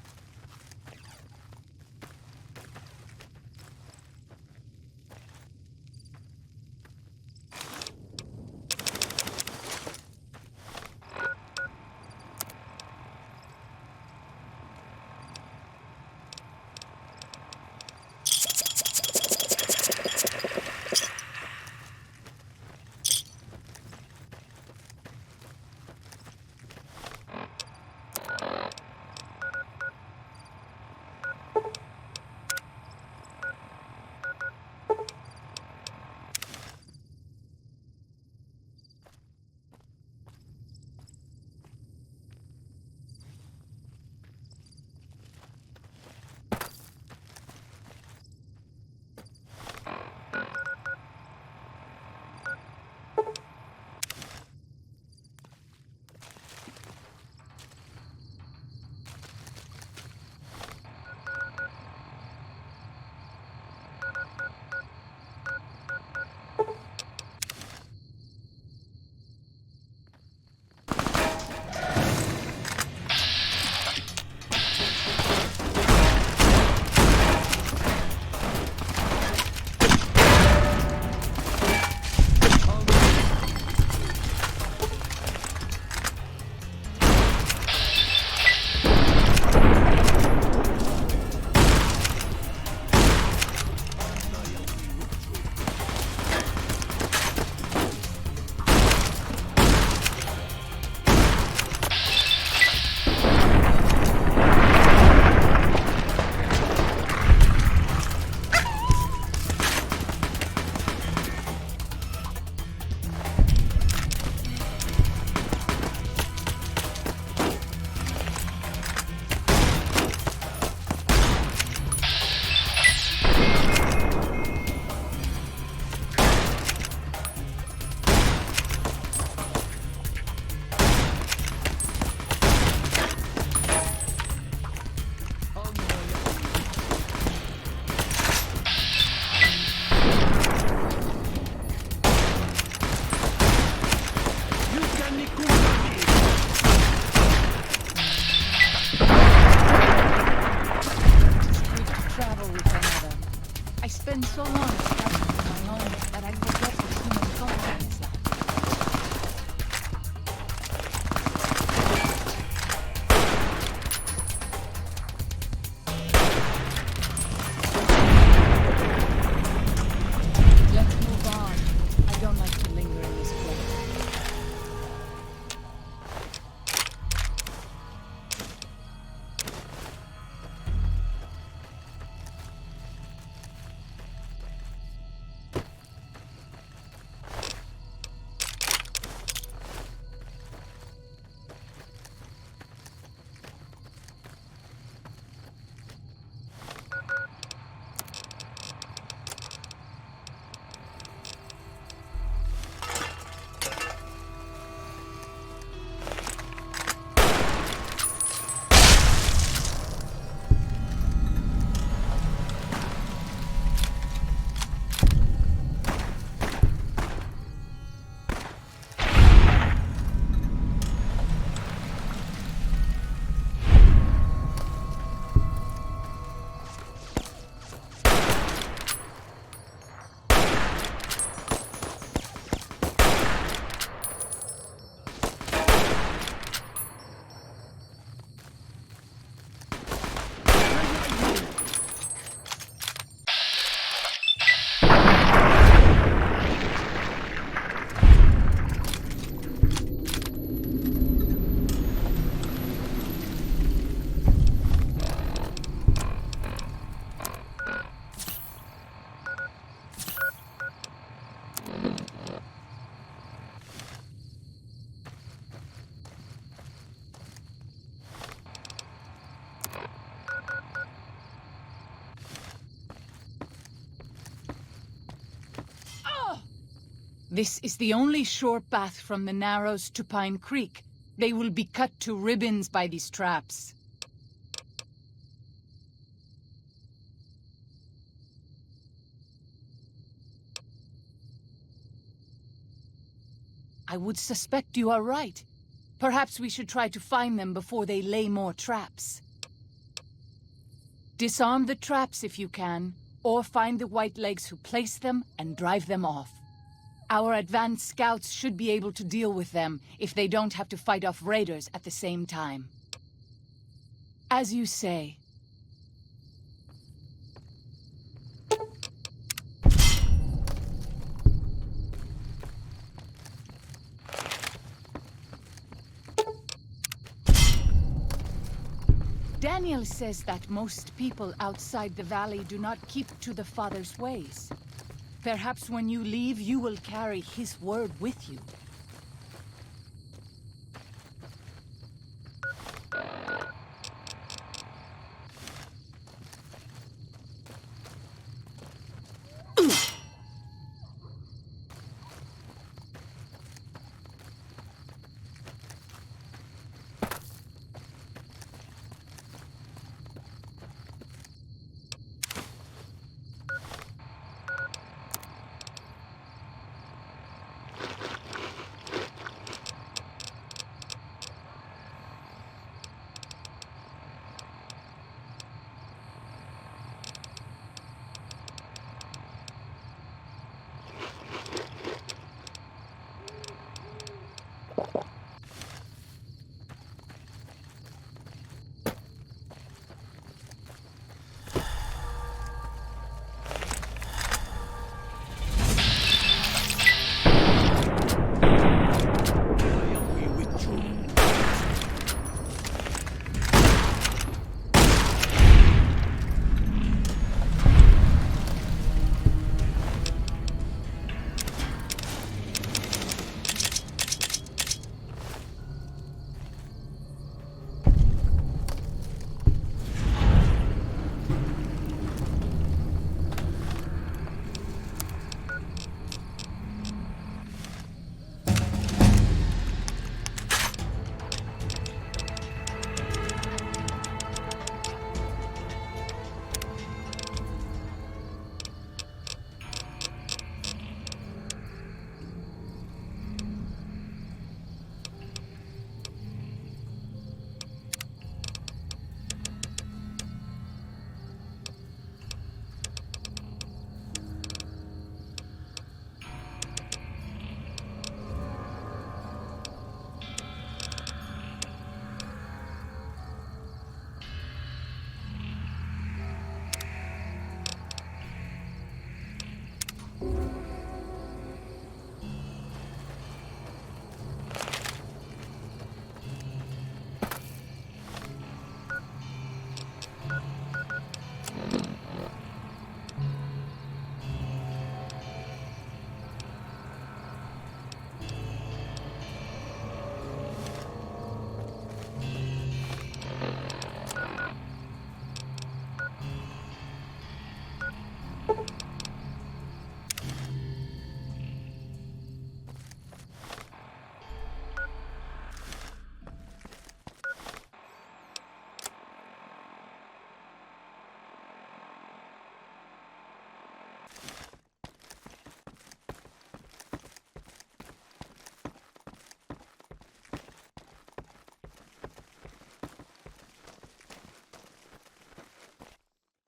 This is the only short path from the Narrows to Pine Creek. They will be cut to ribbons by these traps. I would suspect you are right. Perhaps we should try to find them before they lay more traps. Disarm the traps if you can, or find the Whitelegs who placed them and drive them off. Our advanced scouts should be able to deal with them if they don't have to fight off raiders at the same time. As you say. Daniel says that most people outside the valley do not keep to the Father's ways. Perhaps when you leave, you will carry his word with you.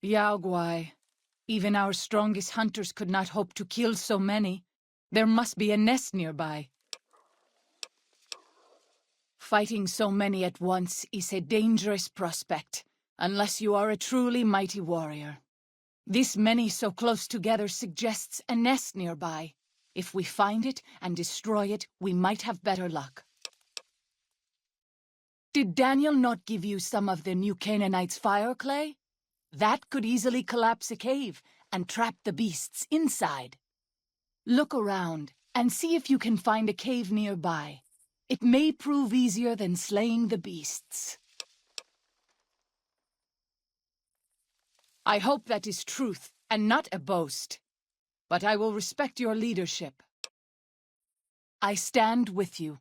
Yaogwai. Even our strongest hunters could not hope to kill so many. There must be a nest nearby. Fighting so many at once is a dangerous prospect, unless you are a truly mighty warrior. This many so close together suggests a nest nearby. If we find it and destroy it, we might have better luck. Did Daniel not give you some of the new Canaanites' fire clay? That could easily collapse a cave and trap the beasts inside. Look around and see if you can find a cave nearby. It may prove easier than slaying the beasts. I hope that is truth and not a boast, but I will respect your leadership. I stand with you.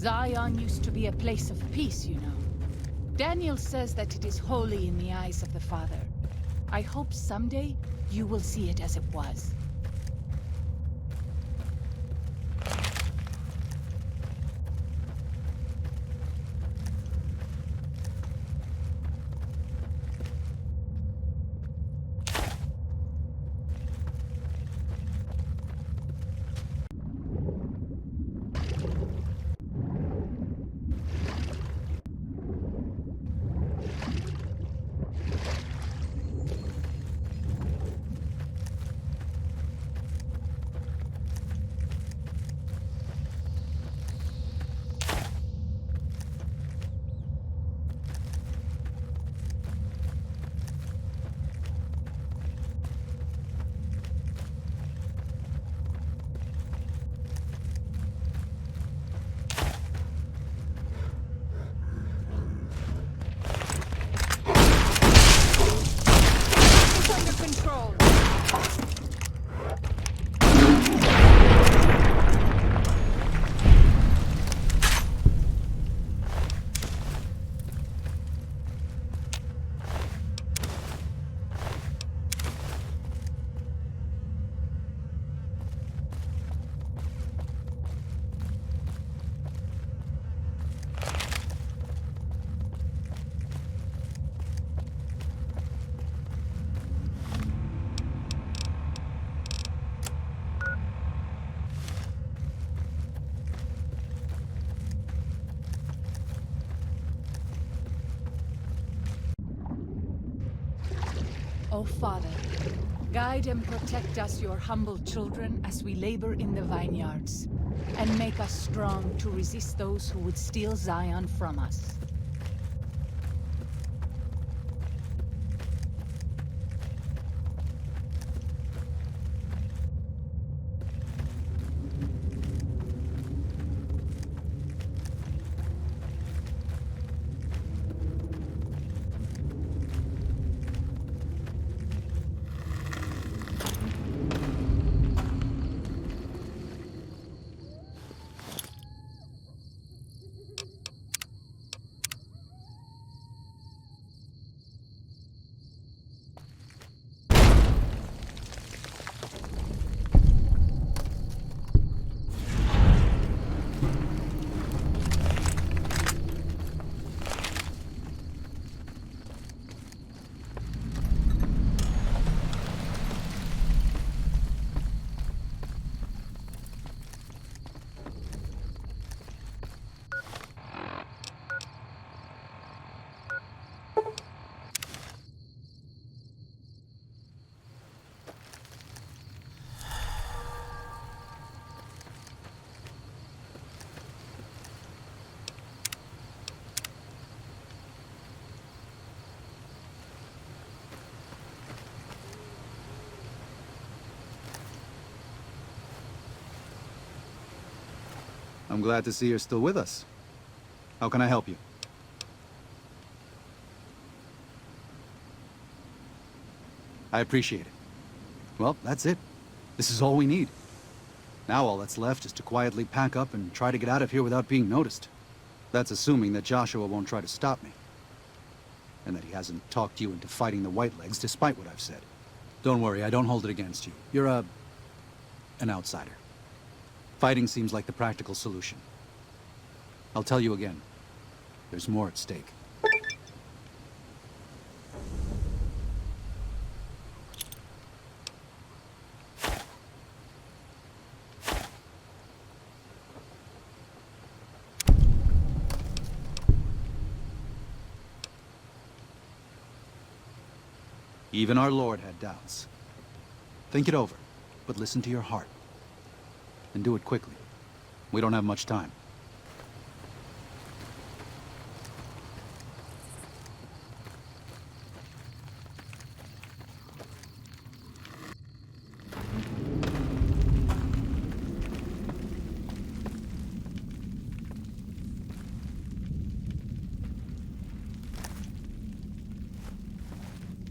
Zion used to be a place of peace, you know. Daniel says that it is holy in the eyes of the Father. I hope someday you will see it as it was. O Father, guide and protect us, your humble children, as we labor in the vineyards, and make us strong to resist those who would steal Zion from us. I'm glad to see you're still with us. How can I help you? I appreciate it. Well, that's it. This is all we need. Now all that's left is to quietly pack up and try to get out of here without being noticed. That's assuming that Joshua won't try to stop me. And that he hasn't talked you into fighting the Whitelegs despite what I've said. Don't worry, I don't hold it against you. You're an outsider. Fighting seems like the practical solution. I'll tell you again. There's more at stake. Even our Lord had doubts. Think it over, but listen to your heart. And do it quickly. We don't have much time.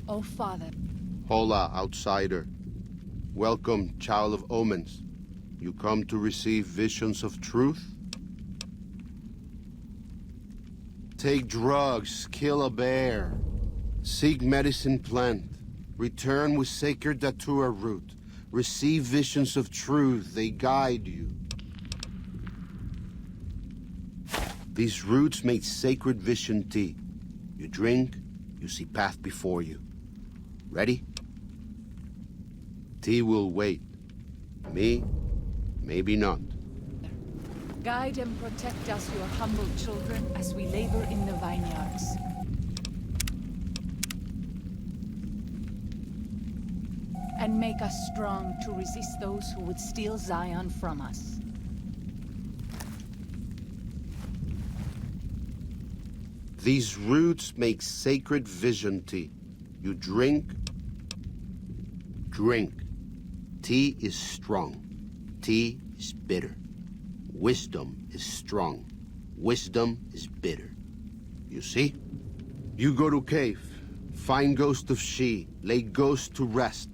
O Father. Hola, outsider. Welcome, child of omens. You come to receive visions of truth? Take drugs, kill a bear. Seek medicine plant. Return with sacred datura root. Receive visions of truth, they guide you. These roots make sacred vision tea. You drink, you see path before you. Ready? Tea will wait. Me, maybe not. Guide and protect us, your humble children, as we labor in the vineyards. And make us strong to resist those who would steal Zion from us. These roots make sacred vision tea. You drink, drink. Tea is strong. Tea is bitter. Wisdom is strong. Wisdom is bitter. You see? You go to cave, find ghost of she, lay ghost to rest.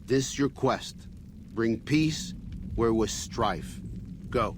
This your quest. Bring peace where was strife. Go.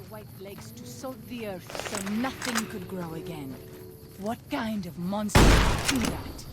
White legs to salt the earth so nothing could grow again. What kind of monster would do that?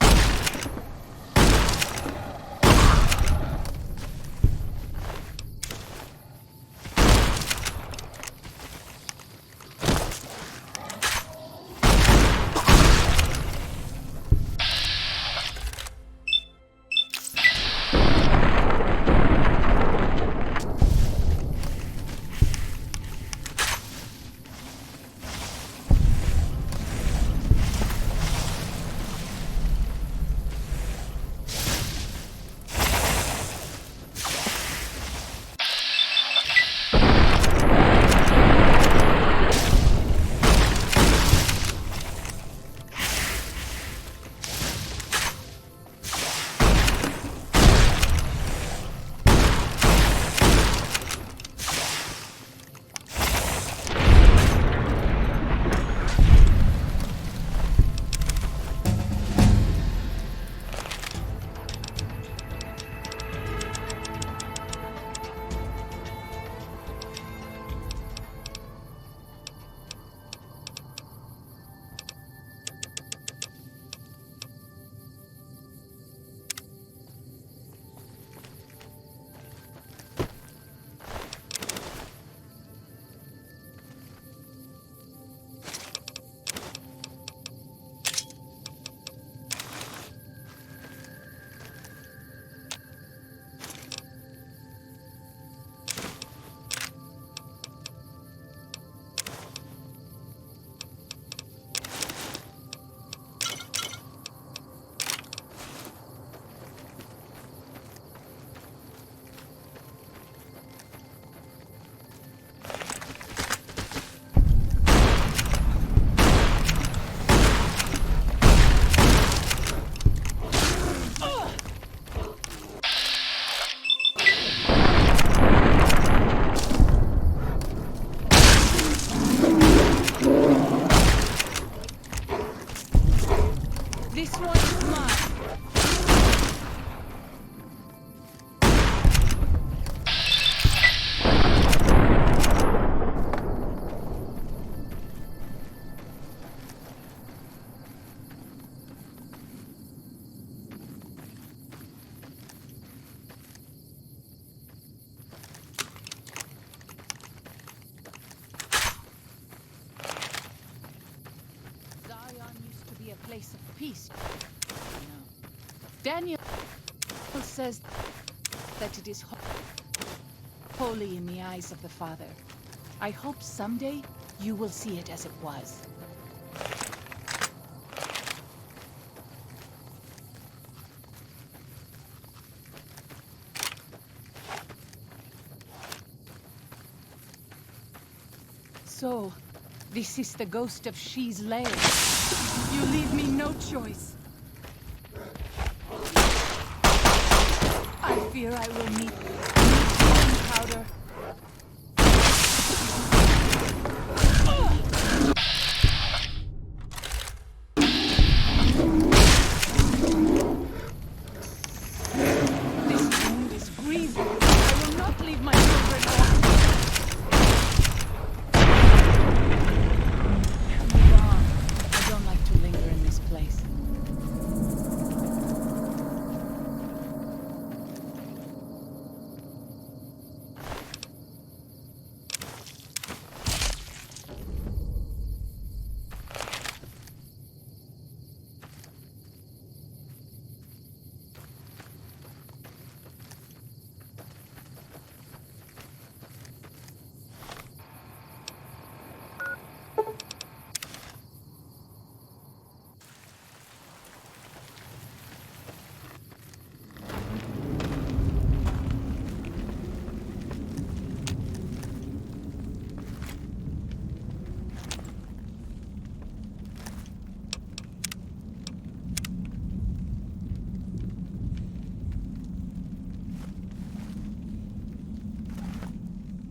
one is mine. Place of peace. No. Daniel says that it is holy in the eyes of the Father. I hope someday you will see it as it was. So, this is the ghost of She's lair. You leave me no choice. I fear I will meet powder. This wound is grievous. I will not leave my children alone. Move on. I don't like to linger in this place.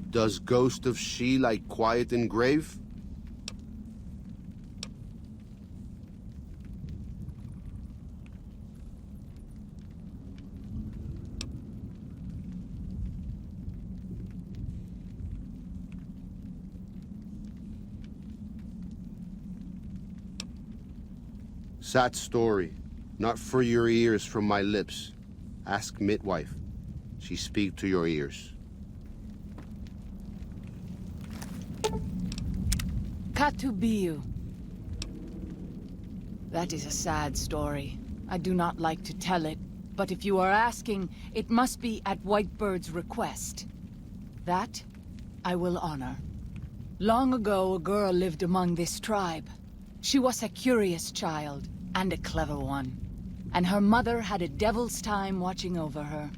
Does Ghost of She like quiet and grave? Sad story, not for your ears from my lips. Ask midwife. She speak to your ears. Katubiu. That is a sad story. I do not like to tell it, but if you are asking, it must be at Whitebird's request. That I will honor. Long ago, a girl lived among this tribe. She was a curious child, and a clever one. And her mother had a devil's time watching over her.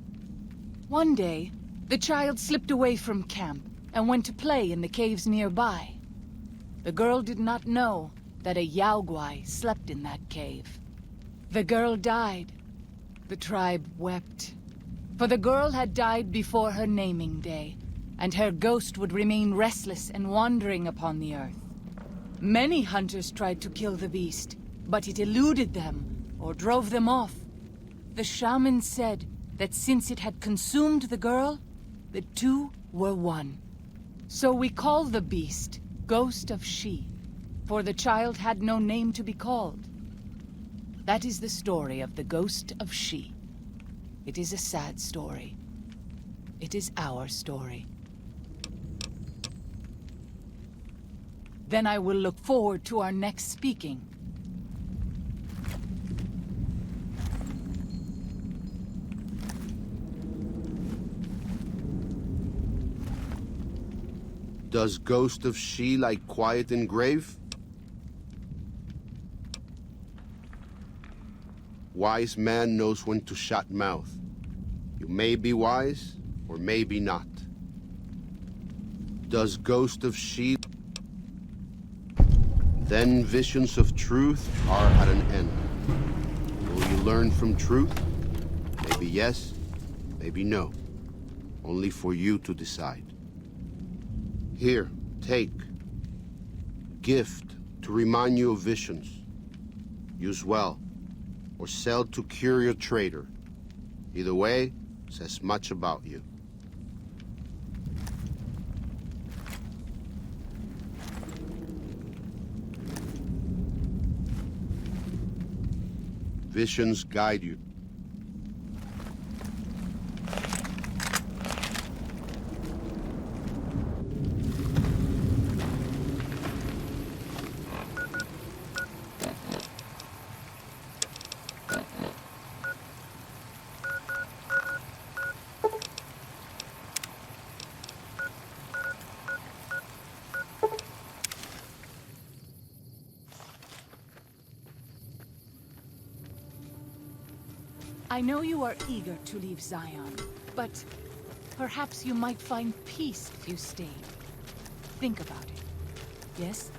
One day, the child slipped away from camp and went to play in the caves nearby. The girl did not know that a Yaogwai slept in that cave. The girl died. The tribe wept. For the girl had died before her naming day, and her ghost would remain restless and wandering upon the earth. Many hunters tried to kill the beast, but it eluded them or drove them off. The shaman said that since it had consumed the girl, the two were one. So we call the beast Ghost of She, for the child had no name to be called. That is the story of the Ghost of She. It is a sad story. It is our story. Then I will look forward to our next speaking. Does Ghost of She like quiet and grave? Wise man knows when to shut mouth. You may be wise, or maybe not. Does Ghost of She... Then visions of truth are at an end. Will you learn from truth? Maybe yes, maybe no. Only for you to decide. Here, take. Gift to remind you of visions. Use well. or sell to courier trader. Either way, says much about you. Visions guide you. I know you are eager to leave Zion, but perhaps you might find peace if you stayed. Think about it. Yes?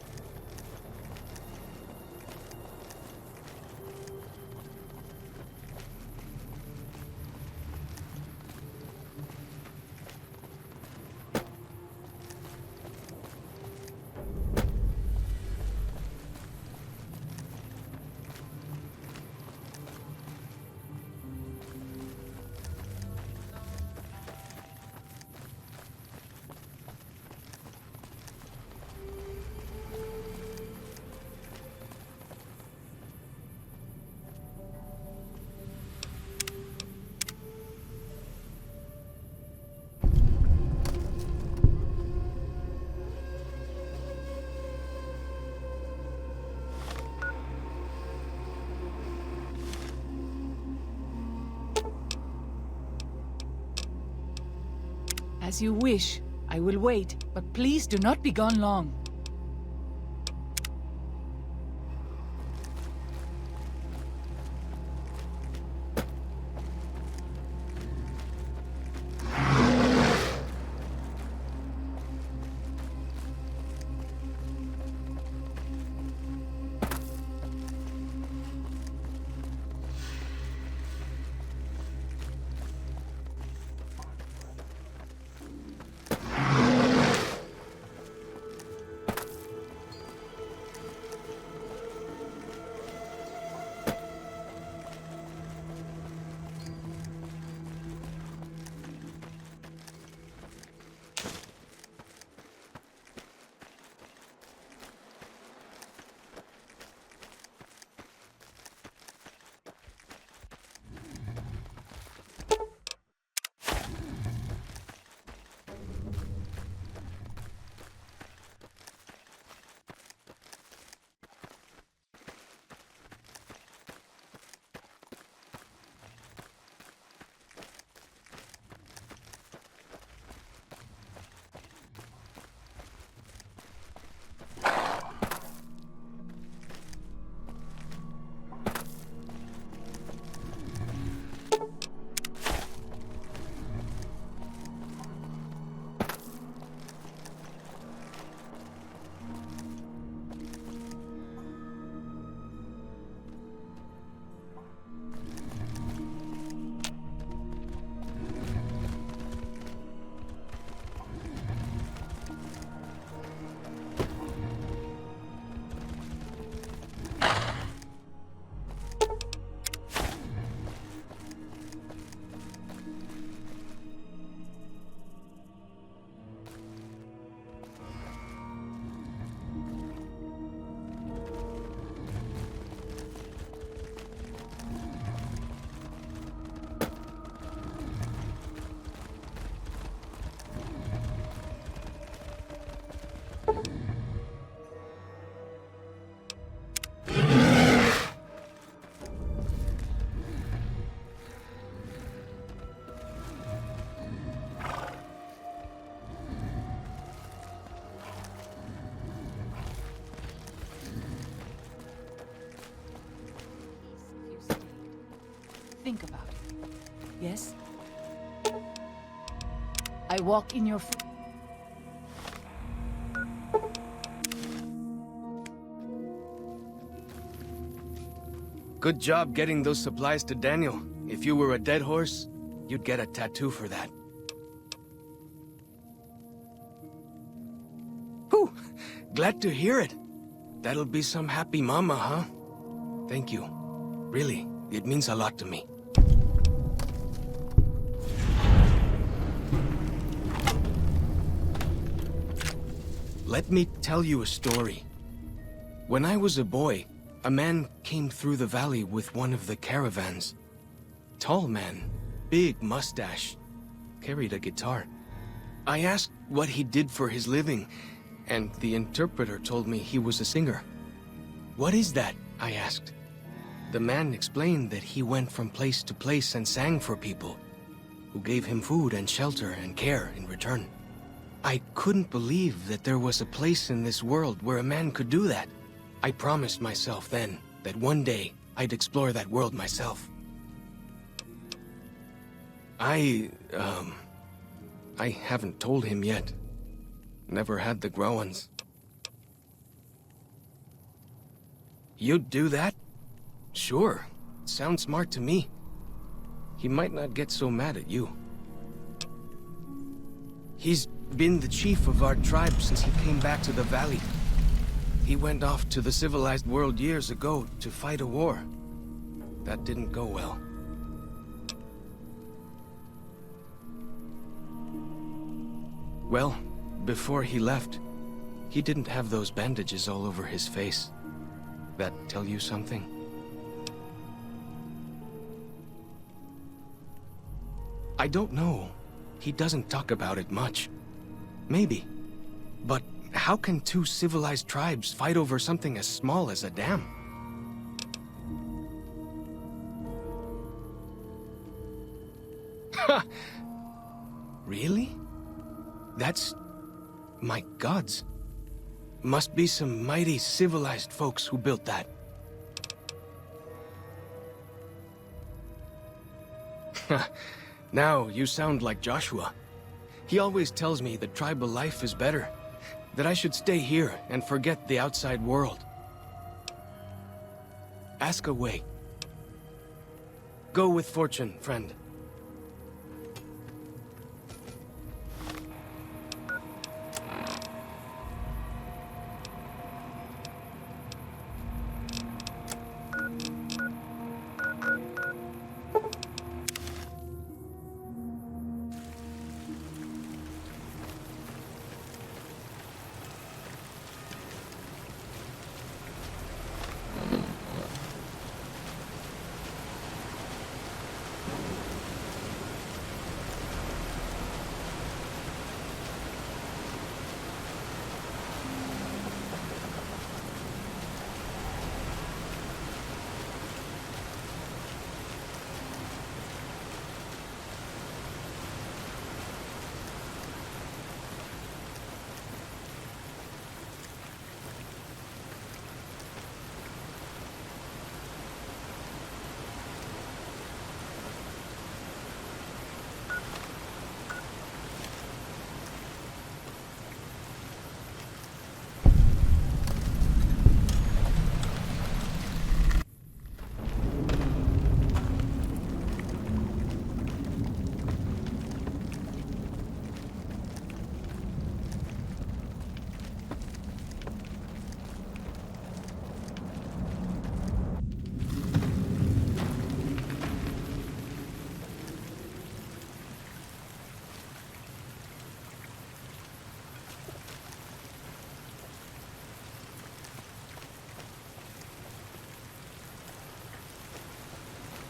As you wish. I will wait, but please do not be gone long. Think about it. Yes? I walk in your foot. Good job getting those supplies to Daniel. If you were a dead horse, you'd get a tattoo for that. Whew! Glad to hear it. That'll be some happy mama, huh? Thank you. Really. It means a lot to me. Let me tell you a story. When I was a boy, a man came through the valley with one of the caravans. Tall man, big mustache, carried a guitar. I asked what he did for his living, and the interpreter told me he was a singer. "What is that?" I asked. The man explained that he went from place to place and sang for people, who gave him food and shelter and care in return. I couldn't believe that there was a place in this world where a man could do that. I promised myself then that one day I'd explore that world myself. I haven't told him yet. Never had the growins. You'd do that? Sure. Sounds smart to me. He might not get so mad at you. He's been the chief of our tribe since he came back to the valley. He went off to the civilized world years ago to fight a war. That didn't go well. Well, before he left, he didn't have those bandages all over his face. That tell you something? I don't know. He doesn't talk about it much. Maybe. But how can two civilized tribes fight over something as small as a dam? Ha! Really? That's... my gods. Must be some mighty civilized folks who built that. Now you sound like Joshua. He always tells me that tribal life is better, that I should stay here and forget the outside world. Ask away. Go with fortune, friend.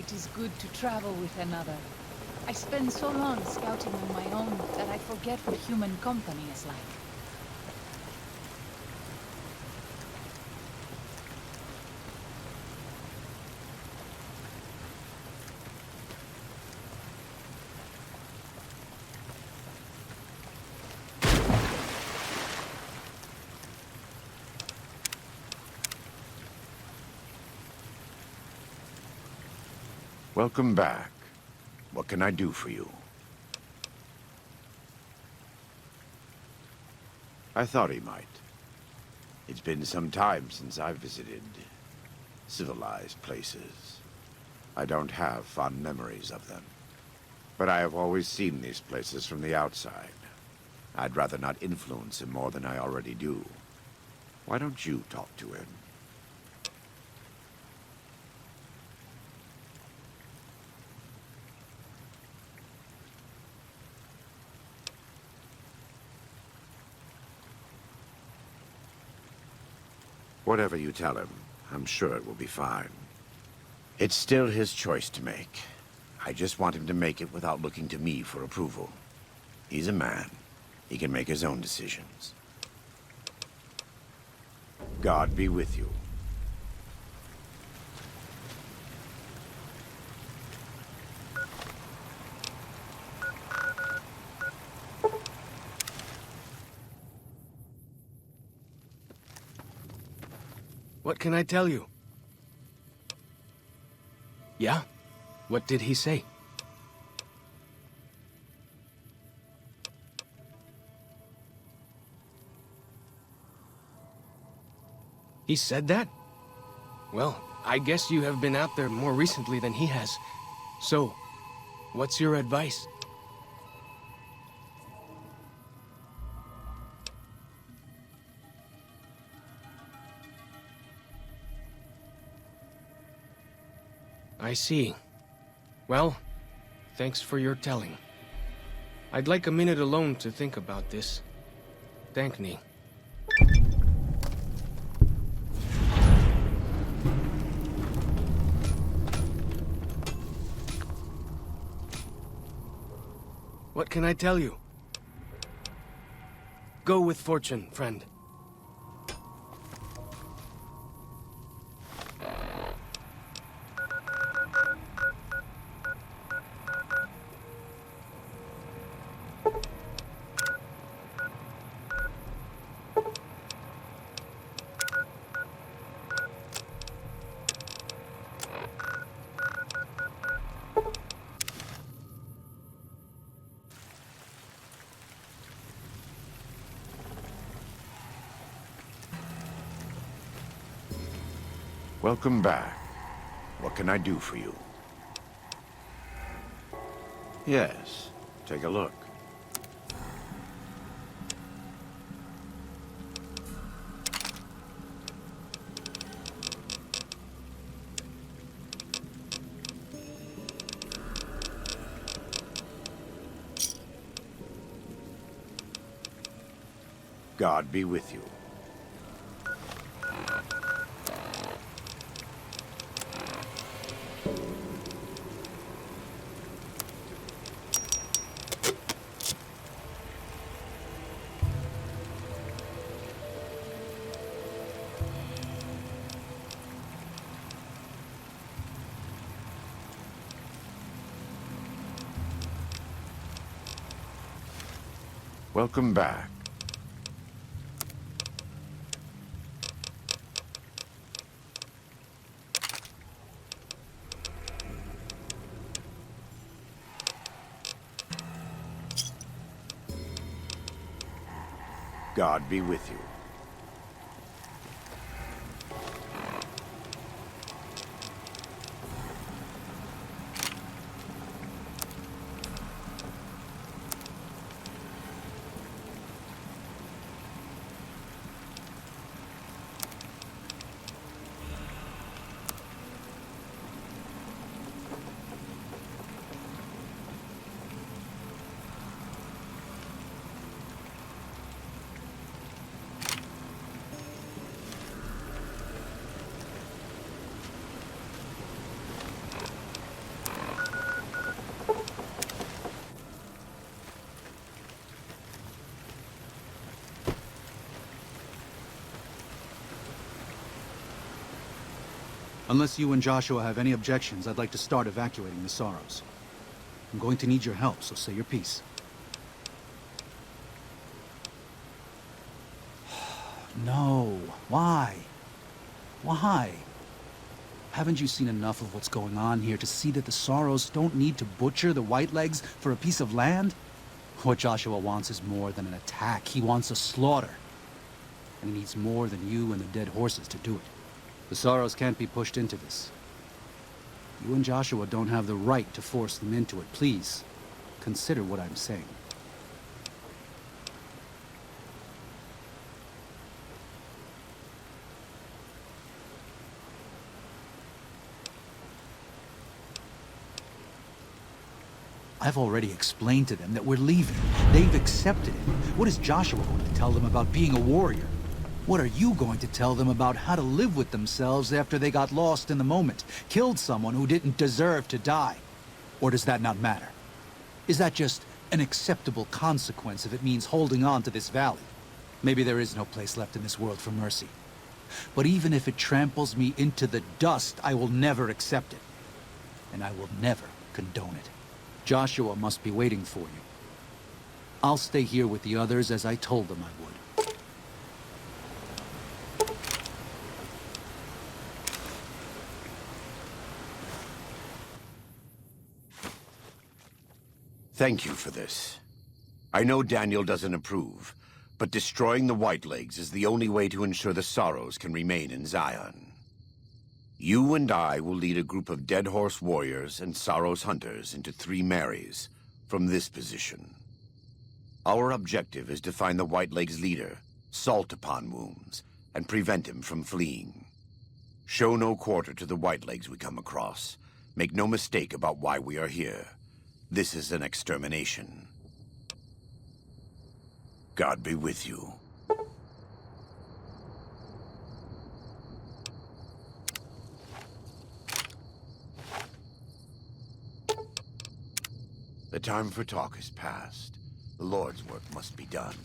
It is good to travel with another. I spend so long scouting on my own that I forget what human company is like. Welcome back. What can I do for you? I thought he might. It's been some time since I've visited civilized places. I don't have fond memories of them. But I have always seen these places from the outside. I'd rather not influence him more than I already do. Why don't you talk to him? Whatever you tell him, I'm sure it will be fine. It's still his choice to make. I just want him to make it without looking to me for approval. He's a man. He can make his own decisions. God be with you. What can I tell you? Yeah? What did he say? He said that? Well, I guess you have been out there more recently than he has. So, what's your advice? I see. Well, thanks for your telling. I'd like a minute alone to think about this. Thank me. What can I tell you? Go with fortune, friend. Welcome back. What can I do for you? Yes, take a look. God be with you. Welcome back. God be with you. Unless you and Joshua have any objections, I'd like to start evacuating the Sorrows. I'm going to need your help, so say your piece. No. Why? Why? Haven't you seen enough of what's going on here to see that the Sorrows don't need to butcher the Whitelegs for a piece of land? What Joshua wants is more than an attack. He wants a slaughter. And he needs more than you and the dead horses to do it. The Sorrows can't be pushed into this. You and Joshua don't have the right to force them into it. Please, consider what I'm saying. I've already explained to them that we're leaving. They've accepted it. What is Joshua going to tell them about being a warrior? What are you going to tell them about how to live with themselves after they got lost in the moment, killed someone who didn't deserve to die? Or does that not matter? Is that just an acceptable consequence if it means holding on to this valley? Maybe there is no place left in this world for mercy. But even if it tramples me into the dust, I will never accept it. And I will never condone it. Joshua must be waiting for you. I'll stay here with the others as I told them I would. Thank you for this. I know Daniel doesn't approve, but destroying the Whitelegs is the only way to ensure the Sorrows can remain in Zion. You and I will lead a group of Dead Horse warriors and Sorrows hunters into 3 Marys from this position. Our objective is to find the Whitelegs' leader, Salt Upon Wounds, and prevent him from fleeing. Show no quarter to the Whitelegs we come across. Make no mistake about why we are here. This is an extermination. God be with you. The time for talk is past. The Lord's work must be done.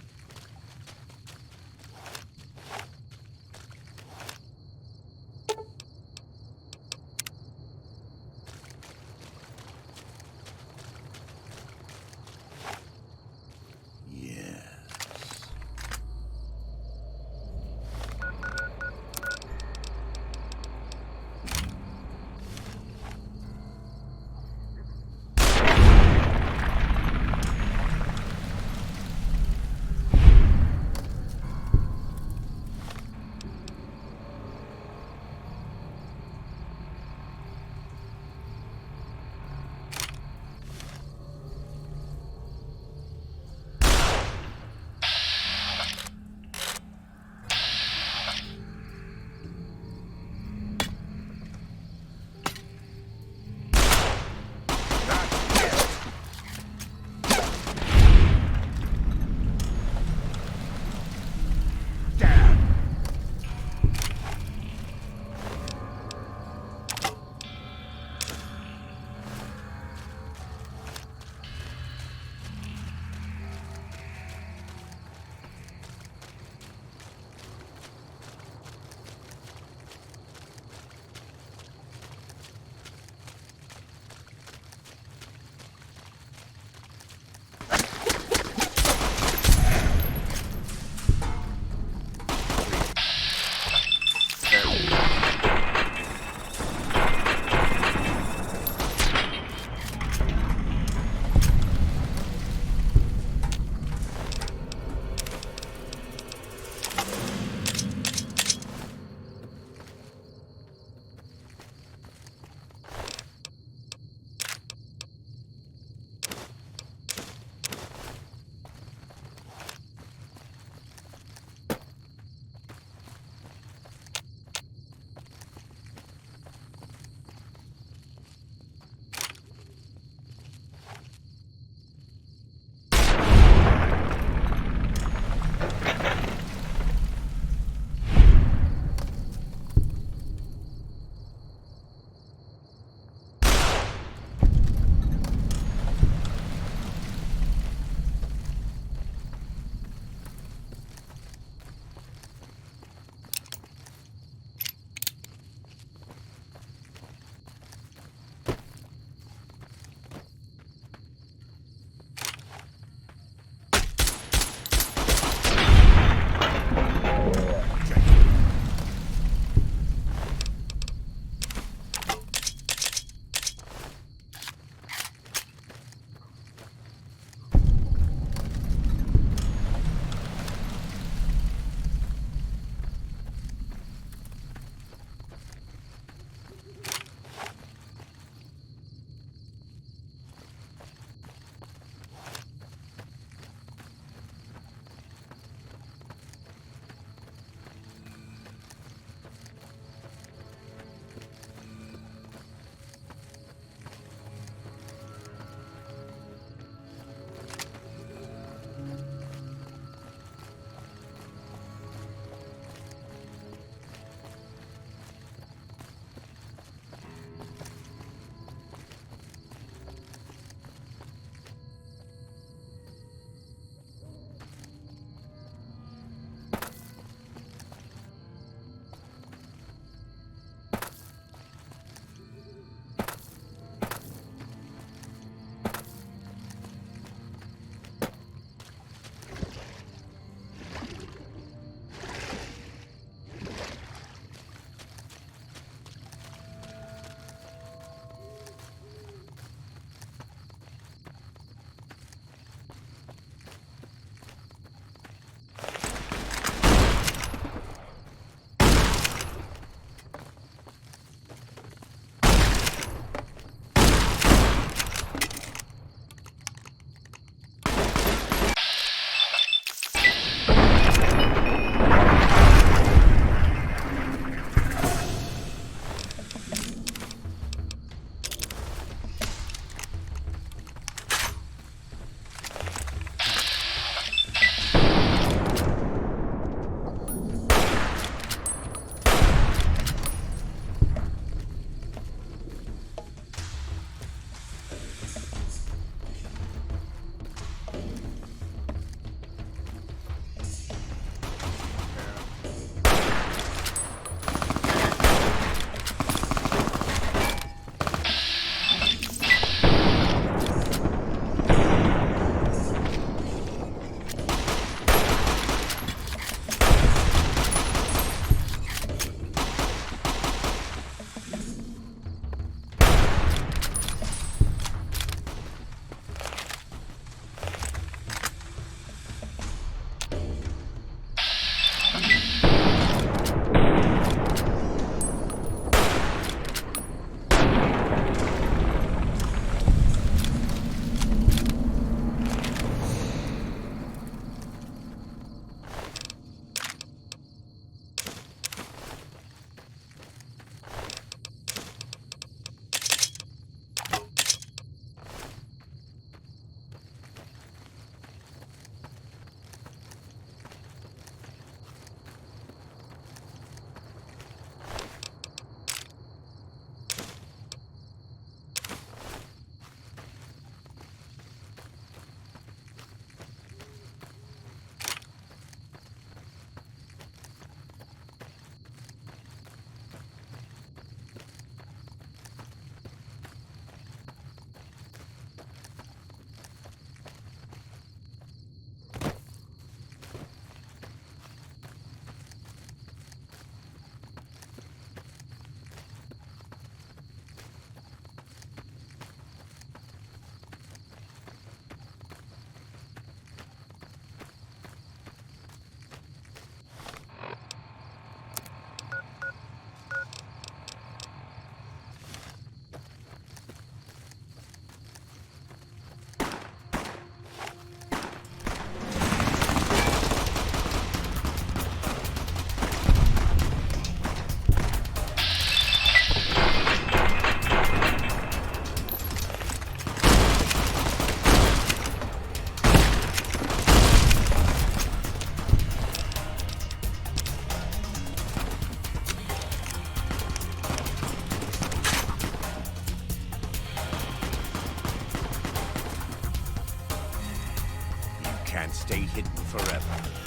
can't stay hidden forever.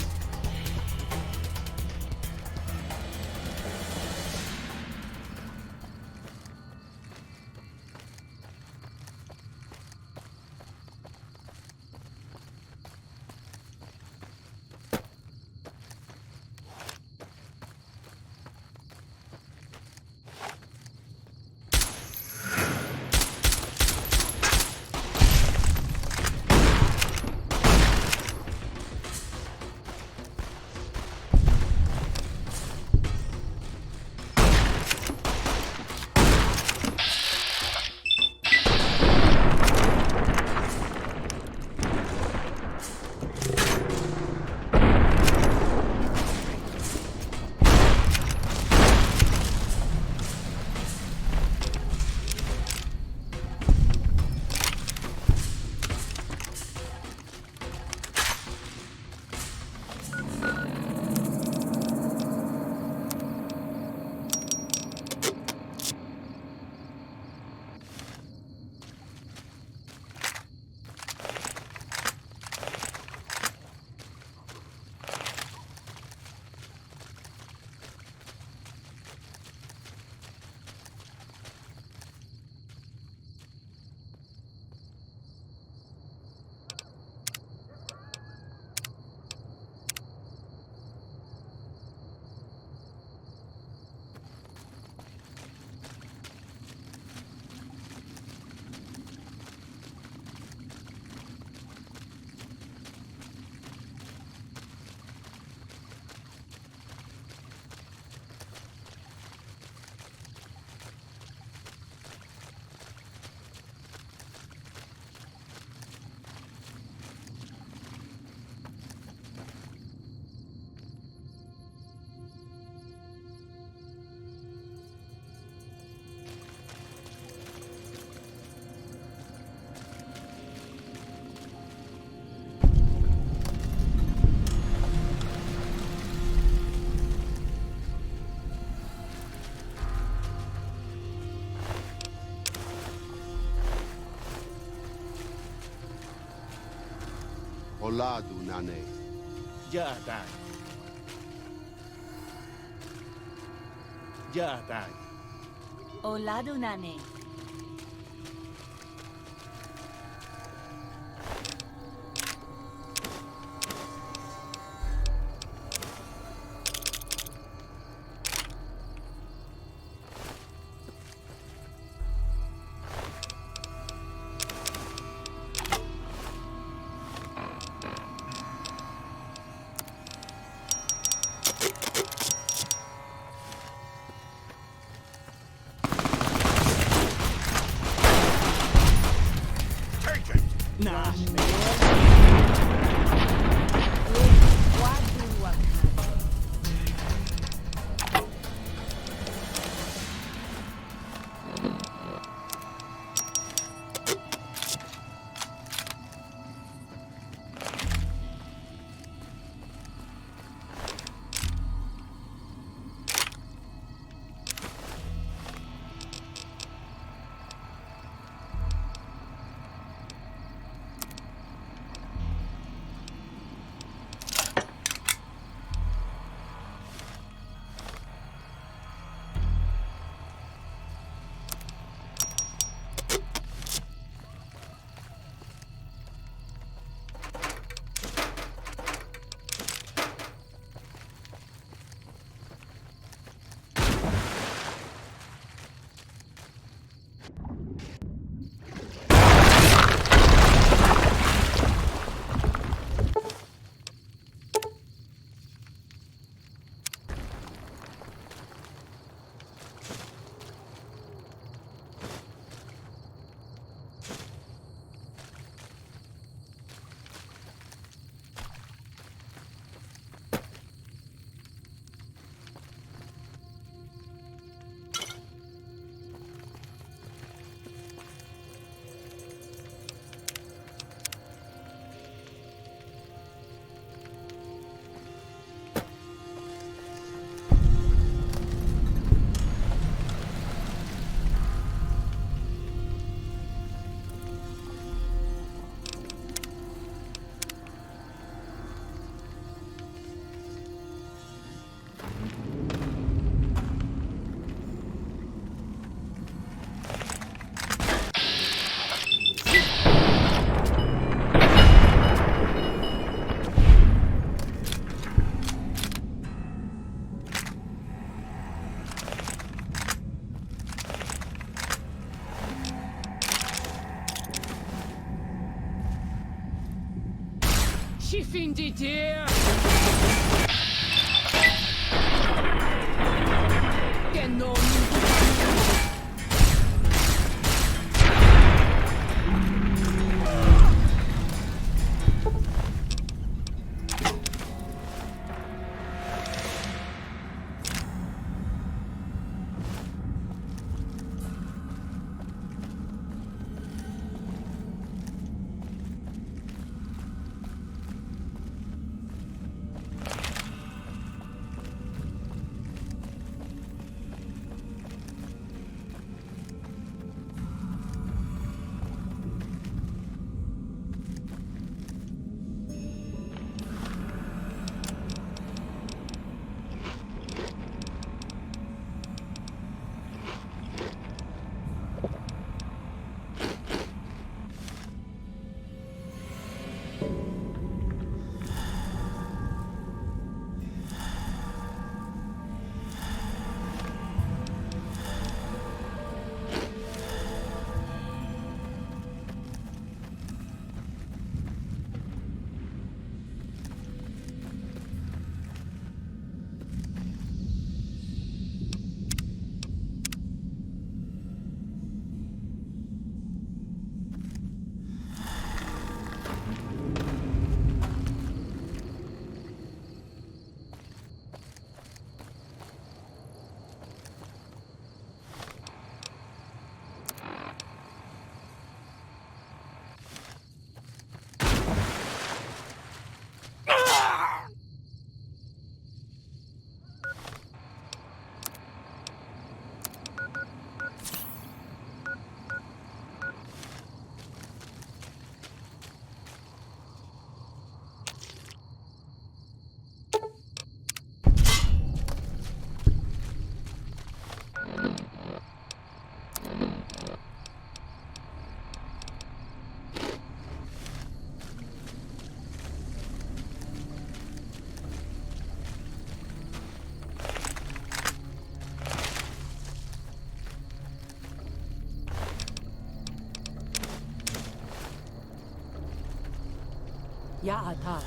Oladu nane. Ya tag. Ya tag. Oladunane. she findet hier? Genau. Ja, Atar.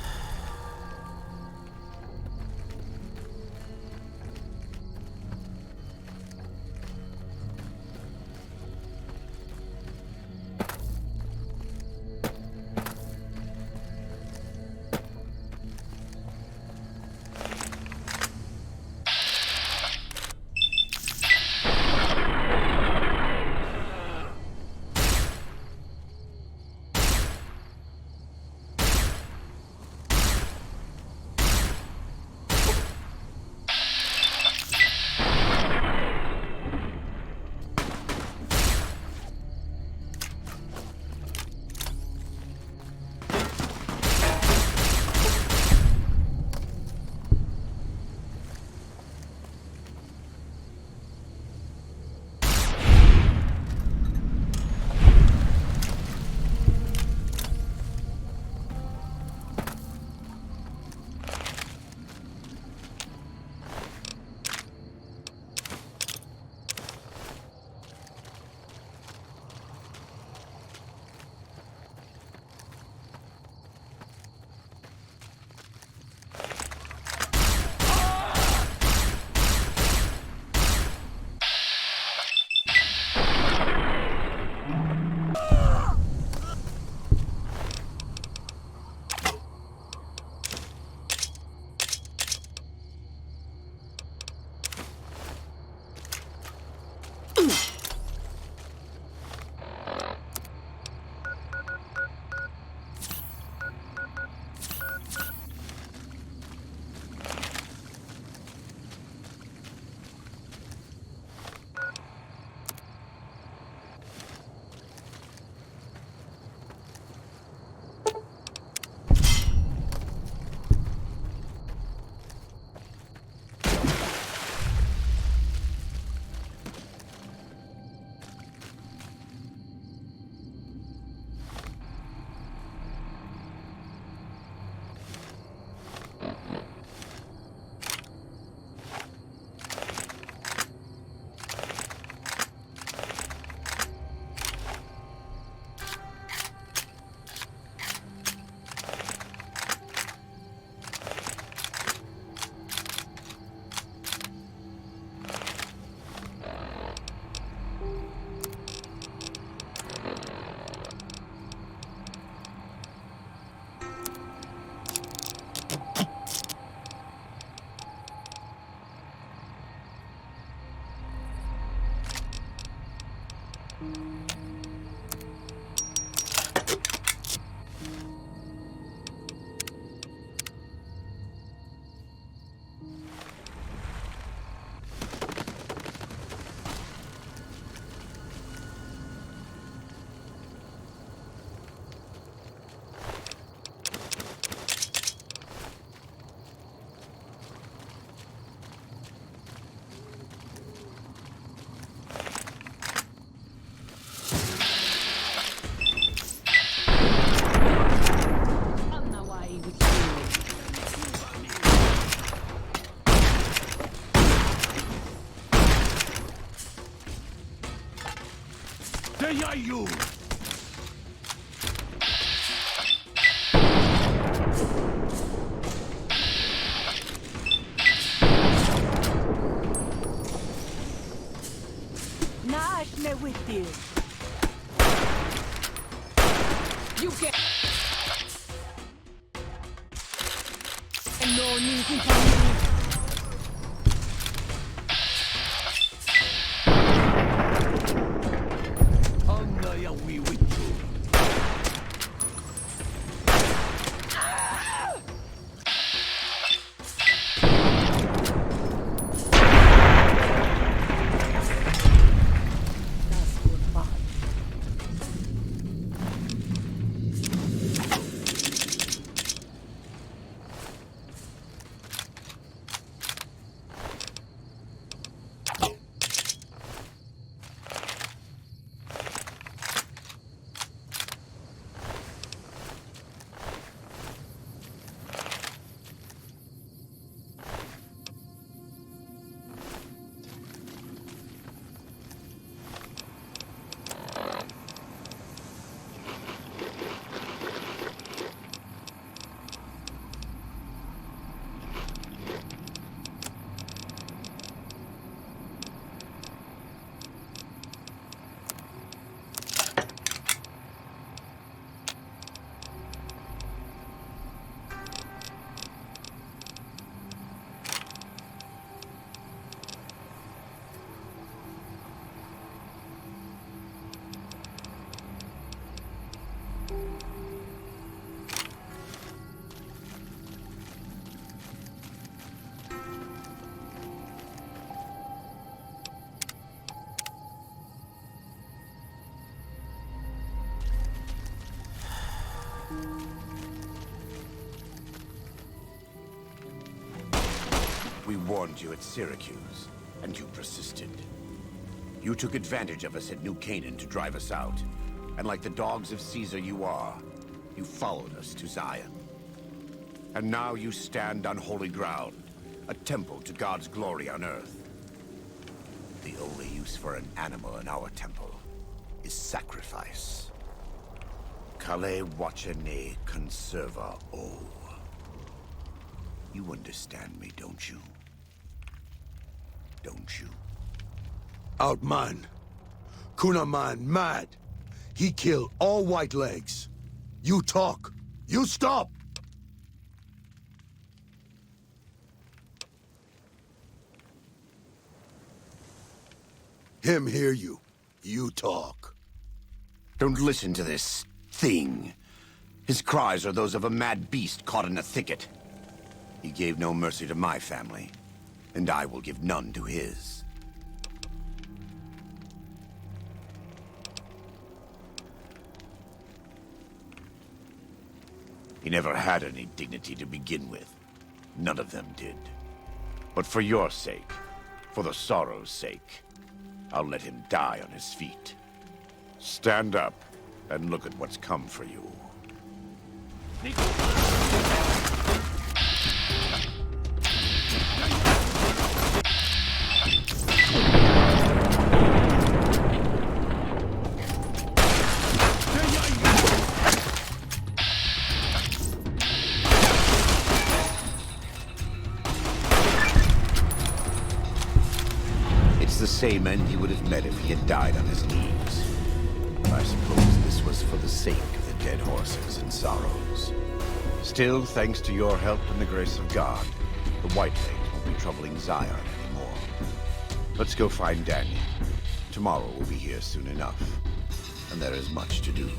They are you! Nash me with you. You get. No need to tell me. We warned you at Syracuse, and you persisted. You took advantage of us at New Canaan to drive us out. And like the dogs of Caesar you are, you followed us to Zion. And now you stand on holy ground, a temple to God's glory on earth. The only use for an animal in our temple is sacrifice. Kale wachane conserva o. You understand me, don't you? Don't you? Outman. Kunaman mad. He killed all white legs. You talk. You stop. Him hear you. You talk. Don't listen to this thing. His cries are those of a mad beast caught in a thicket. He gave no mercy to my family, and I will give none to his. He never had any dignity to begin with. None of them did. But for your sake, for the sorrow's sake, I'll let him die on his feet. Stand up and look at what's come for you. The same end he would have met if he had died on his knees. I suppose this was for the sake of the dead horses and sorrows. Still, thanks to your help and the grace of God, the White Legs won't be troubling Zion anymore. Let's go find Daniel. Tomorrow will be here soon enough, and there is much to do.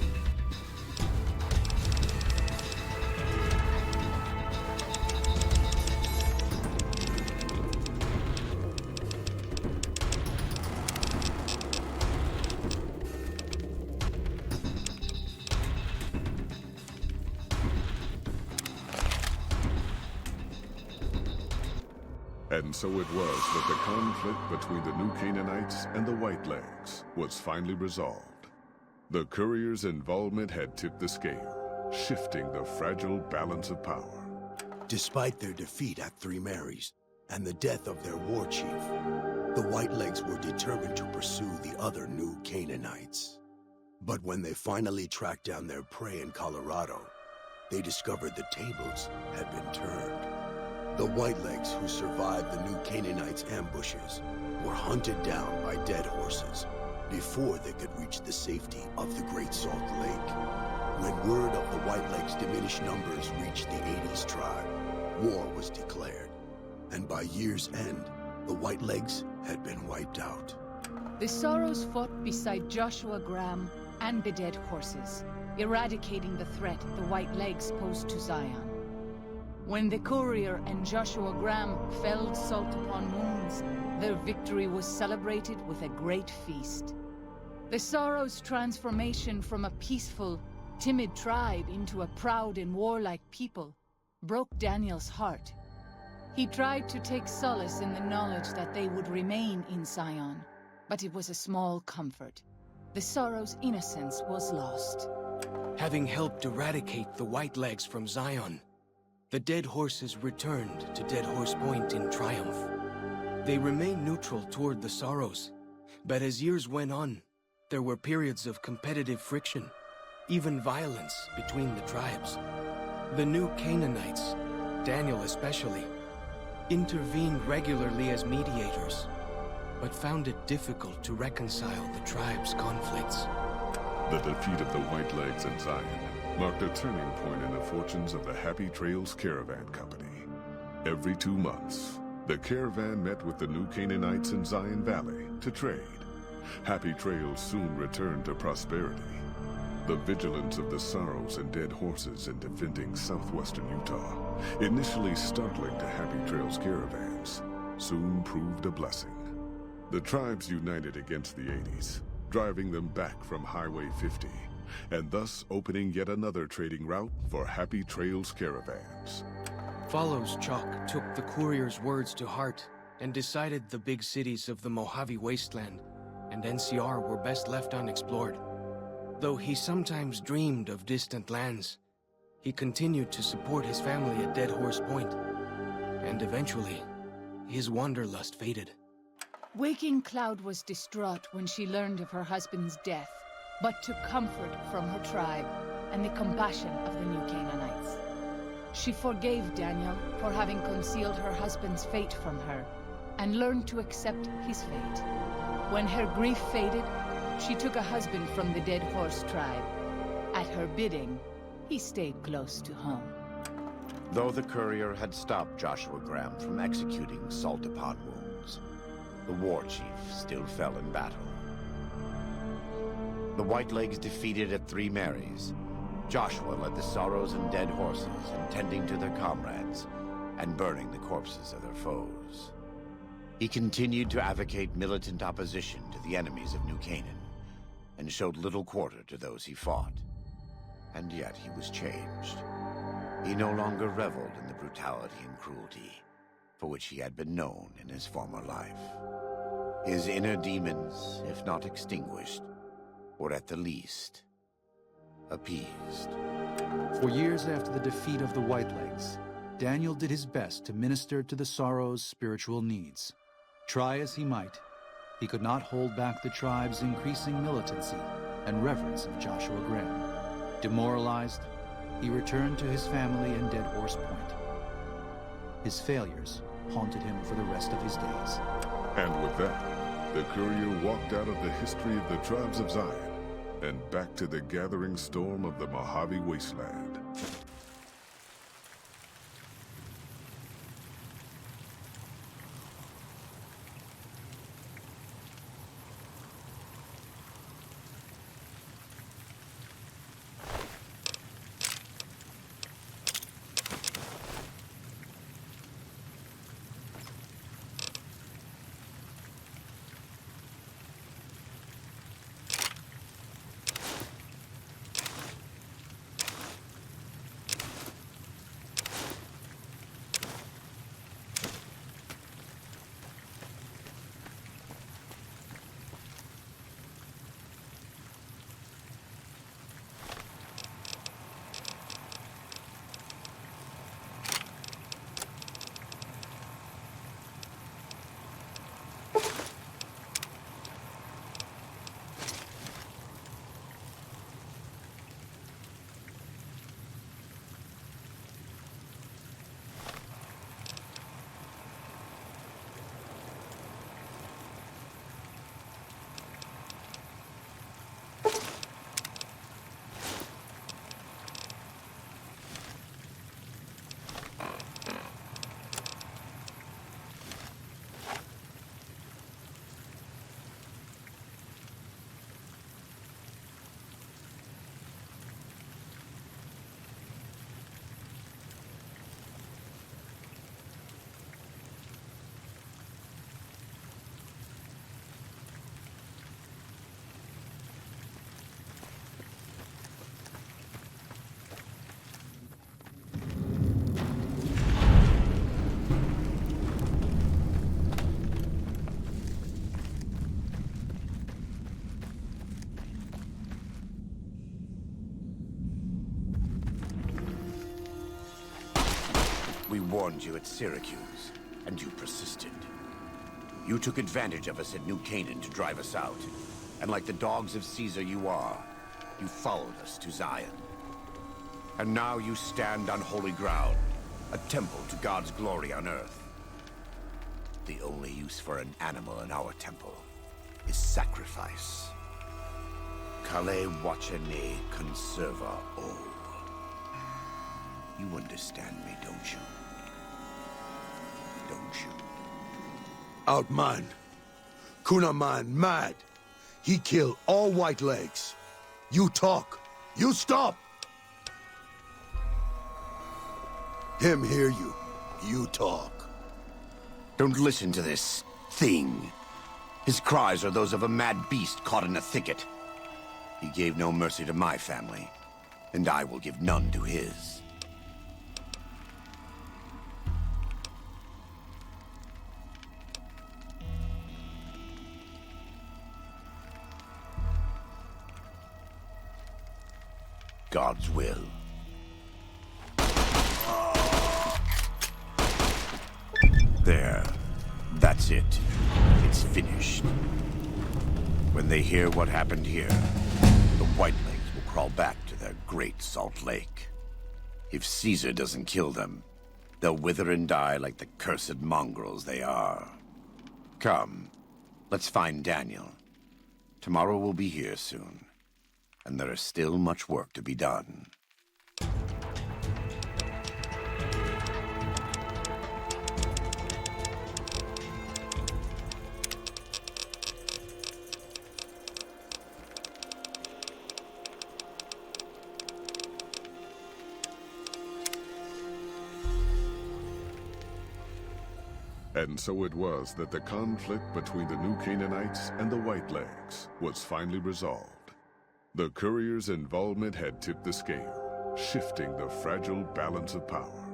And so it was that the conflict between the New Canaanites and the Whitelegs was finally resolved. The courier's involvement had tipped the scale, shifting the fragile balance of power. Despite their defeat at Three Marys and the death of their war chief, the Whitelegs were determined to pursue the other New Canaanites. But when they finally tracked down their prey in Colorado, they discovered the tables had been turned. The Whitelegs who survived the New Canaanites' ambushes were hunted down by dead horses before they could reach the safety of the Great Salt Lake. When word of the Whitelegs' diminished numbers reached the 80s tribe, war was declared, and by year's end, the Whitelegs had been wiped out. The Sorrows fought beside Joshua Graham and the dead horses, eradicating the threat the Whitelegs posed to Zion. When the courier and Joshua Graham felled Salt upon Wounds, their victory was celebrated with a great feast. The Sorrows' transformation from a peaceful, timid tribe into a proud and warlike people broke Daniel's heart. He tried to take solace in the knowledge that they would remain in Zion, but it was a small comfort. The Sorrows' innocence was lost. Having helped eradicate the Whitelegs from Zion, the dead horses returned to Dead Horse Point in triumph. They remained neutral toward the Sorrows, but as years went on, there were periods of competitive friction, even violence between the tribes. The New Canaanites, Daniel especially, intervened regularly as mediators, but found it difficult to reconcile the tribes' conflicts. The defeat of the Whitelegs in Zion marked a turning point in the fortunes of the Happy Trails Caravan Company. Every 2 months, the caravan met with the New Canaanites in Zion Valley to trade. Happy Trails soon returned to prosperity. The vigilance of the Sorrows and dead horses in defending southwestern Utah, initially startling to Happy Trails caravans, soon proved a blessing. The tribes united against the 80s, driving them back from Highway 50, and thus opening yet another trading route for Happy Trails caravans. Follows Chalk took the courier's words to heart and decided the big cities of the Mojave Wasteland and NCR were best left unexplored. Though he sometimes dreamed of distant lands, he continued to support his family at Dead Horse Point, and eventually, his wanderlust faded. Waking Cloud was distraught when she learned of her husband's death, but took comfort from her tribe and the compassion of the New Canaanites. She forgave Daniel for having concealed her husband's fate from her, and learned to accept his fate. When her grief faded, she took a husband from the Dead Horse tribe. At her bidding, he stayed close to home. Though the courier had stopped Joshua Graham from executing Salt upon Wounds, the war chief still fell in battle. The Whitelegs defeated at Three Marys. Joshua led the Sorrows and dead horses, tending to their comrades and burning the corpses of their foes. He continued to advocate militant opposition to the enemies of New Canaan, and showed little quarter to those he fought. And yet he was changed. He no longer reveled in the brutality and cruelty for which he had been known in his former life. His inner demons, if not extinguished, were at the least appeased. For years after the defeat of the Whitelegs, Daniel did his best to minister to the Sorrows' spiritual needs. Try as he might, he could not hold back the tribe's increasing militancy and reverence of Joshua Graham. Demoralized, he returned to his family in Dead Horse Point. His failures haunted him for the rest of his days. And with that, the courier walked out of the history of the tribes of Zion and back to the gathering storm of the Mojave Wasteland. We warned you at Syracuse, and you persisted. You took advantage of us at New Canaan to drive us out. And like the dogs of Caesar you are, you followed us to Zion. And now you stand on holy ground, a temple to God's glory on earth. The only use for an animal in our temple is sacrifice. Kale wachene conserva o. You understand me, don't you? Don't you? Outman. Kunaman mad. He killed all white legs. You talk. You stop. Him hear you. You talk. Don't listen to this thing. His cries are those of a mad beast caught in a thicket. He gave no mercy to my family, and I will give none to his. God's will. There. That's it. It's finished. When they hear what happened here, the Whitelegs will crawl back to their great Salt Lake. If Caesar doesn't kill them, they'll wither and die like the cursed mongrels they are. Come, let's find Daniel. Tomorrow we'll be here soon, and there is still much work to be done. And so it was that the conflict between the New Canaanites and the Whitelegs was finally resolved. The courier's involvement had tipped the scale, shifting the fragile balance of power.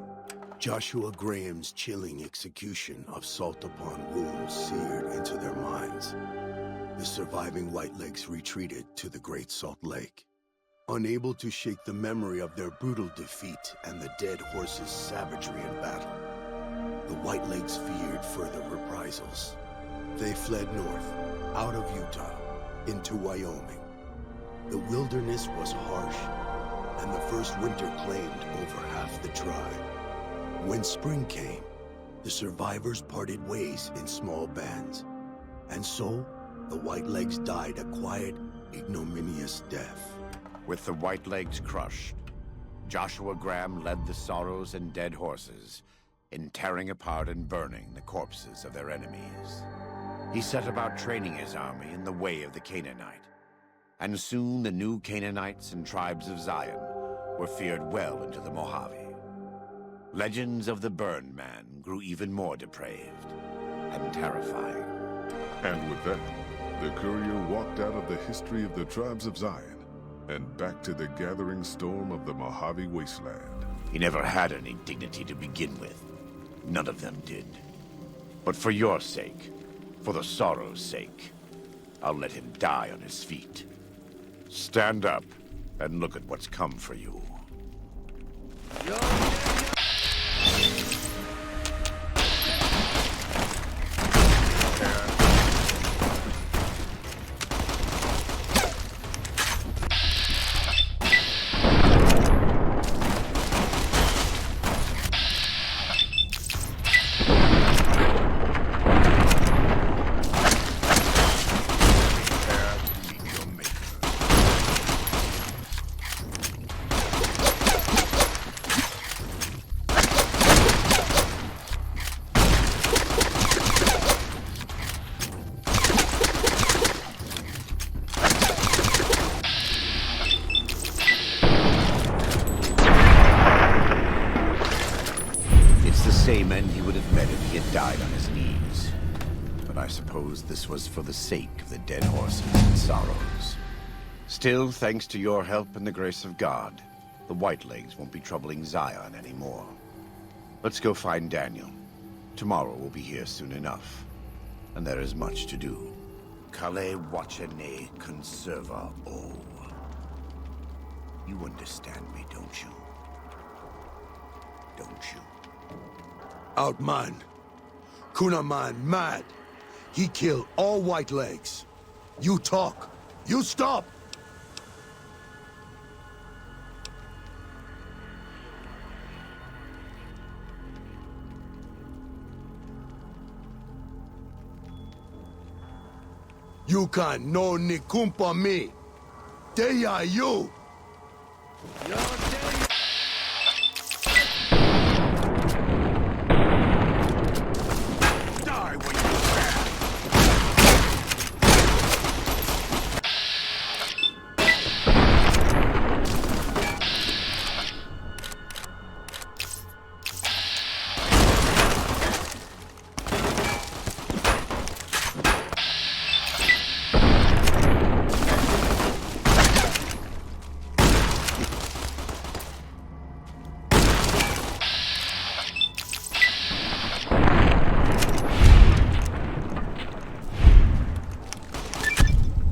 Joshua Graham's chilling execution of salt upon wounds seared into their minds. The surviving Whitelegs retreated to the Great Salt Lake, unable to shake the memory of their brutal defeat and the dead horses' savagery in battle. The Whitelegs feared further reprisals. They fled north, out of Utah, into Wyoming. The wilderness was harsh, and the first winter claimed over half the tribe. When spring came, the survivors parted ways in small bands. And so, the Whitelegs died a quiet, ignominious death. With the Whitelegs crushed, Joshua Graham led the Sorrows and Dead Horses in tearing apart and burning the corpses of their enemies. He set about training his army in the way of the Canaanite, and soon the new Canaanites and tribes of Zion were feared well into the Mojave. Legends of the Burned Man grew even more depraved and terrifying. And with that, the courier walked out of the history of the tribes of Zion and back to the gathering storm of the Mojave wasteland. He never had any dignity to begin with. None of them did. But for your sake, for the Sorrow's sake, I'll let him die on his feet. Stand up and look at what's come for you. Same end he would have met if he had died on his knees. But I suppose this was for the sake of the dead horses and sorrows. Still, thanks to your help and the grace of God, the Whitelegs won't be troubling Zion anymore. Let's go find Daniel. Tomorrow we'll be here soon enough, and there is much to do. Kale wachene conserva o. You understand me, don't you? Don't you? Outman. Kunaman mad. He killed all white legs. You talk. You stop. You can no ni kumpa me. Deya you.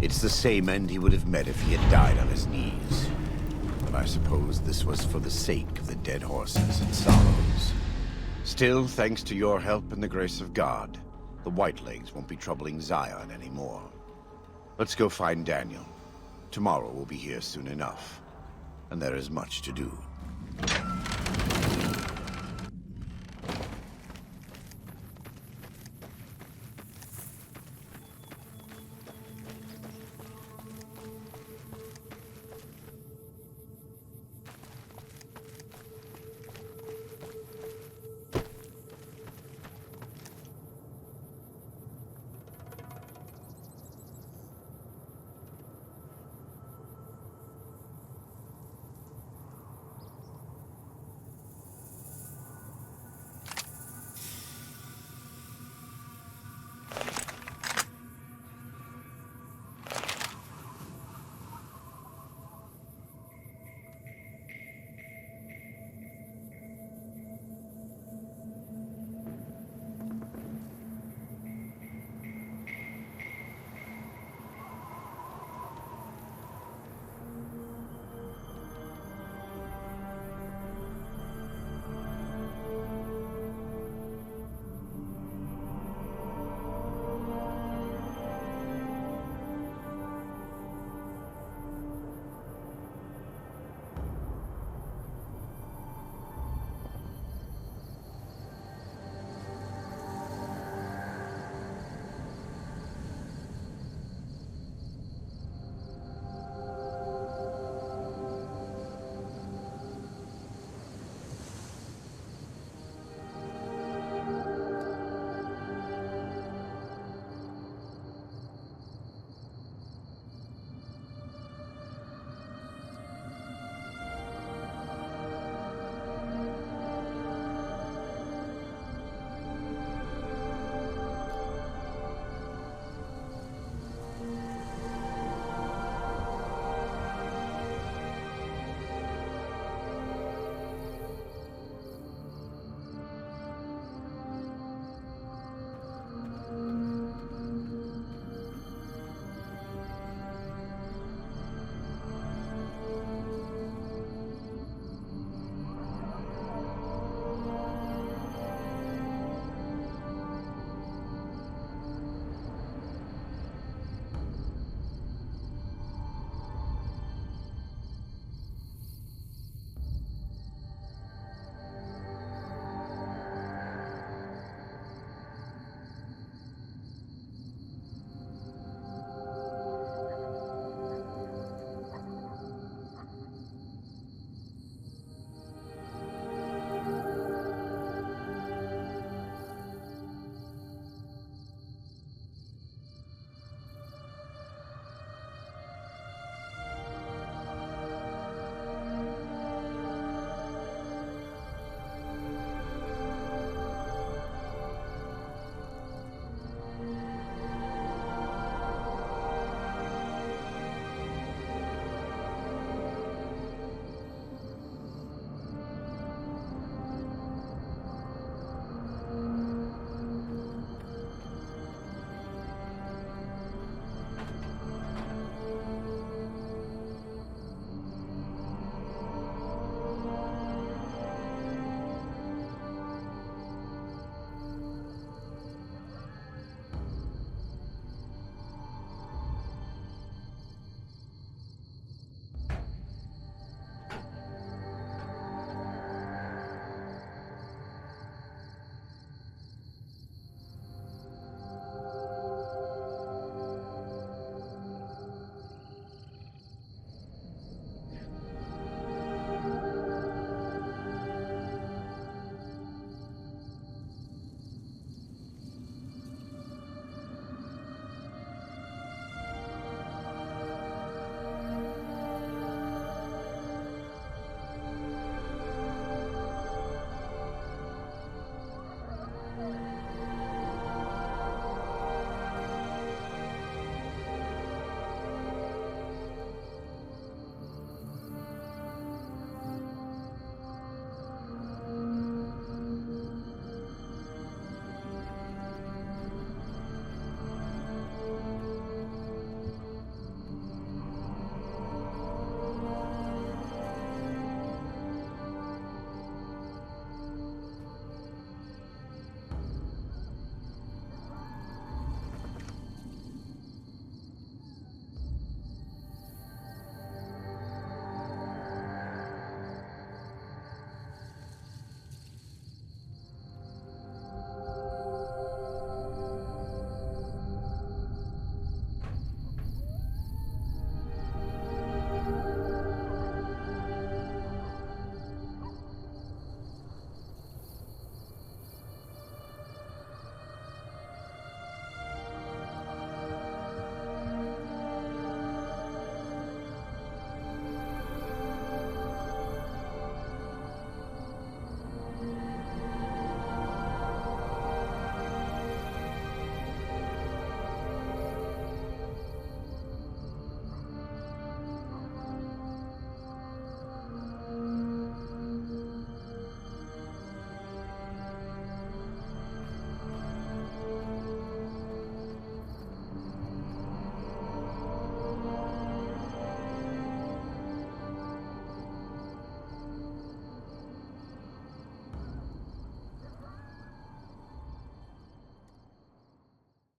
It's the same end he would have met if he had died on his knees. But I suppose this was for the sake of the dead horses and sorrows. Still, thanks to your help and the grace of God, the Whitelegs won't be troubling Zion anymore. Let's go find Daniel. Tomorrow we'll be here soon enough, and there is much to do.